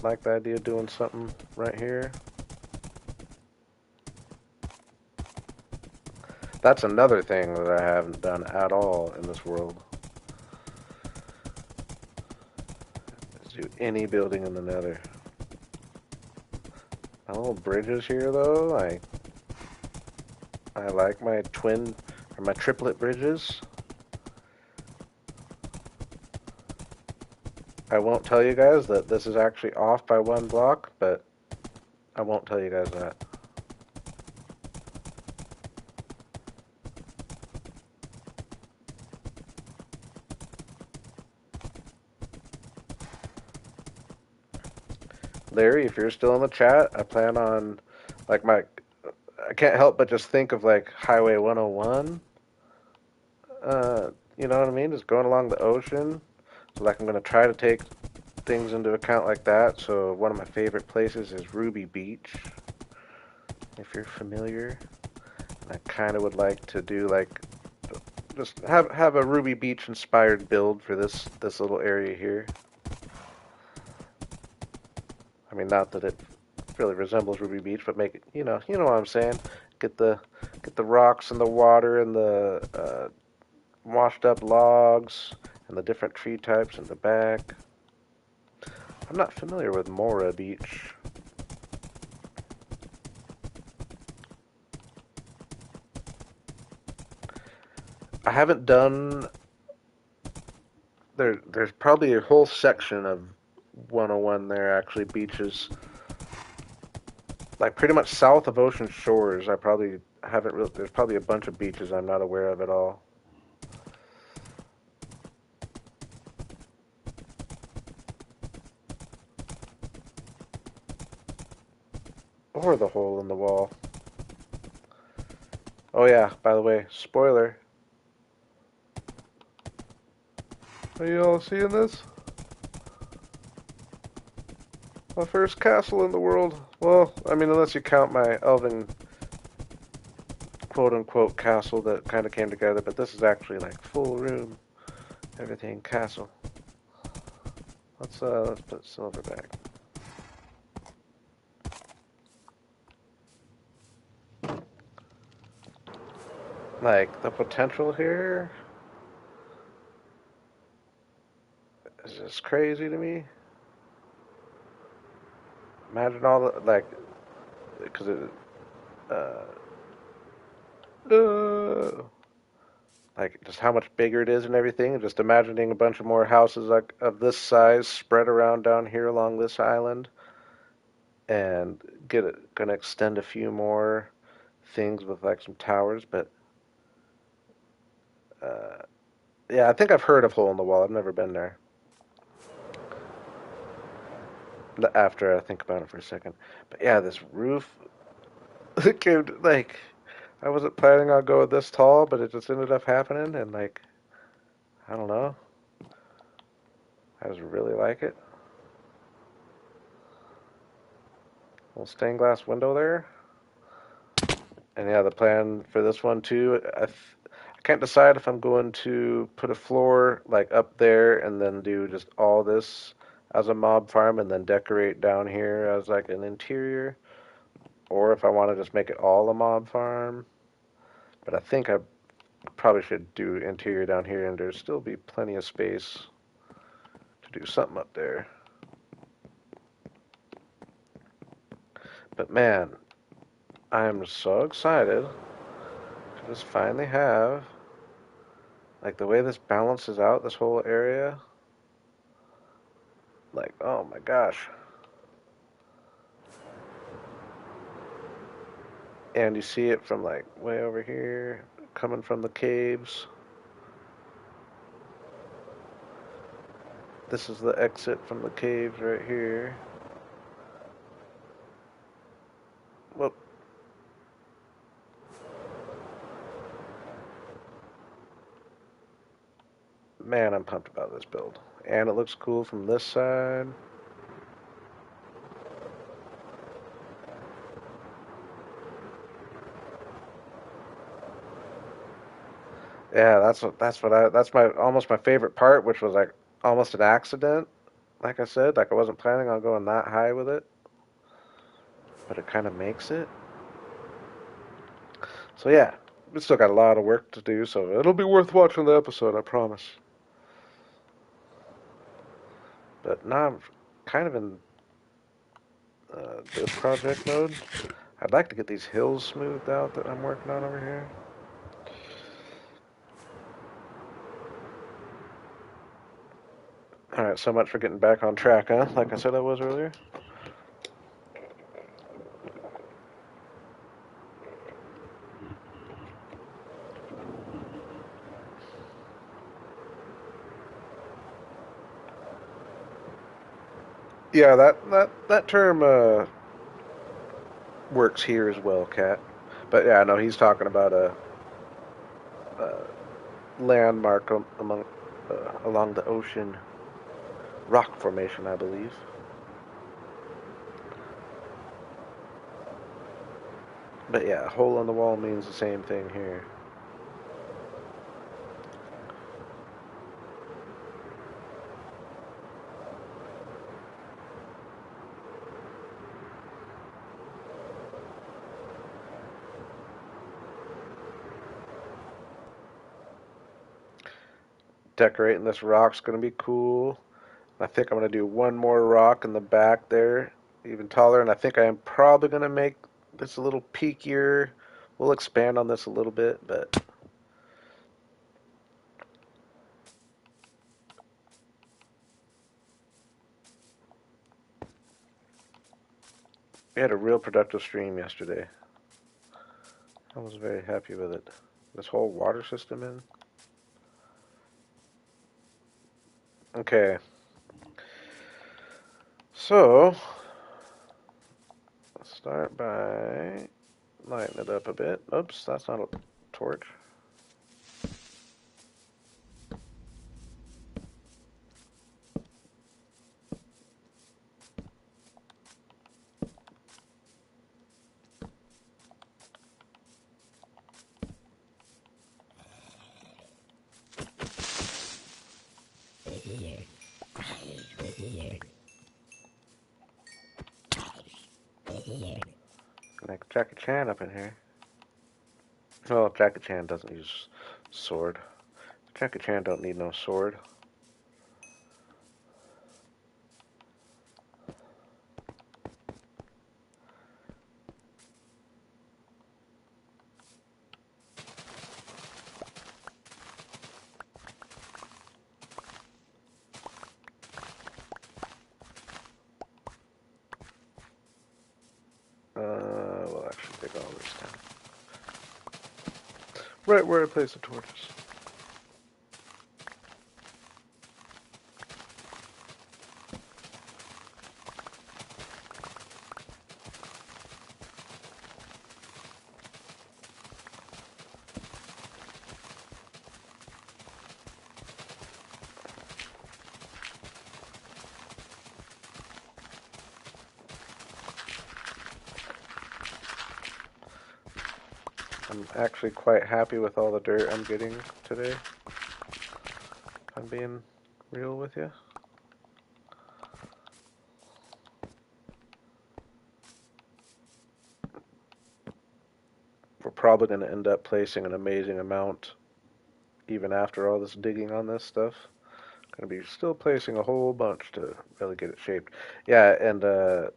like the idea of doing something right here. That's another thing that I haven't done at all in this world. Is do any building in the nether. My little bridges here though, I like my twin or my triplet bridges. I won't tell you guys that this is actually off by 1 block, but I won't tell you guys that. Larry, if you're still in the chat, I plan on, like I can't help but just think of like Highway 101. Uh, you know what I mean? Just going along the ocean. So like I'm gonna try to take things into account like that. So one of my favorite places is Ruby Beach, if you're familiar. I kind of would like to do like just have a Ruby Beach inspired build for this little area here. I mean, not that it really resembles Ruby Beach, but make it, you know what I'm saying. Get the get the rocks and the water and the washed up logs and the different tree types in the back. I'm not familiar with Mora Beach. I haven't done there's probably a whole section of 101 there actually beaches like pretty much south of Ocean Shores. I probably haven't really. There's probably a bunch of beaches I'm not aware of at all. Or the hole in the wall. Oh yeah, by the way, spoiler. Are you all seeing this? My first castle in the world. Well, I mean, unless you count my elven quote unquote castle that kind of came together, but this is actually like full room, everything castle. Let's put silver back. Like the potential here is just crazy to me. Imagine all the like, because it, uh, uh, like just how much bigger it is and everything. And just imagining a bunch of more houses like of this size spread around down here along this island, and gonna extend a few more things with like some towers. But uh, yeah, I think I've heard of Hole in the Wall. I've never been there. After I think about it for a second, but yeah, this roof, it came like I wasn't planning on going this tall, but it just ended up happening, and like I don't know, I just really like it. Little stained glass window there. And yeah, the plan for this one too, I can't decide if I'm going to put a floor like up there and then do just all this as a mob farm and then decorate down here as like an interior, or if I want to just make it all a mob farm. But I think I probably should do interior down here, and there's still be plenty of space to do something up there. But man, I am so excited to just finally have like the way this balances out this whole area. Like, oh my gosh. And you see it from like way over here, coming from the caves. This is the exit from the caves right here. Well, man, I'm pumped about this build. And it looks cool from this side. Yeah, that's my almost my favorite part, which was like almost an accident. Like I said, like I wasn't planning on going that high with it, but it kind of makes it. So yeah, we still got a lot of work to do, so it'll be worth watching the episode, I promise. But now I'm kind of in this project mode. I'd like to get these hills smoothed out that I'm working on over here. Alright, so much for getting back on track, huh? Like I said I was earlier. Yeah, that term works here as well, Cat. But yeah, no, he's talking about a landmark among along the ocean rock formation, I believe. But yeah, hole in the wall means the same thing here. Decorating this rock's gonna be cool. I think I'm gonna do one more rock in the back there, even taller, and I think I am probably gonna make this a little peakier. We'll expand on this a little bit, but we had a real productive stream yesterday. I was very happy with it. This whole water system in. Okay, so let's start by lighting it up a bit. Oops, that's not a torch. Like Jackie Chan up in here. Well, Jackie Chan doesn't use sword. Jackie Chan don't need no sword. We'll actually take all this down. Right where I place the torches. I'm actually quite happy with all the dirt I'm getting today. If I'm being real with you. We're probably going to end up placing an amazing amount even after all this digging on this stuff. Going to be still placing a whole bunch to really get it shaped. Yeah, and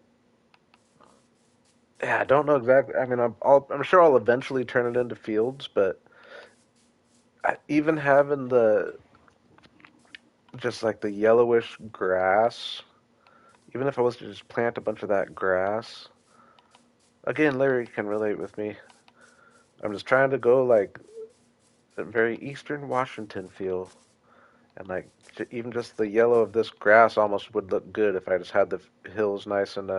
yeah, I don't know exactly. I mean, I'm sure I'll eventually turn it into fields, but even having the just like the yellowish grass, even if I was to just plant a bunch of that grass, again, Larry can relate with me. I'm just trying to go like a very eastern Washington feel, and like even just the yellow of this grass almost would look good if I just had the hills nice and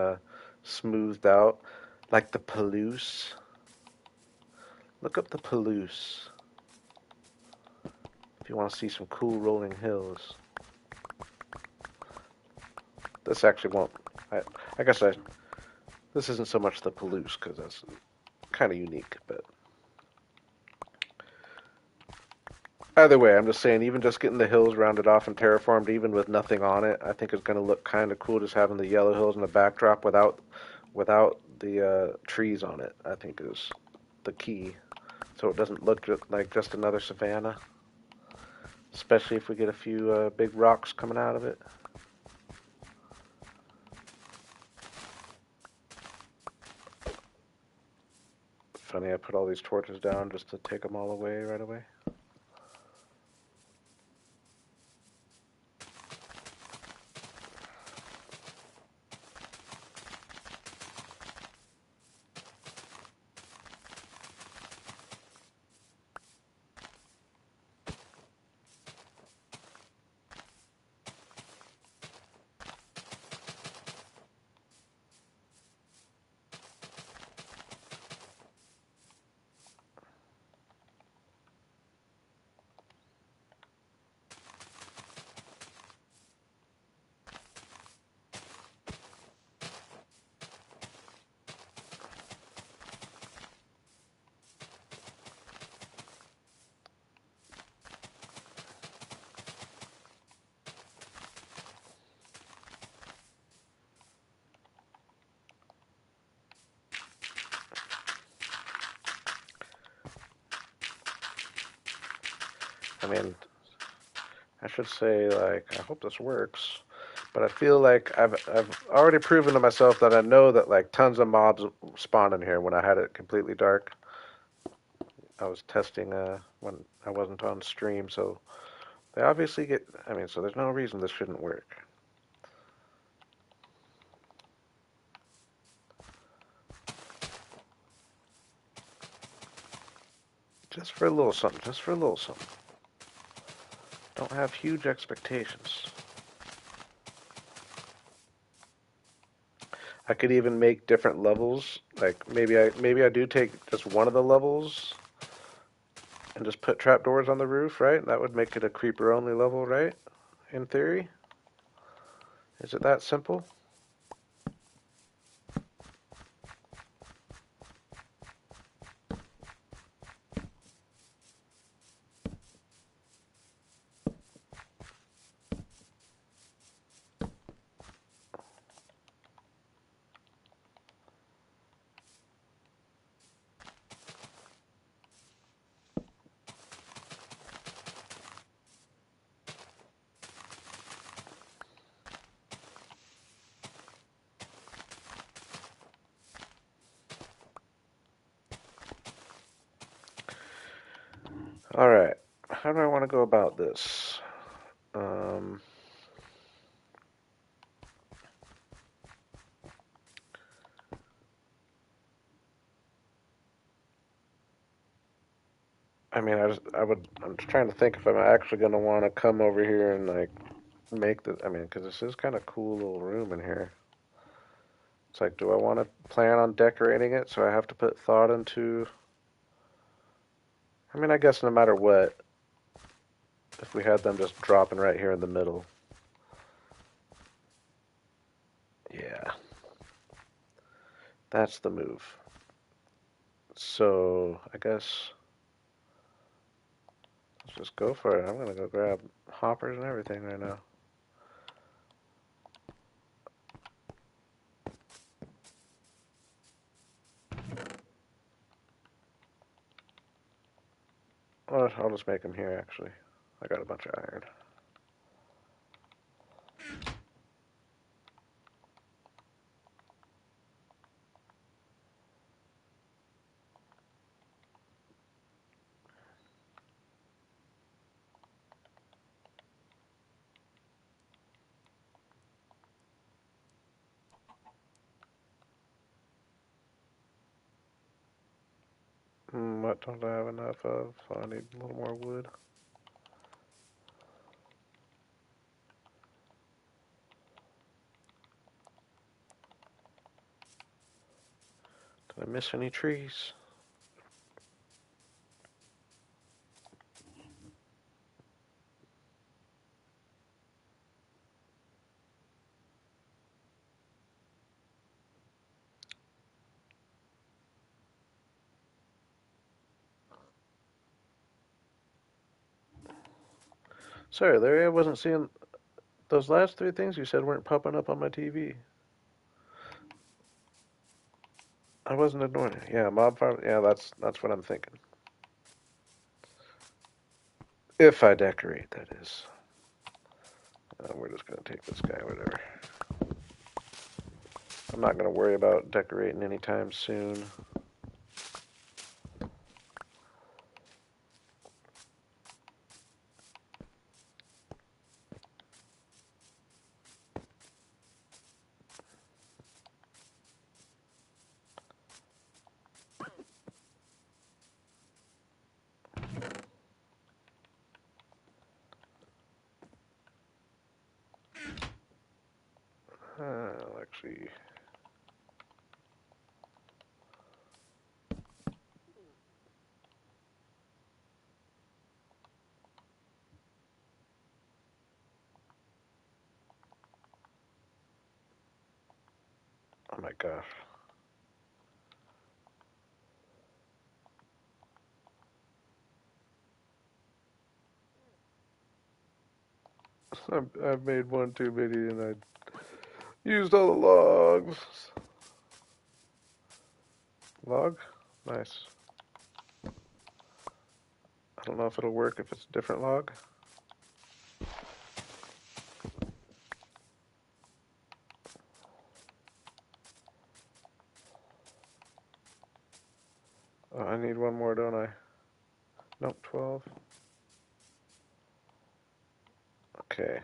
smoothed out, like the Palouse. Look up the Palouse if you want to see some cool rolling hills. This actually won't. I, I guess this isn't so much the Palouse because that's kind of unique, but either way, I'm just saying, even just getting the hills rounded off and terraformed, even with nothing on it, I think it's going to look kind of cool just having the yellow hills in the backdrop without the trees on it. I think is the key, so it doesn't look like just another savanna. Especially if we get a few big rocks coming out of it. Funny, I put all these torches down just to take them all away right away. I mean, I should say, like, I hope this works. But I feel like I've already proven to myself that I know that like tons of mobs spawn in here when I had it completely dark. I was testing when I wasn't on stream, so they obviously get. I mean, so there's no reason this shouldn't work. Just for a little something. Just for a little something. Don't have huge expectations. I could even make different levels. Like maybe I do take just one of the levels and just put trapdoors on the roof, right? That would make it a creeper only level, right? In theory. Is it that simple? All right. How do I want to go about this? Um, I mean, I'm just trying to think if I'm actually going to want to come over here and like make the, I mean, because this is kind of cool little room in here. It's like, do I want to plan on decorating it so I have to put thought into, I mean, I guess no matter what, if we had them just dropping right here in the middle. Yeah, that's the move. So, I guess let's just go for it. I'm going to go grab hoppers and everything right now. I'll just make them here, actually. I got a bunch of iron. What don't I have enough of? So I need a little more wood. Did I miss any trees? Sorry, Larry, I wasn't seeing those last three things you said weren't popping up on my TV. I wasn't ignoring it. Yeah, mob farm. Yeah, that's what I'm thinking. If I decorate, that is. We're just gonna take this guy, whatever. I'm not gonna worry about decorating anytime soon. Actually, oh my gosh. I've made one too many and I used all the logs. Log? Nice. don't know if it'll work if it's a different log. Oh, I need one more, don't I? Nope, 12. Okay.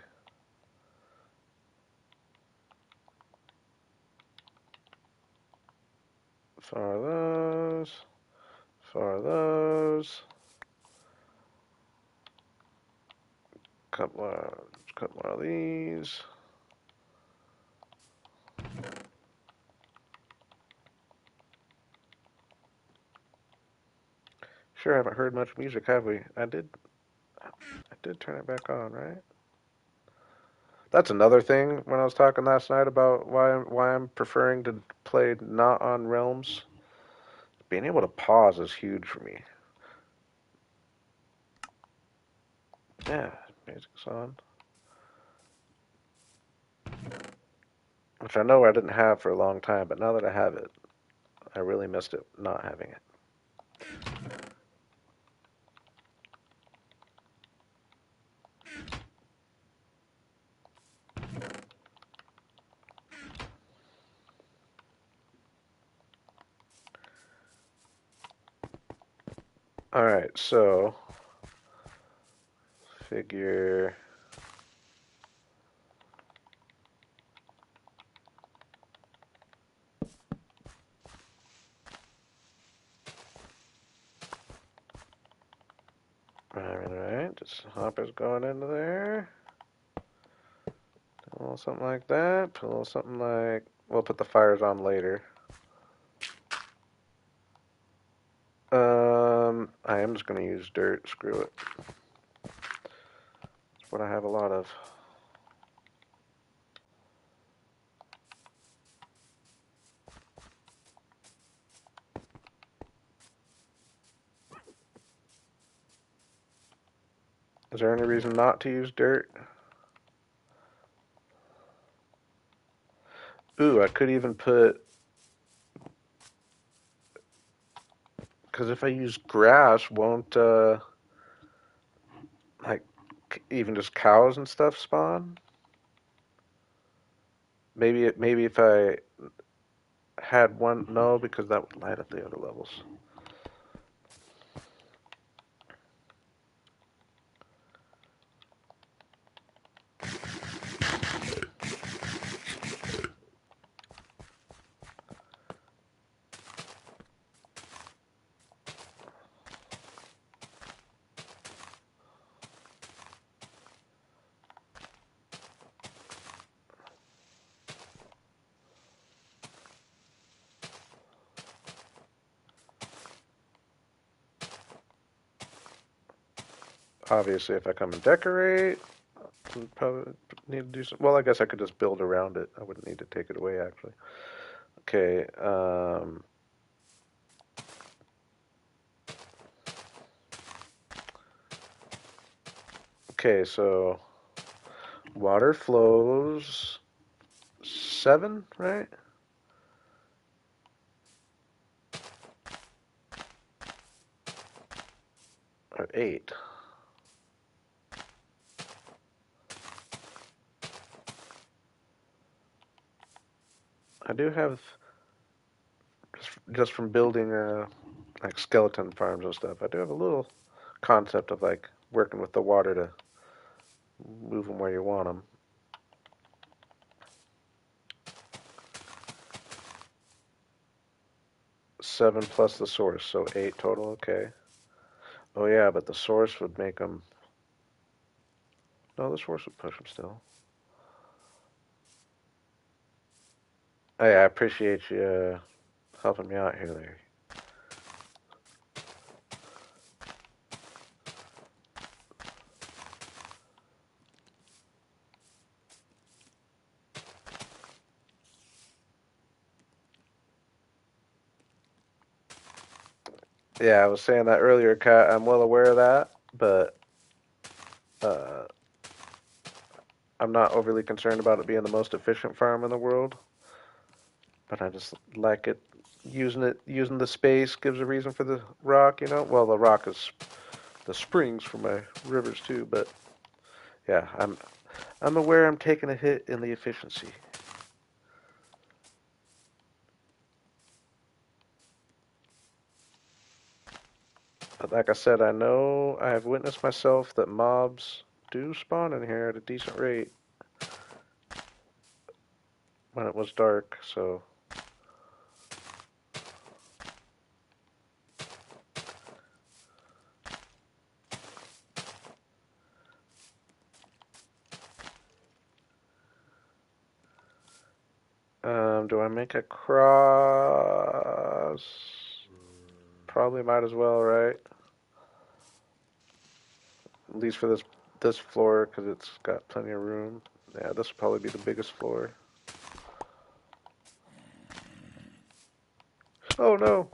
Fire those. Fire those. Cut more of these. Sure, haven't heard much music, have we? I did turn it back on, right? That's another thing when I was talking last night about why I'm preferring to play not on Realms. Being able to pause is huge for me. Yeah, music's on. Which I know I didn't have for a long time, but now that I have it, I really missed it not having it. Alright, so figure Alright, just hoppers going into there. A little something like that. Put a little something like, we'll put the fires on later. I am just gonna use dirt, screw it. That's what I have a lot of. Is there any reason not to use dirt? Ooh, I could even put, because if I use grass, won't, like, even just cows and stuff spawn? Maybe if I had one, no, because that would light up the other levels. Obviously, if I come and decorate, I'll probably need to do some. Well, I guess I could just build around it. I wouldn't need to take it away, actually. Okay. Okay, so water flows 7, right? Or 8. I do have just from building like skeleton farms and stuff. I do have a little concept of like working with the water to move them where you want them. 7 plus the source, so 8 total. Okay. Oh yeah, but the source would make them. No, the source would push them still. Hey, I appreciate you helping me out here, Larry. Yeah, I was saying that earlier, Kat. I'm well aware of that, but uh, I'm not overly concerned about it being the most efficient farm in the world. But I just like it using the space gives a reason for the rock, you know? Well, the rock is the springs for my rivers too. But yeah, I'm aware I'm taking a hit in the efficiency. But like I said, I know I have witnessed myself that mobs do spawn in here at a decent rate when it was dark, so do I make a cross? Probably might as well, right? At least for this floor, because it's got plenty of room. Yeah, this will probably be the biggest floor. Oh no!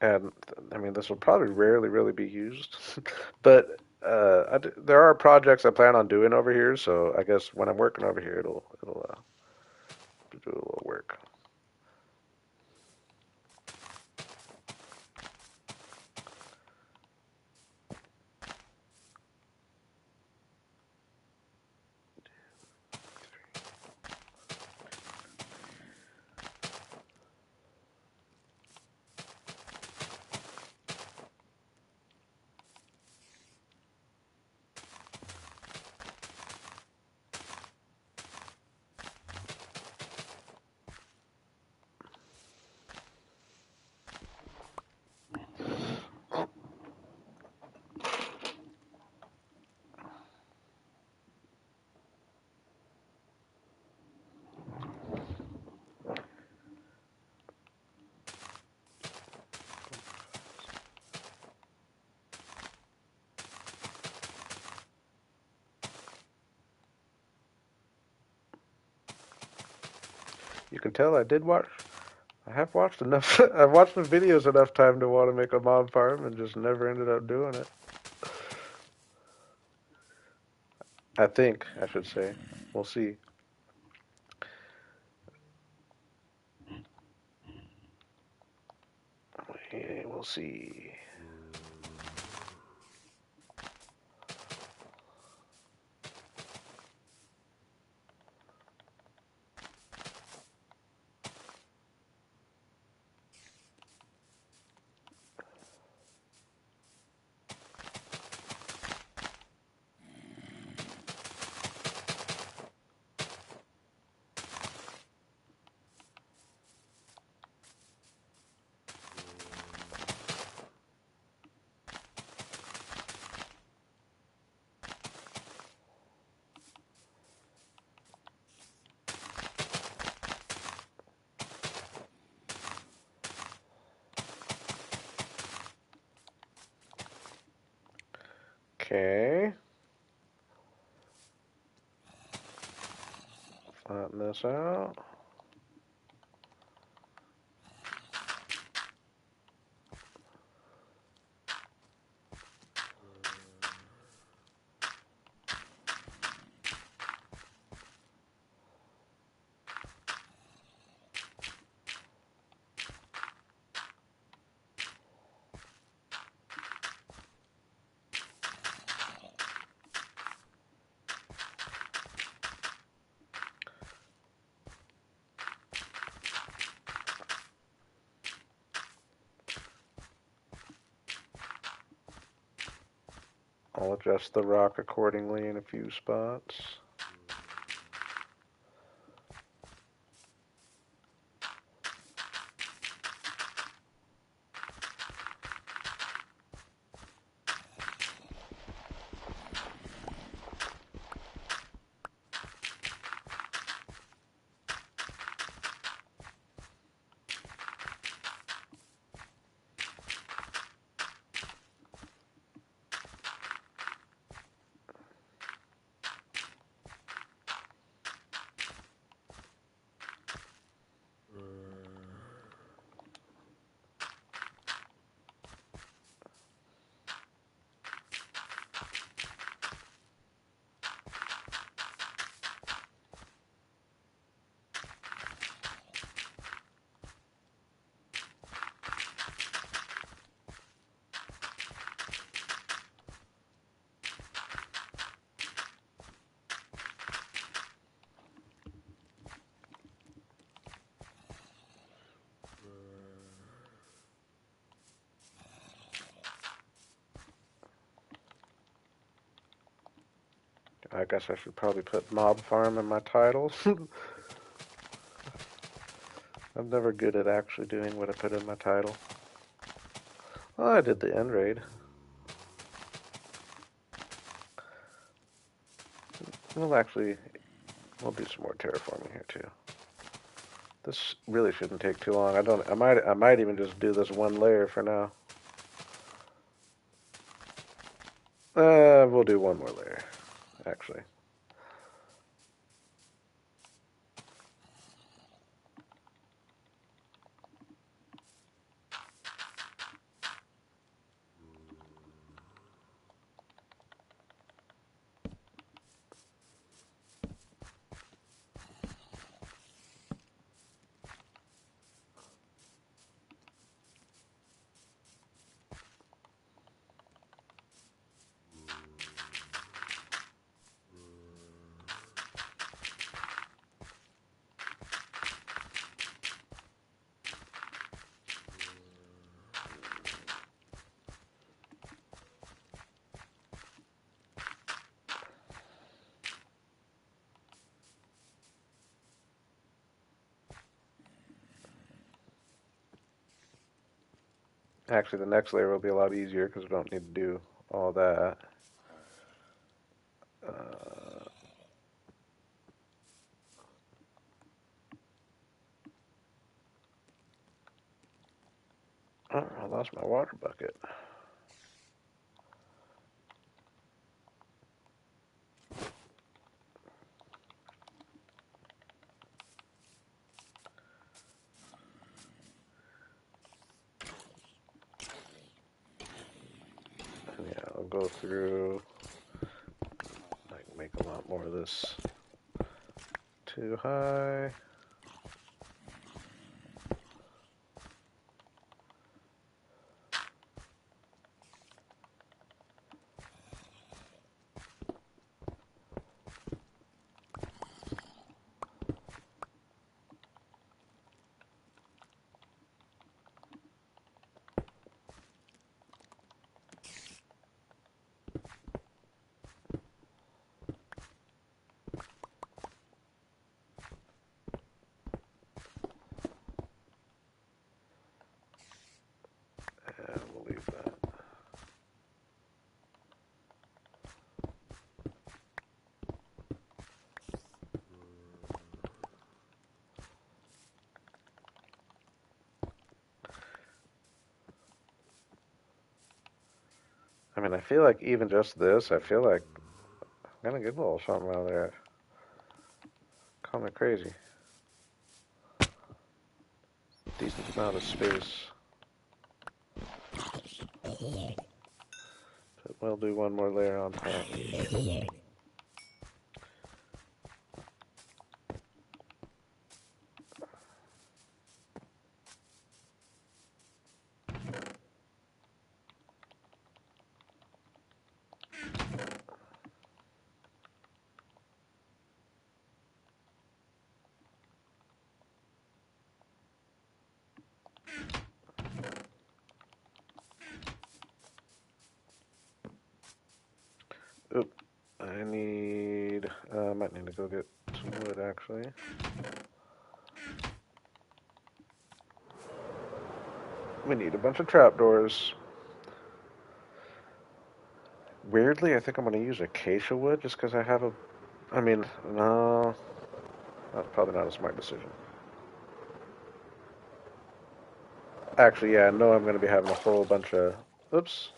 And I mean, this will probably rarely really be used, but there are projects I plan on doing over here, so I guess when I'm working over here, it'll do a little work. You can tell I did watch. I have watched enough. I've watched the videos enough time to want to make a mob farm, and just never ended up doing it. I think I should say. We'll see. We'll see. Okay. Flatten this out. I'll adjust the rock accordingly in a few spots. I guess I should probably put mob farm in my titles. I'm never good at actually doing what I put in my title. Oh, I did the end raid. We'll do some more terraforming here too. This really shouldn't take too long. I might even just do this one layer for now. We'll do one more layer, actually. Actually, the next layer will be a lot easier because we don't need to do all that. Oh, I lost my water bucket. Yeah, I'll go through, like, make a lot more of this too high. And we'll leave that. I mean, I feel like even just this, I feel like I'm gonna get a little something out of there. Kind of crazy. Decent amount of space. But we'll do one more layer on top. Oop. I might need to go get some wood actually. We need a bunch of trapdoors. Weirdly, I think I'm going to use acacia wood just because I have a. I mean, no. That's probably not a smart decision. Actually, yeah, I know I'm going to be having a whole bunch of. Oops.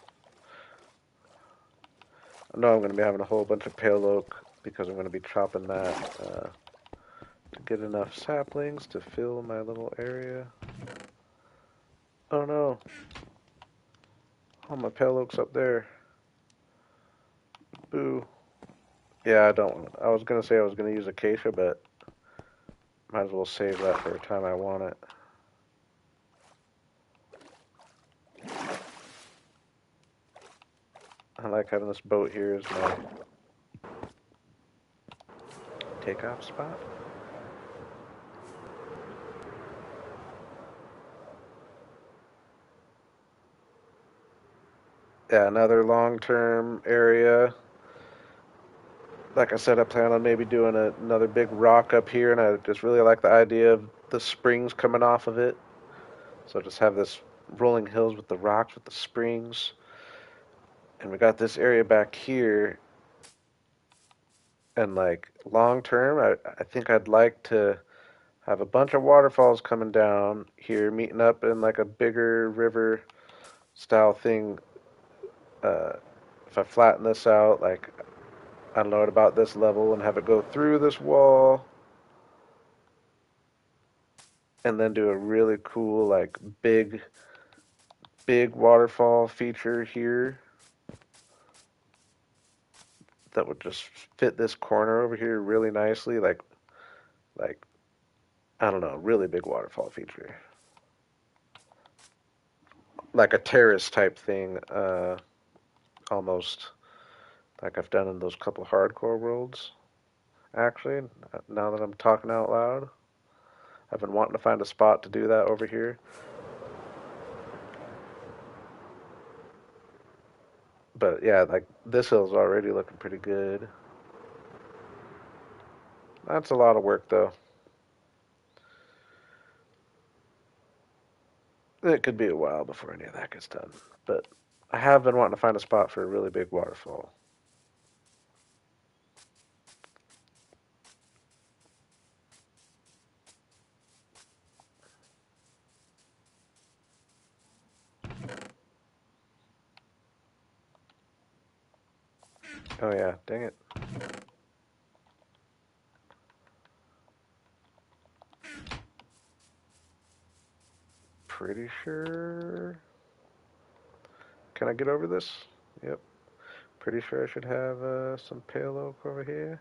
I know I'm going to be having a whole bunch of pale oak because I'm going to be chopping that to get enough saplings to fill my little area. Oh no. All my pale oak's up there. Boo. Yeah, I don't. I was going to say I was going to use acacia, but might as well save that for a time I want it. I like having this boat here as my takeoff spot. Yeah, another long-term area. like I said, I plan on maybe doing another big rock up here, and I just really like the idea of the springs coming off of it. So just have this rolling hills with the rocks with the springs, and we got this area back here. And like long term, I think I'd like to have a bunch of waterfalls coming down here, meeting up in like a bigger river style thing. Uh, if I flatten this out, like I don't know at about this level, and have it go through this wall, and then do a really cool like big waterfall feature here that would just fit this corner over here really nicely, like I don't know, really big waterfall feature, like a terrace type thing, almost like I've done in those couple hardcore worlds. Actually, now that I'm talking out loud, I've been wanting to find a spot to do that over here. But yeah, like this hill's already looking pretty good. That's a lot of work though. It could be a while before any of that gets done. But I have been wanting to find a spot for a really big waterfall. Oh yeah, dang it. Pretty sure. Can I get over this? Yep. Pretty sure I should have some pale oak over here.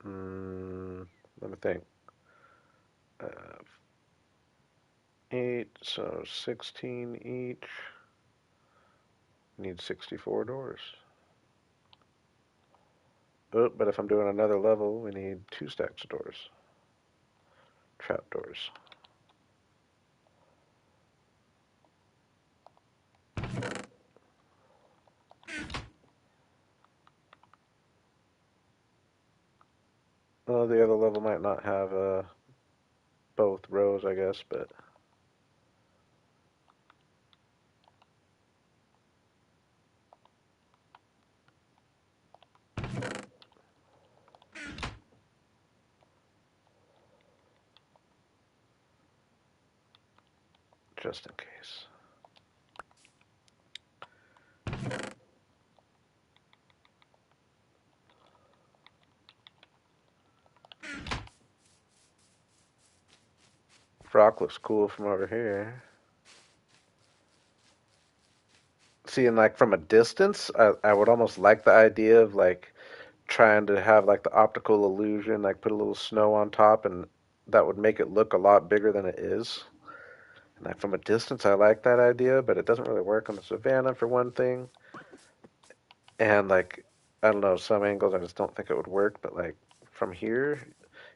Mm, let me think. Uh, 8, so 16 each. Need 64 doors. Oh, but if I'm doing another level, we need 2 stacks of doors. Trap doors. Well, the other level might not have both rows, I guess, but just in case. Rock looks cool from over here. Seeing like from a distance, I would almost like the idea of like trying to have like the optical illusion, like put a little snow on top, and that would make it look a lot bigger than it is. And like from a distance, I like that idea, but it doesn't really work on the savannah for one thing. And like I don't know, some angles I just don't think it would work. But like from here,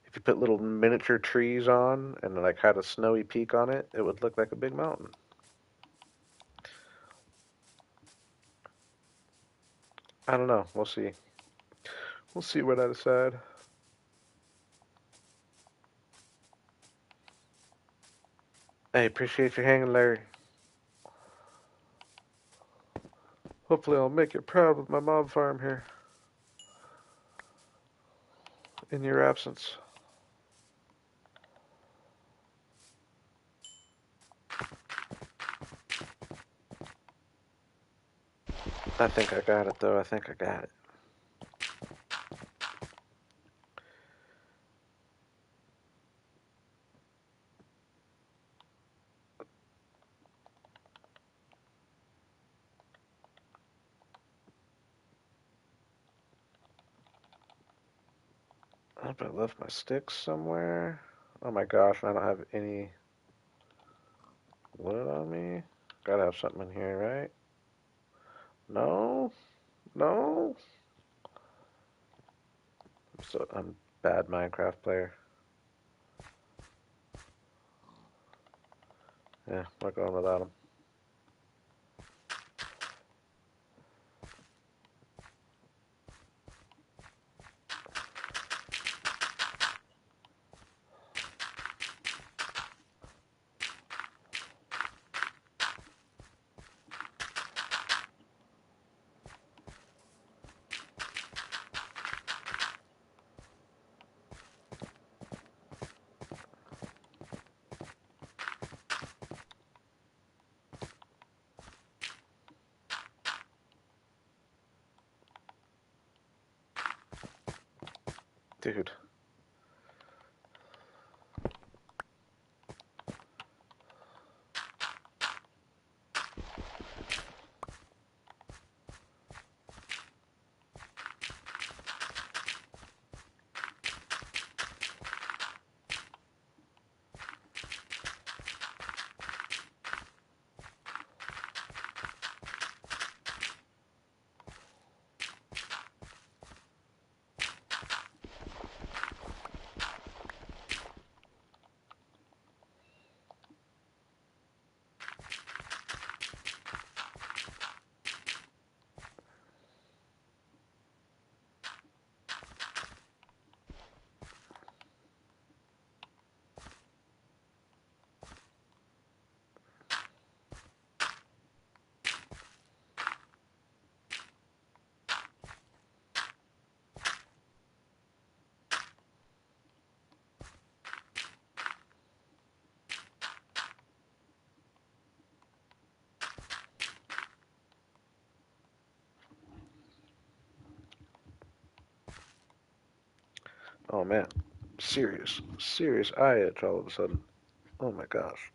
if you put little miniature trees on and like had a snowy peak on it, it would look like a big mountain. I don't know. We'll see. We'll see what I decide. Hey, appreciate you hanging, Larry. Hopefully, I'll make you proud with my mob farm here in your absence. I think I got it, though. I think I got it. I hope I left my sticks somewhere. Oh my gosh, I don't have any wood on me. Gotta have something in here, right? No, no. I'm bad Minecraft player. Yeah, we're going without him. Dude. Oh man. Serious eye itch all of a sudden. Oh my gosh.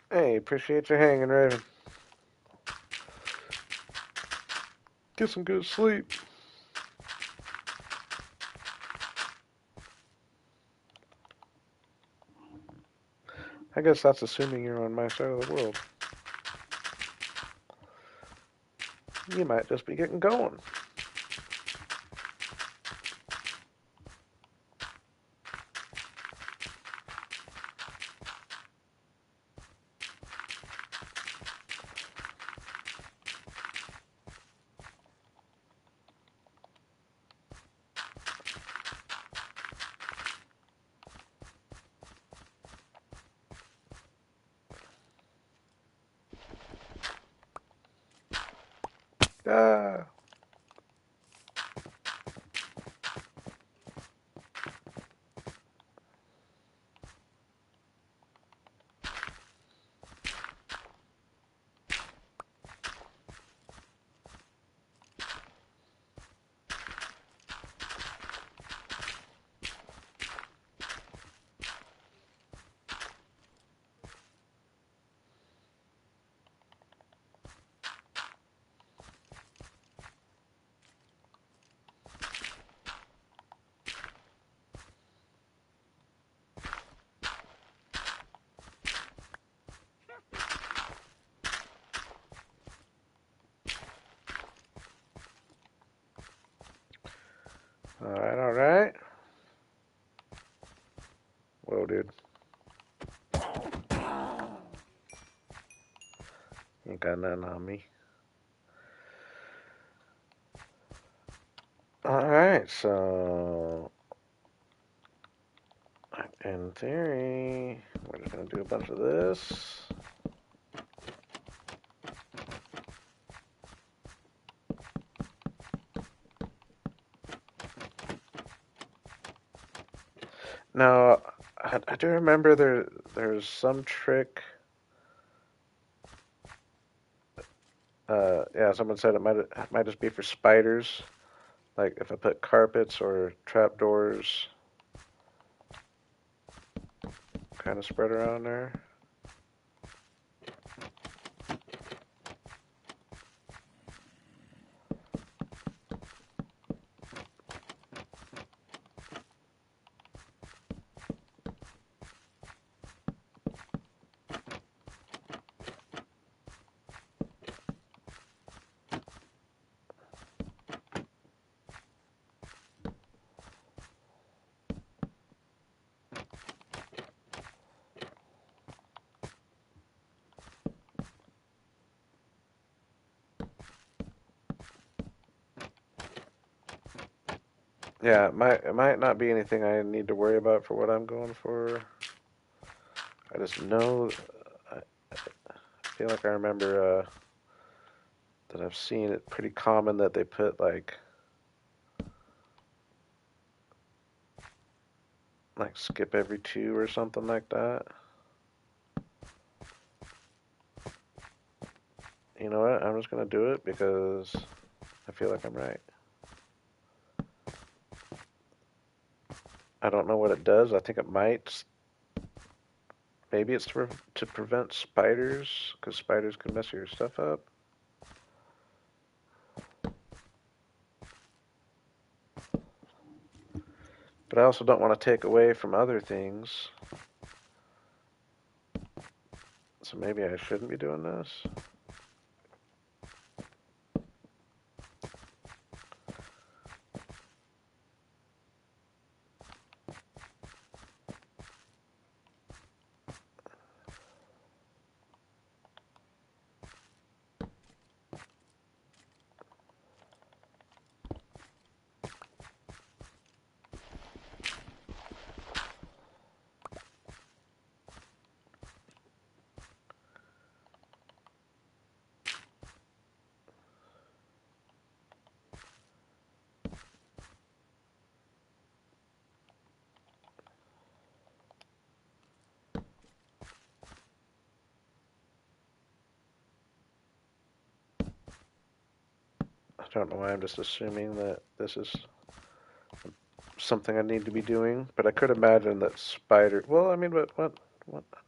Hey, appreciate you hanging, Raven. Get some good sleep. I guess that's assuming you're on my side of the world. You might just be getting going. Ah. Alright, alright. Whoa, dude. Ain't got nothing on me. Alright, so In theory, we're just going to do a bunch of this. Now, I do remember there's some trick. Yeah, someone said it might just be for spiders. Like if I put carpets or trapdoors kind of spread around there. Yeah, it might not be anything I need to worry about for what I'm going for. I just know, I feel like I remember that I've seen it pretty common that they put like skip every two or something like that. You know what? I'm just gonna do it because I feel like I'm right. I don't know what it does. I think it might. Maybe it's to prevent spiders, because spiders can mess your stuff up. But I also don't want to take away from other things. So maybe I shouldn't be doing this. I don't know why I'm just assuming that this is something I need to be doing, but I could imagine that spider. Well, I mean, what?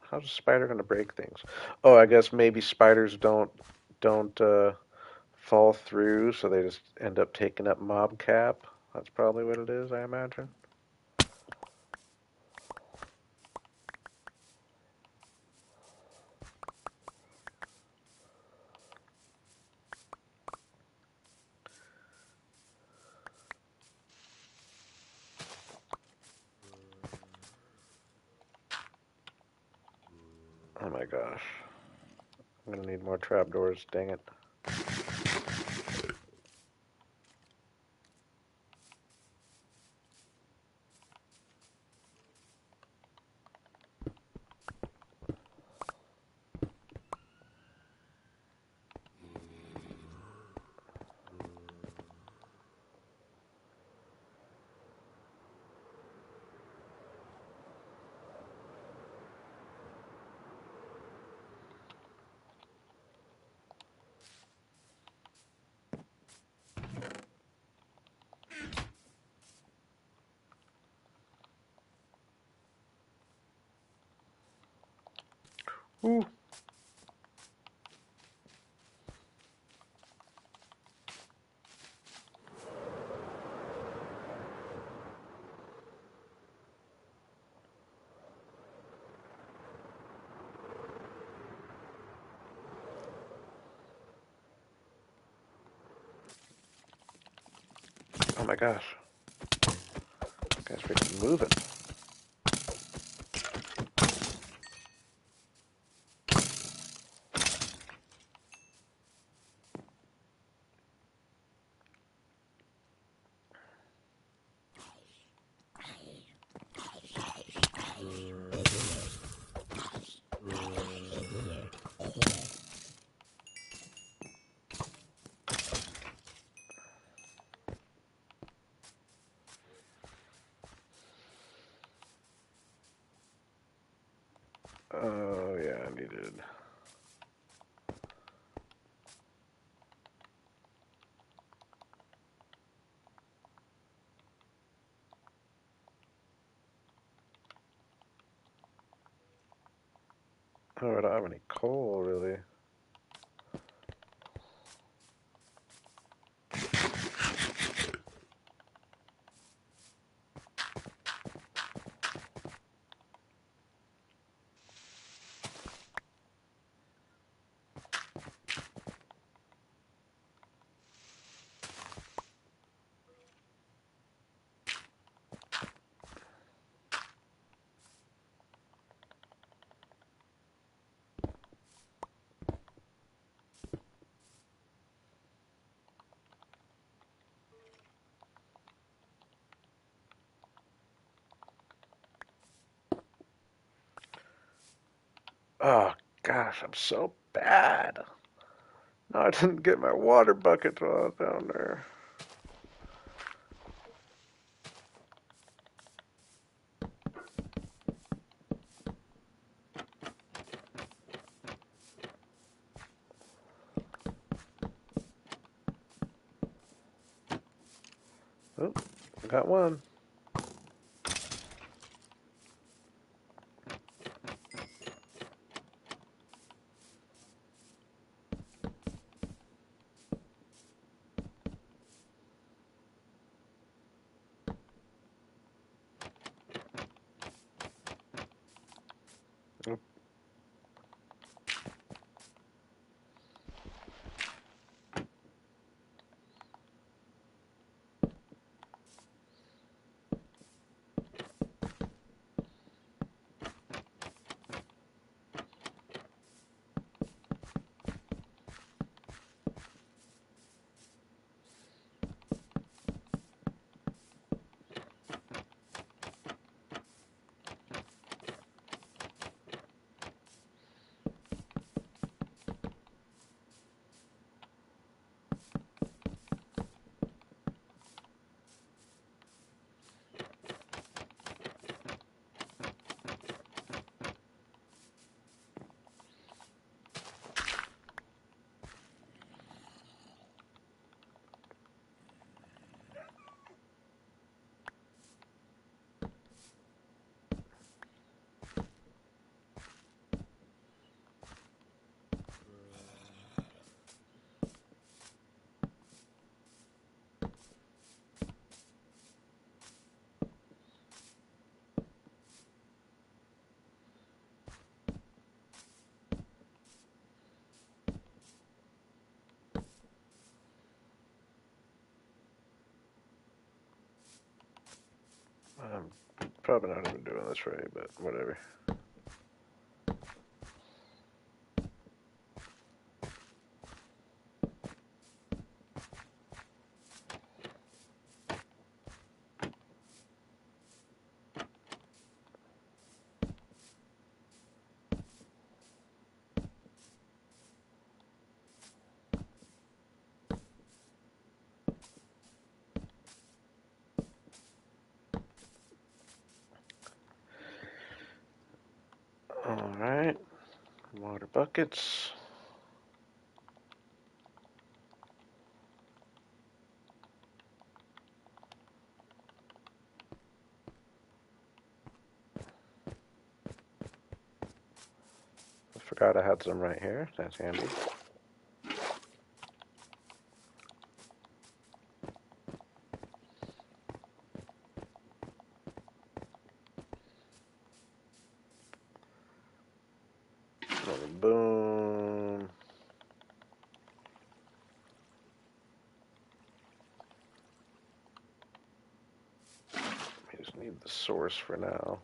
How's a spider going to break things? Oh, I guess maybe spiders don't fall through, so they just end up taking up mob cap. That's probably what it is, I imagine. Oh my gosh, I'm gonna need more trapdoors. Dang it. Ooh. Oh my gosh. Guys, freaking move it. Oh, yeah, I needed. Oh, I don't have any coal, really. Oh, gosh, I'm so bad. No, I didn't get my water bucket while I was down there. Oh, got one. I'm probably not even doing this right, but whatever. Alright, water buckets. I forgot I had some right here. That's handy. Boom. We just need the source for now.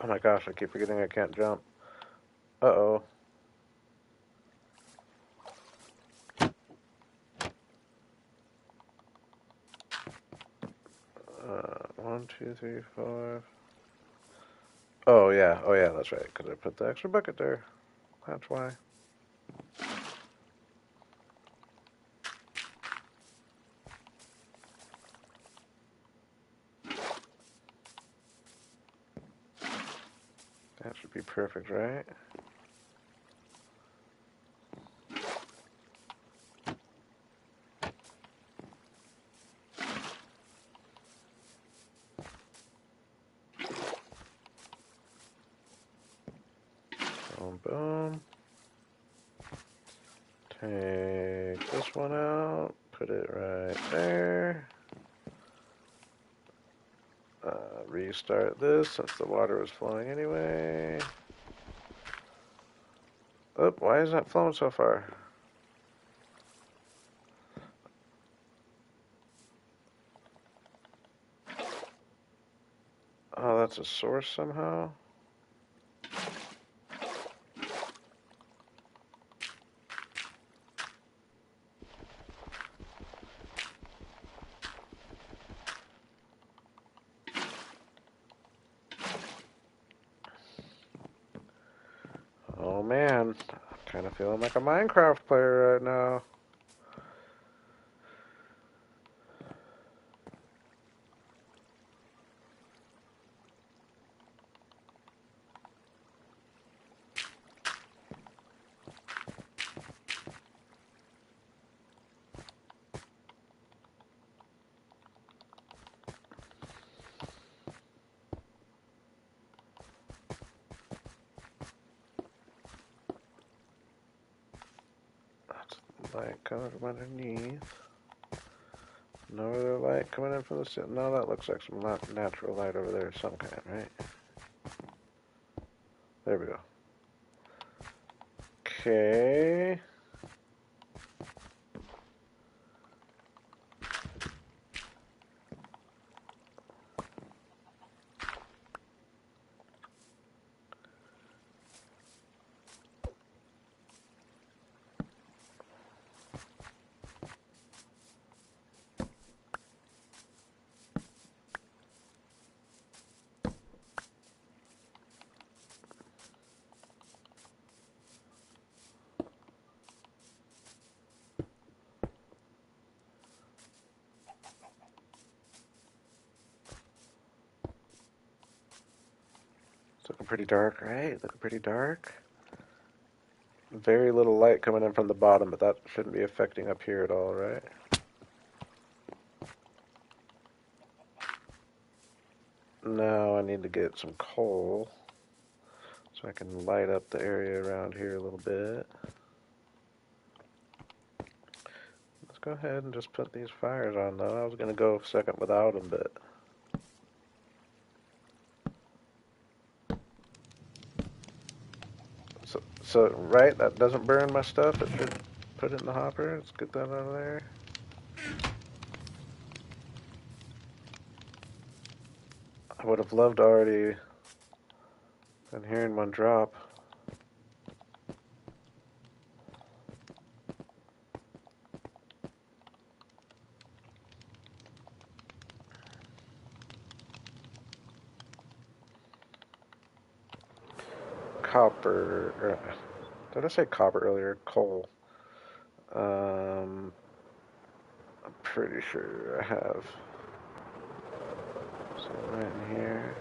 Oh my gosh, I keep forgetting I can't jump. Uh-oh. 1, 2, 3, 4. Oh yeah, that's right, because I put the extra bucket there. That's why. That should be perfect, right? Boom, boom. Take this one out, put it right there. Restart this since the water was flowing anyway. Oh, why is that flowing so far? Oh, that's a source somehow? Oh man, I'm kind of feeling like a Minecraft player right now. That's light coming from underneath. No other light coming in from the ceiling. No, that looks like some natural light over there of some kind, right? There we go. Okay. It's looking pretty dark, right? Looking pretty dark. Very little light coming in from the bottom, but that shouldn't be affecting up here at all, right? Now I need to get some coal so I can light up the area around here a little bit. Let's go ahead and just put these fires on though. I was going to go a second without them, but... So, right, that doesn't burn my stuff. It should put it in the hopper. Let's get that out of there. I would have loved already been hearing one drop. Copper. Did I say copper earlier? Coal. I'm pretty sure I have some right in here.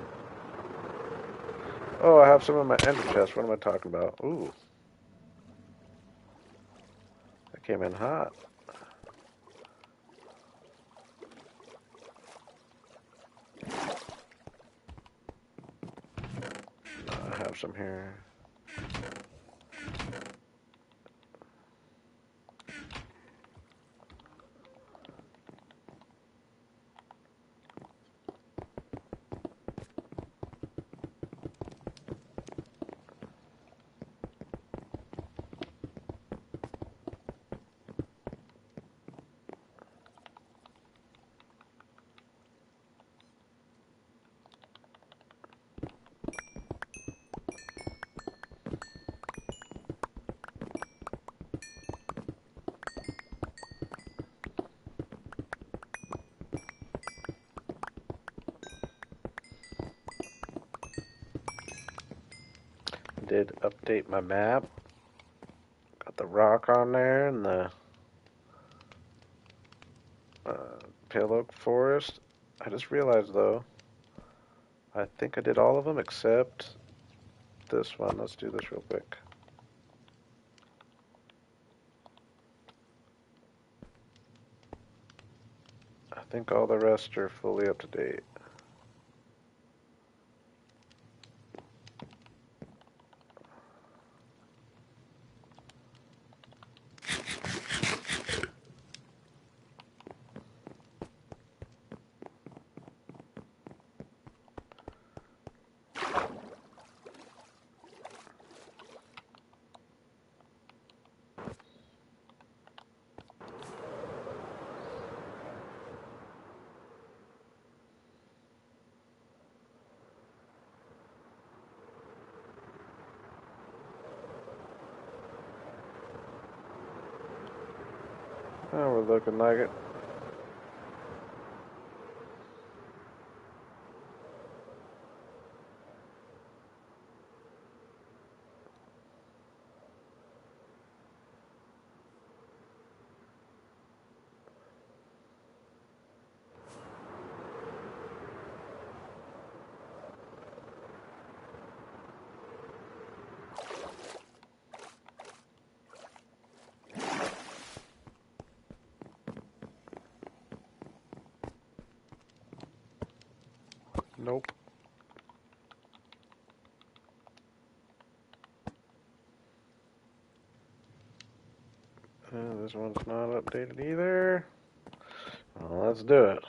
Oh, I have some in my ender chest. What am I talking about? Ooh, that came in hot. I have some here. did update my map. Got the rock on there and the Pale Oak Forest. I just realized though, I think I did all of them except this one. Let's do this real quick. I think all the rest are fully up to date. Oh, we're looking like it. Nope. This one's not updated either. Well, let's do it.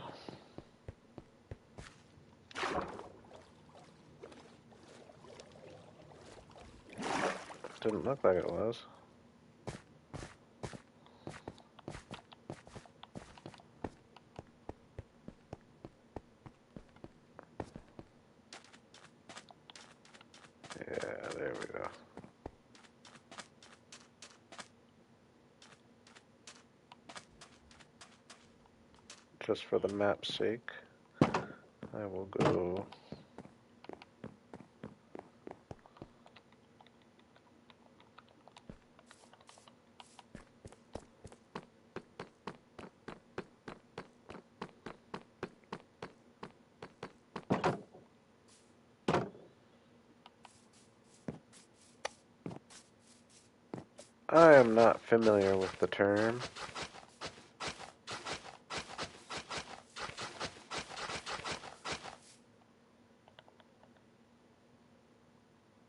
Didn't look like it was. Yeah, there we go. Just for the map's sake, I will go. I am not familiar with the term.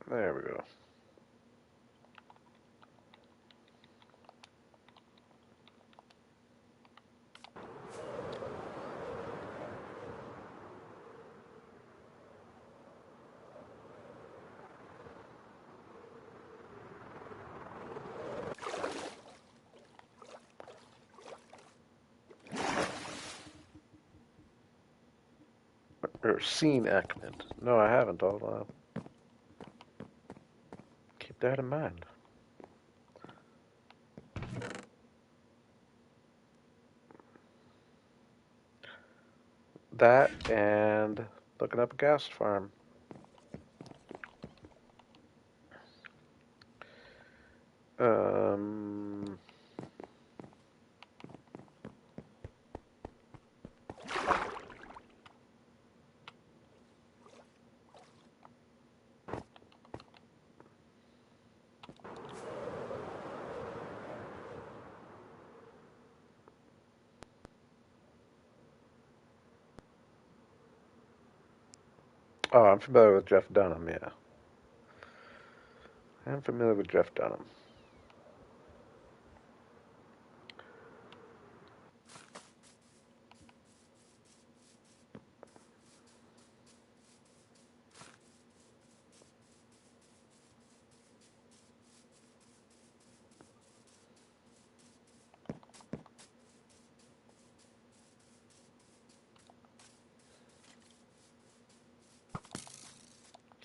There we go. Or seen Ekman. No, I haven't. I'll keep that in mind. That and looking up a gas farm. Um, oh, I'm familiar with Jeff Dunham, yeah. I'm familiar with Jeff Dunham.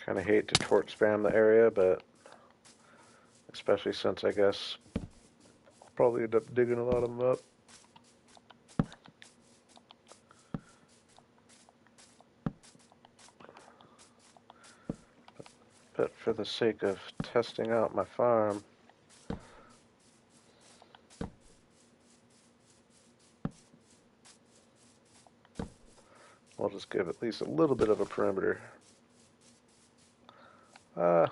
Kind of hate to torch spam the area, but especially since I guess I'll probably end up digging a lot of them up. But for the sake of testing out my farm, we'll just give at least a little bit of a perimeter. Uh,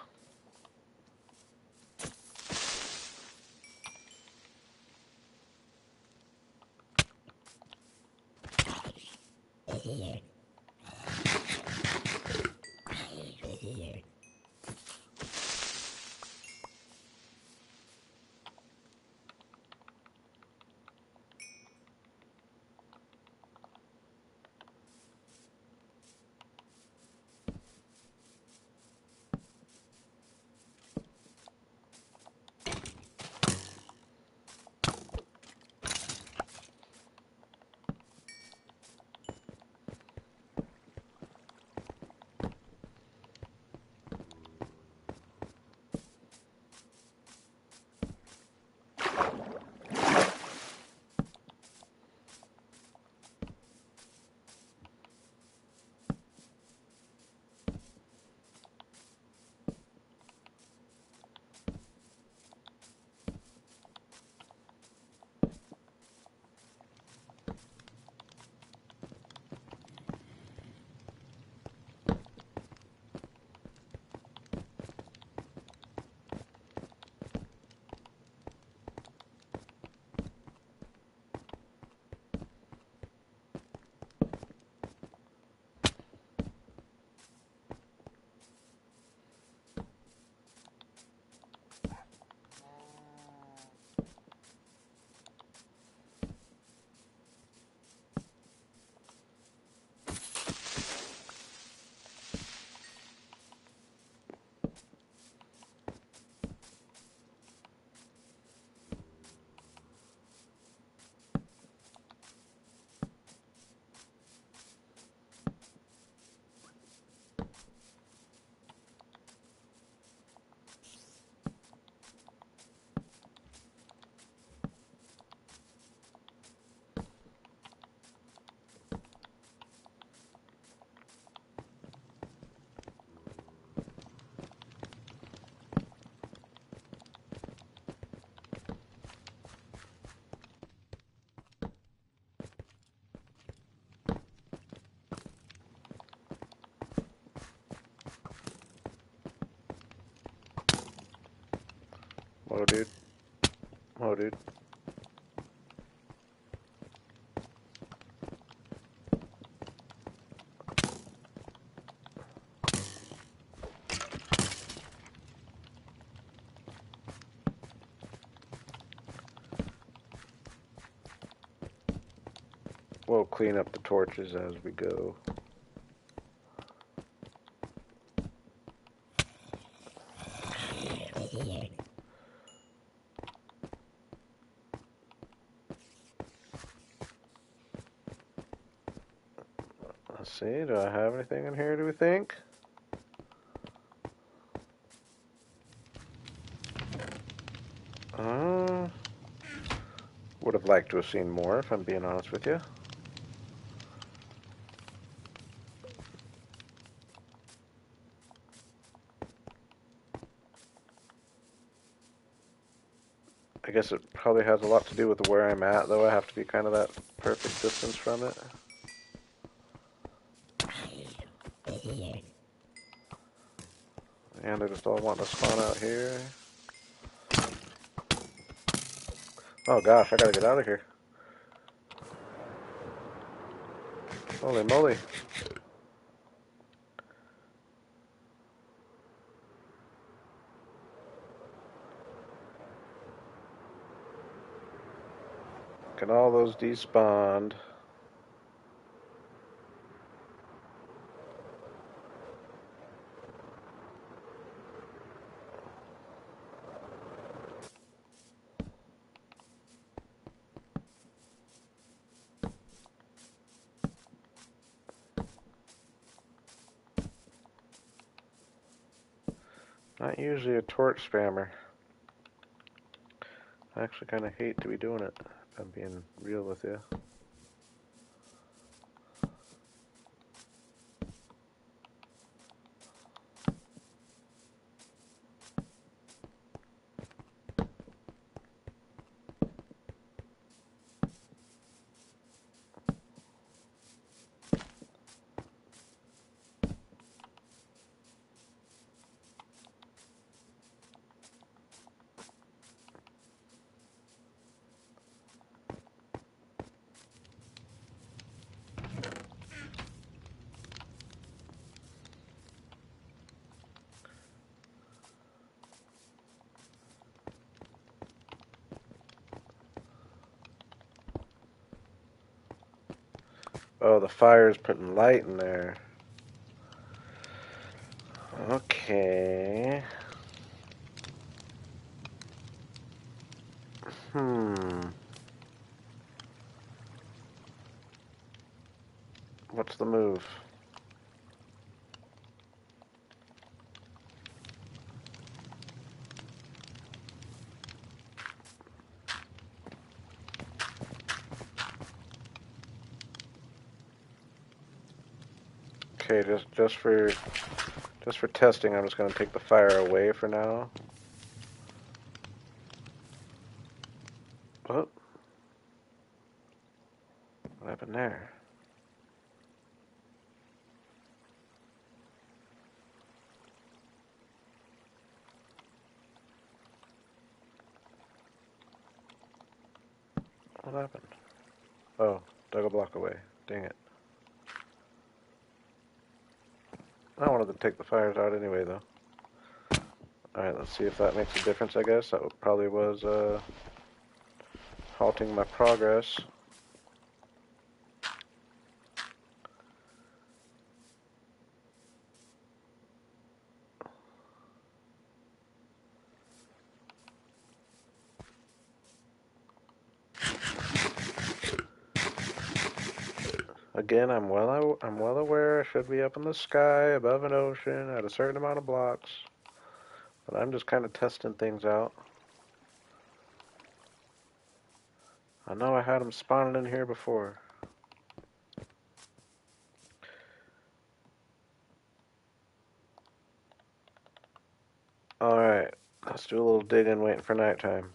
whoa, dude. Whoa, dude. We'll clean up the torches as we go. Let's see, do I have anything in here, do we think? Uh, would have liked to have seen more, if I'm being honest with you. I guess it probably has a lot to do with where I'm at, though. I have to be kind of that perfect distance from it. And they just all want to spawn out here. Oh gosh, I gotta get out of here. Holy moly. Can all those despawned? Not usually a torch spammer. I actually kind of hate to be doing it, if I'm being real with you. Oh, the fire's putting light in there. Okay. Hmm. What's the move? Okay, just for testing, I'm just gonna take the fire away for now. Oh, what happened there? What happened? Oh, dug a block away. Dang it. I wanted to take the fires out anyway, though. Alright, let's see if that makes a difference, I guess. That probably was, halting my progress. Again, I'm well aware I should be up in the sky above an ocean at a certain amount of blocks, but I'm just kind of testing things out. I know I had them spawning in here before. Alright, let's do a little digging waiting for nighttime.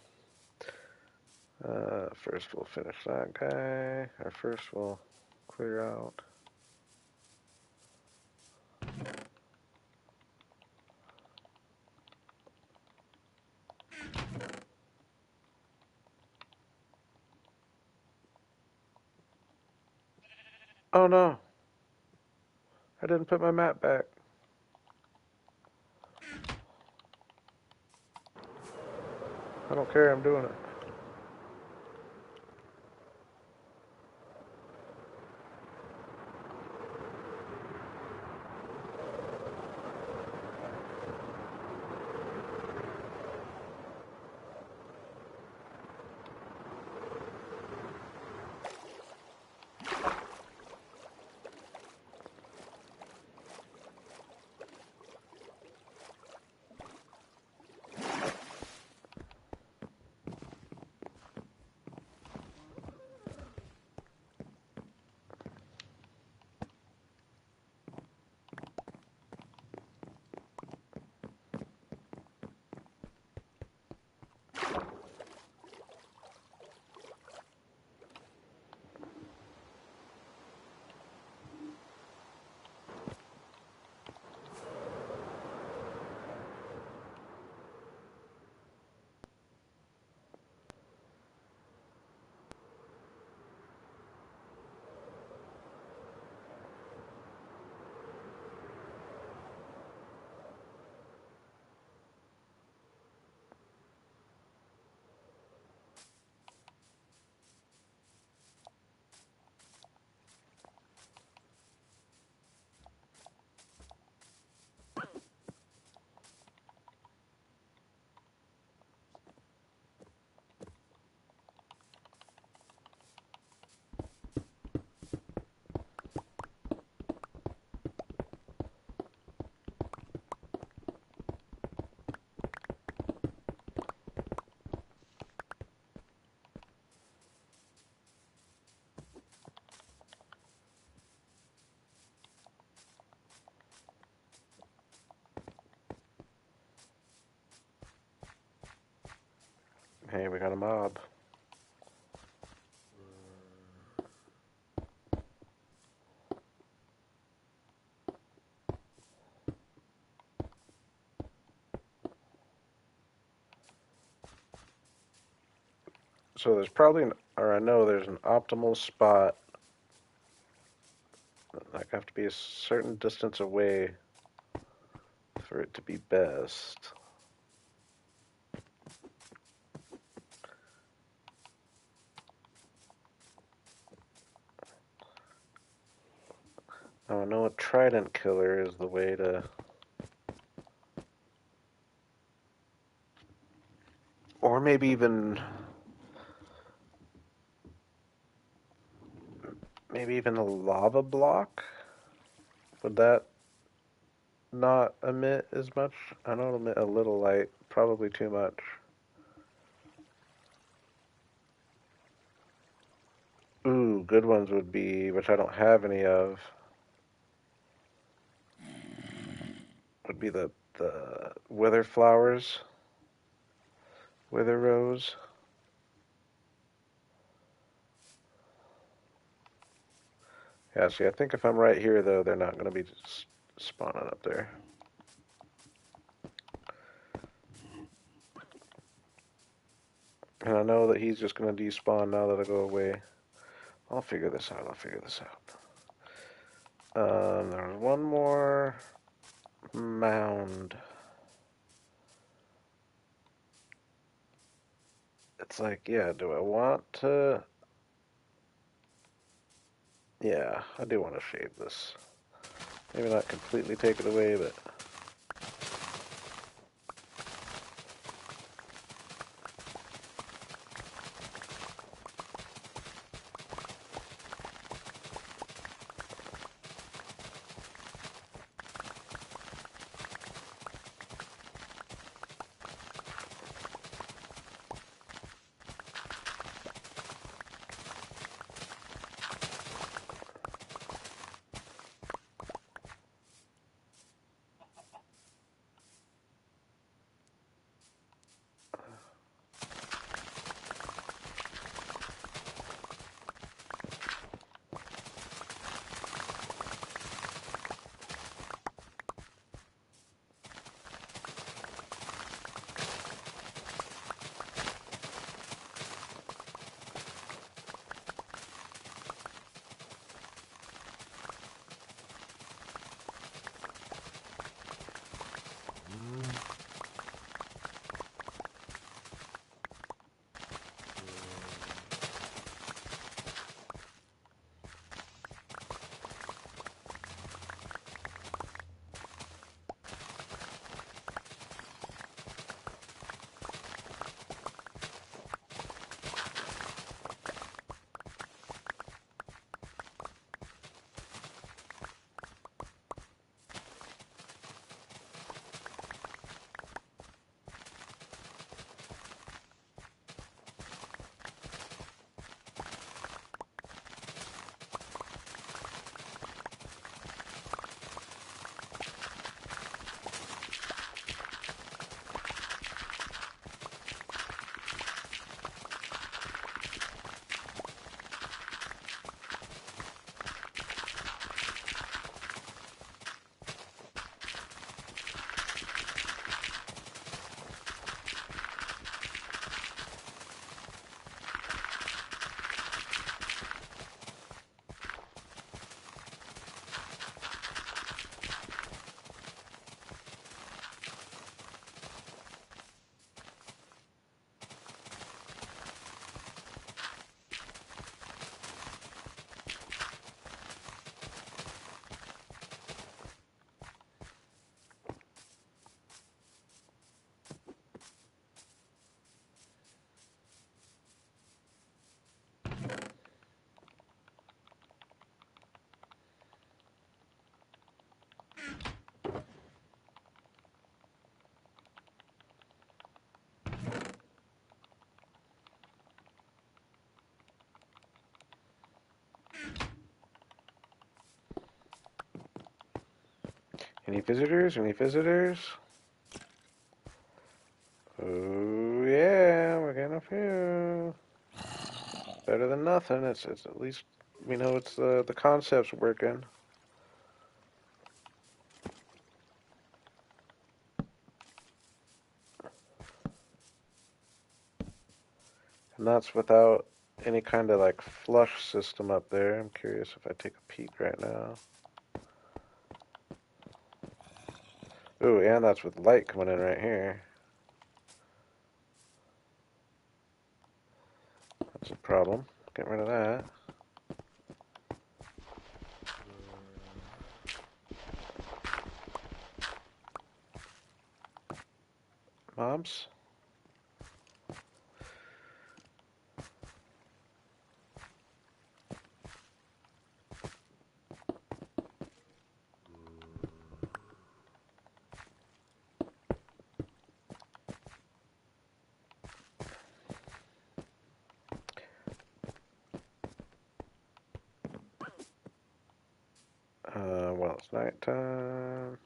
First we'll finish that guy, or first we'll clear out. Oh no, I didn't put my map back. I don't care, I'm doing it. Hey, we got a mob. So there's probably, or I know there's an optimal spot. Like I have to be a certain distance away for it to be best. Oh, I know a trident killer is the way to... Or maybe even... Maybe even a lava block? Would that not emit as much? I know it'll emit a little light, probably too much. Ooh, good ones would be, which I don't have any of, would be the wither flowers, wither rose. Yeah, see, I think if I'm right here, though, they're not going to be spawning up there. And I know that he's just going to despawn now that I go away. I'll figure this out. I'll figure this out. There's one more mound. It's like, yeah, do I want to... Yeah, I do want to shade this. Maybe not completely take it away, but... Any visitors? Any visitors? Oh, yeah, we're getting a few. Better than nothing. It's at least we know it's the concept's working. And that's without any kind of like flush system up there. I'm curious if I take a peek right now. Ooh, and that's with light coming in right here. That's a problem. Get rid of that. mobs. Well, it's nighttime.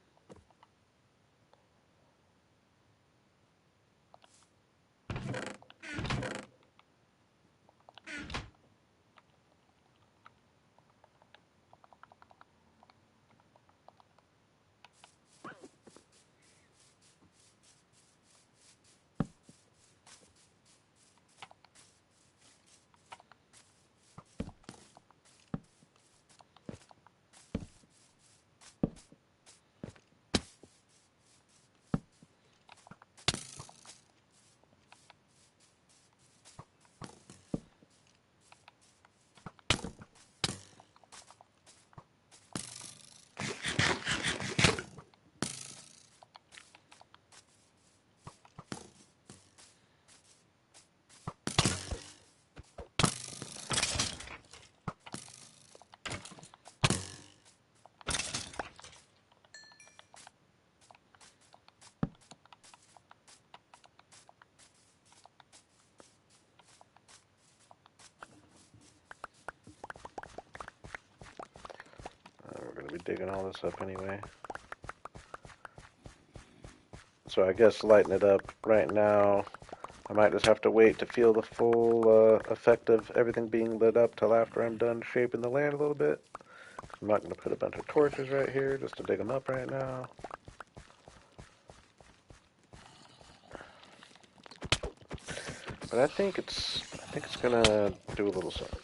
We're going to be digging all this up anyway. So I guess lighting it up right now, I might just have to wait to feel the full effect of everything being lit up till after I'm done shaping the land a little bit. I'm not going to put a bunch of torches right here just to dig them up right now. But I think it's gonna do a little something.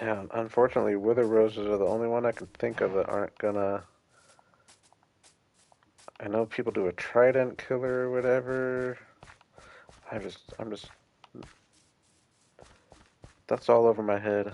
Yeah, unfortunately, wither roses are the only one I can think of that aren't gonna. I know people do a trident killer or whatever. I'm just. That's all over my head.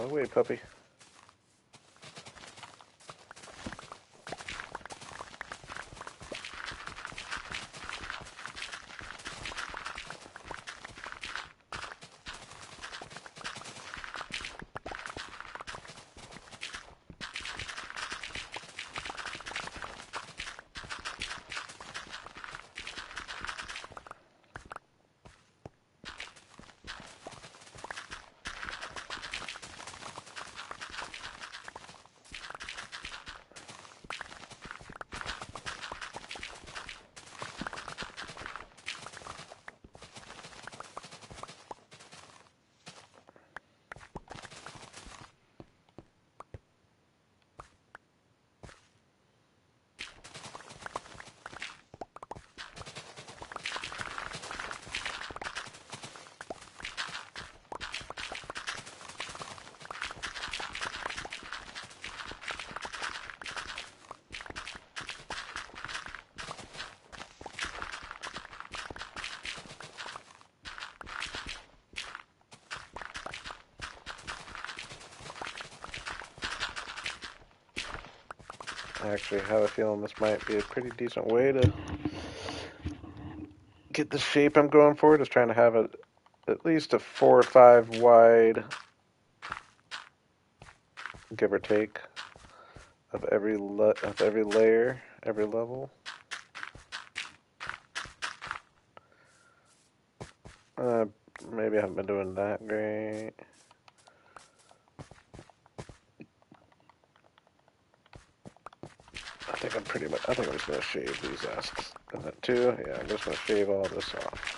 Out of the way, puppy. I actually have a feeling this might be a pretty decent way to get the shape I'm going for. Just trying to have it at least a 4 or 5 wide, give or take, of every layer, every level. Uh, Maybe I haven't been doing that great. I think I'm just gonna shave these asses. Is that too? Yeah, I'm just gonna shave all this off.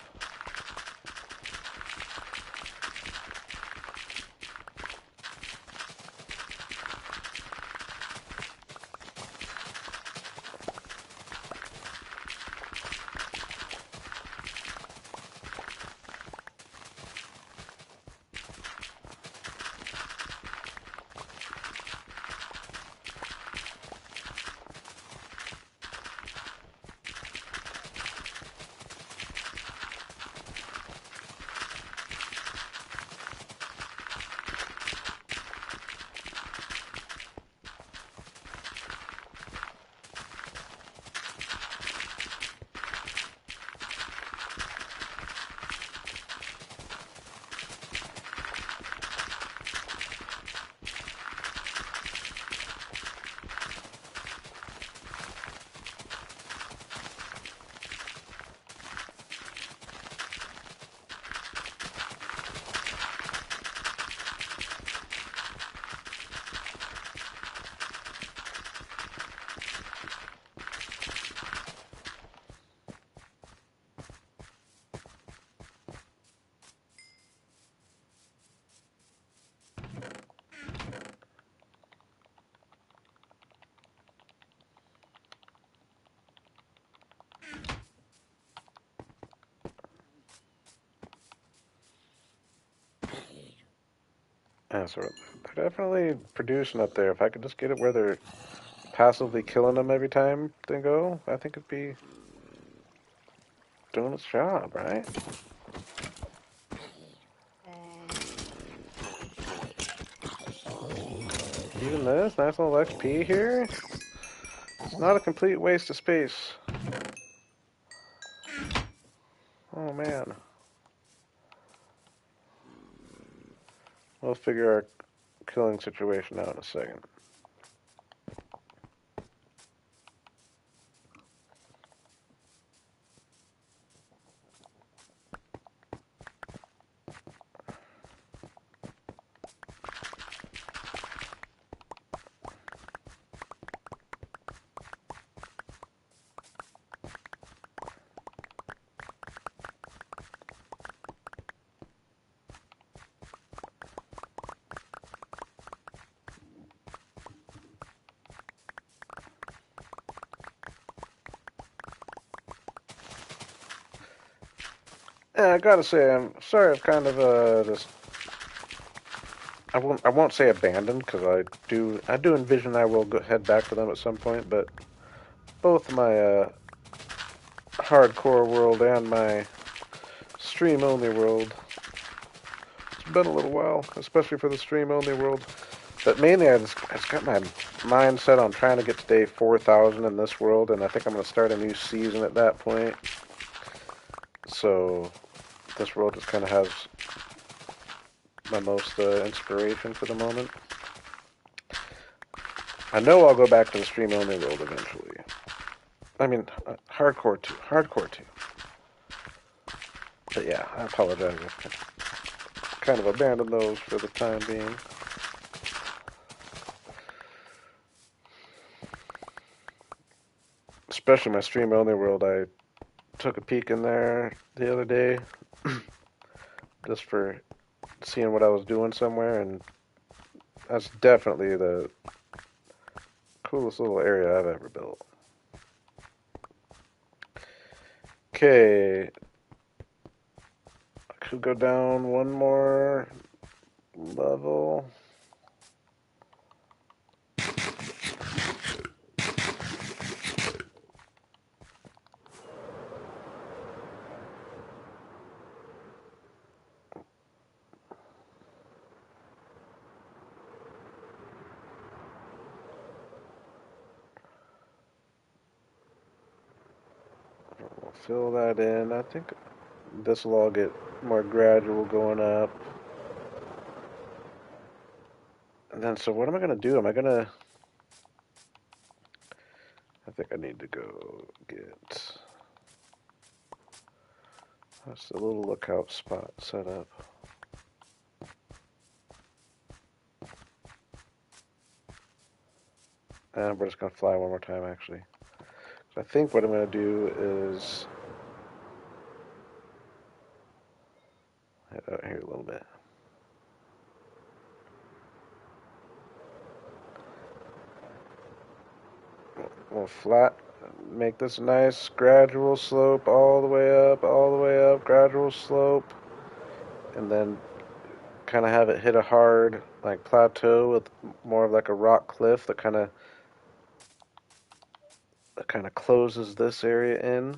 Yeah, so they're definitely producing up there. If I could just get it where they're passively killing them every time they go, I think it'd be doing its job, right? Even this nice little XP here, it's not a complete waste of space. Oh man. We'll figure our killing situation out in a second. Yeah, I gotta say, I'm sorry I've kind of just I won't say abandoned because I do envision I will head back to them at some point, but both my hardcore world and my stream only world, It's been a little while, especially for the stream-only world. But mainly, I just got my mind set on trying to get to day 4,000 in this world, and I think I'm going to start a new season at that point. So this world just kind of has my most inspiration for the moment. I know I'll go back to the stream-only world eventually. I mean, hardcore too. Hardcore too. But yeah, I apologize. I kind of abandoned those for the time being. Especially my stream-only world. I took a peek in there the other day just for seeing what I was doing somewhere, and that's definitely the coolest little area I've ever built. Okay, I could go down one more level. We'll fill that in. I think this will all get more gradual going up. And then, so what am I going to do? Am I going to... I think I need to go get... That's the little lookout spot set up. And we're just going to fly one more time, actually. So I think what I'm going to do is... Head out here a little bit. We'll flat, make this a nice gradual slope all the way up, all the way up, gradual slope. And then kind of have it hit a hard like plateau with more of like a rock cliff that kind of closes this area in.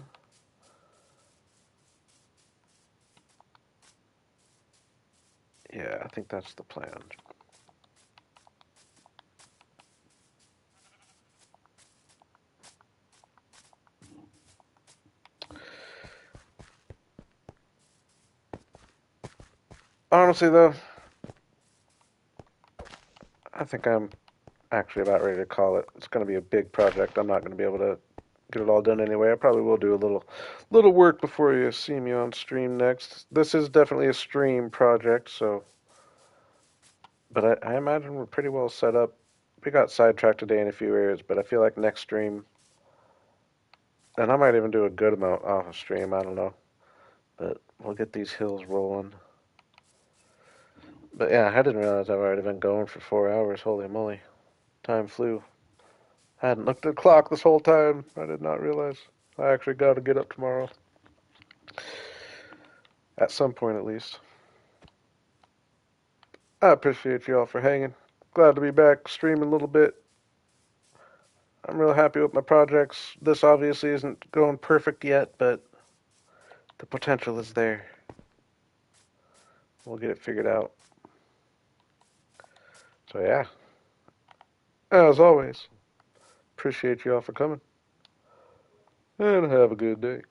Yeah, I think that's the plan. Honestly, though, I think I'm actually about ready to call it. It's going to be a big project. I'm not going to be able to get it all done anyway. I probably will do a little work before you see me on stream next. This is definitely a stream project, so. But I imagine we're pretty well set up. We got sidetracked today in a few areas, but I feel like next stream, and I might even do a good amount off of stream. I don't know, but we'll get these hills rolling. But yeah, I didn't realize I've already been going for 4 hours. Holy moly. Time flew. I hadn't looked at the clock this whole time. I did not realize. I actually got to get up tomorrow. At some point, at least. I appreciate you all for hanging. Glad to be back streaming a little bit. I'm real happy with my projects. This obviously isn't going perfect yet, but the potential is there. We'll get it figured out. So yeah, as always, appreciate you all for coming. And have a good day.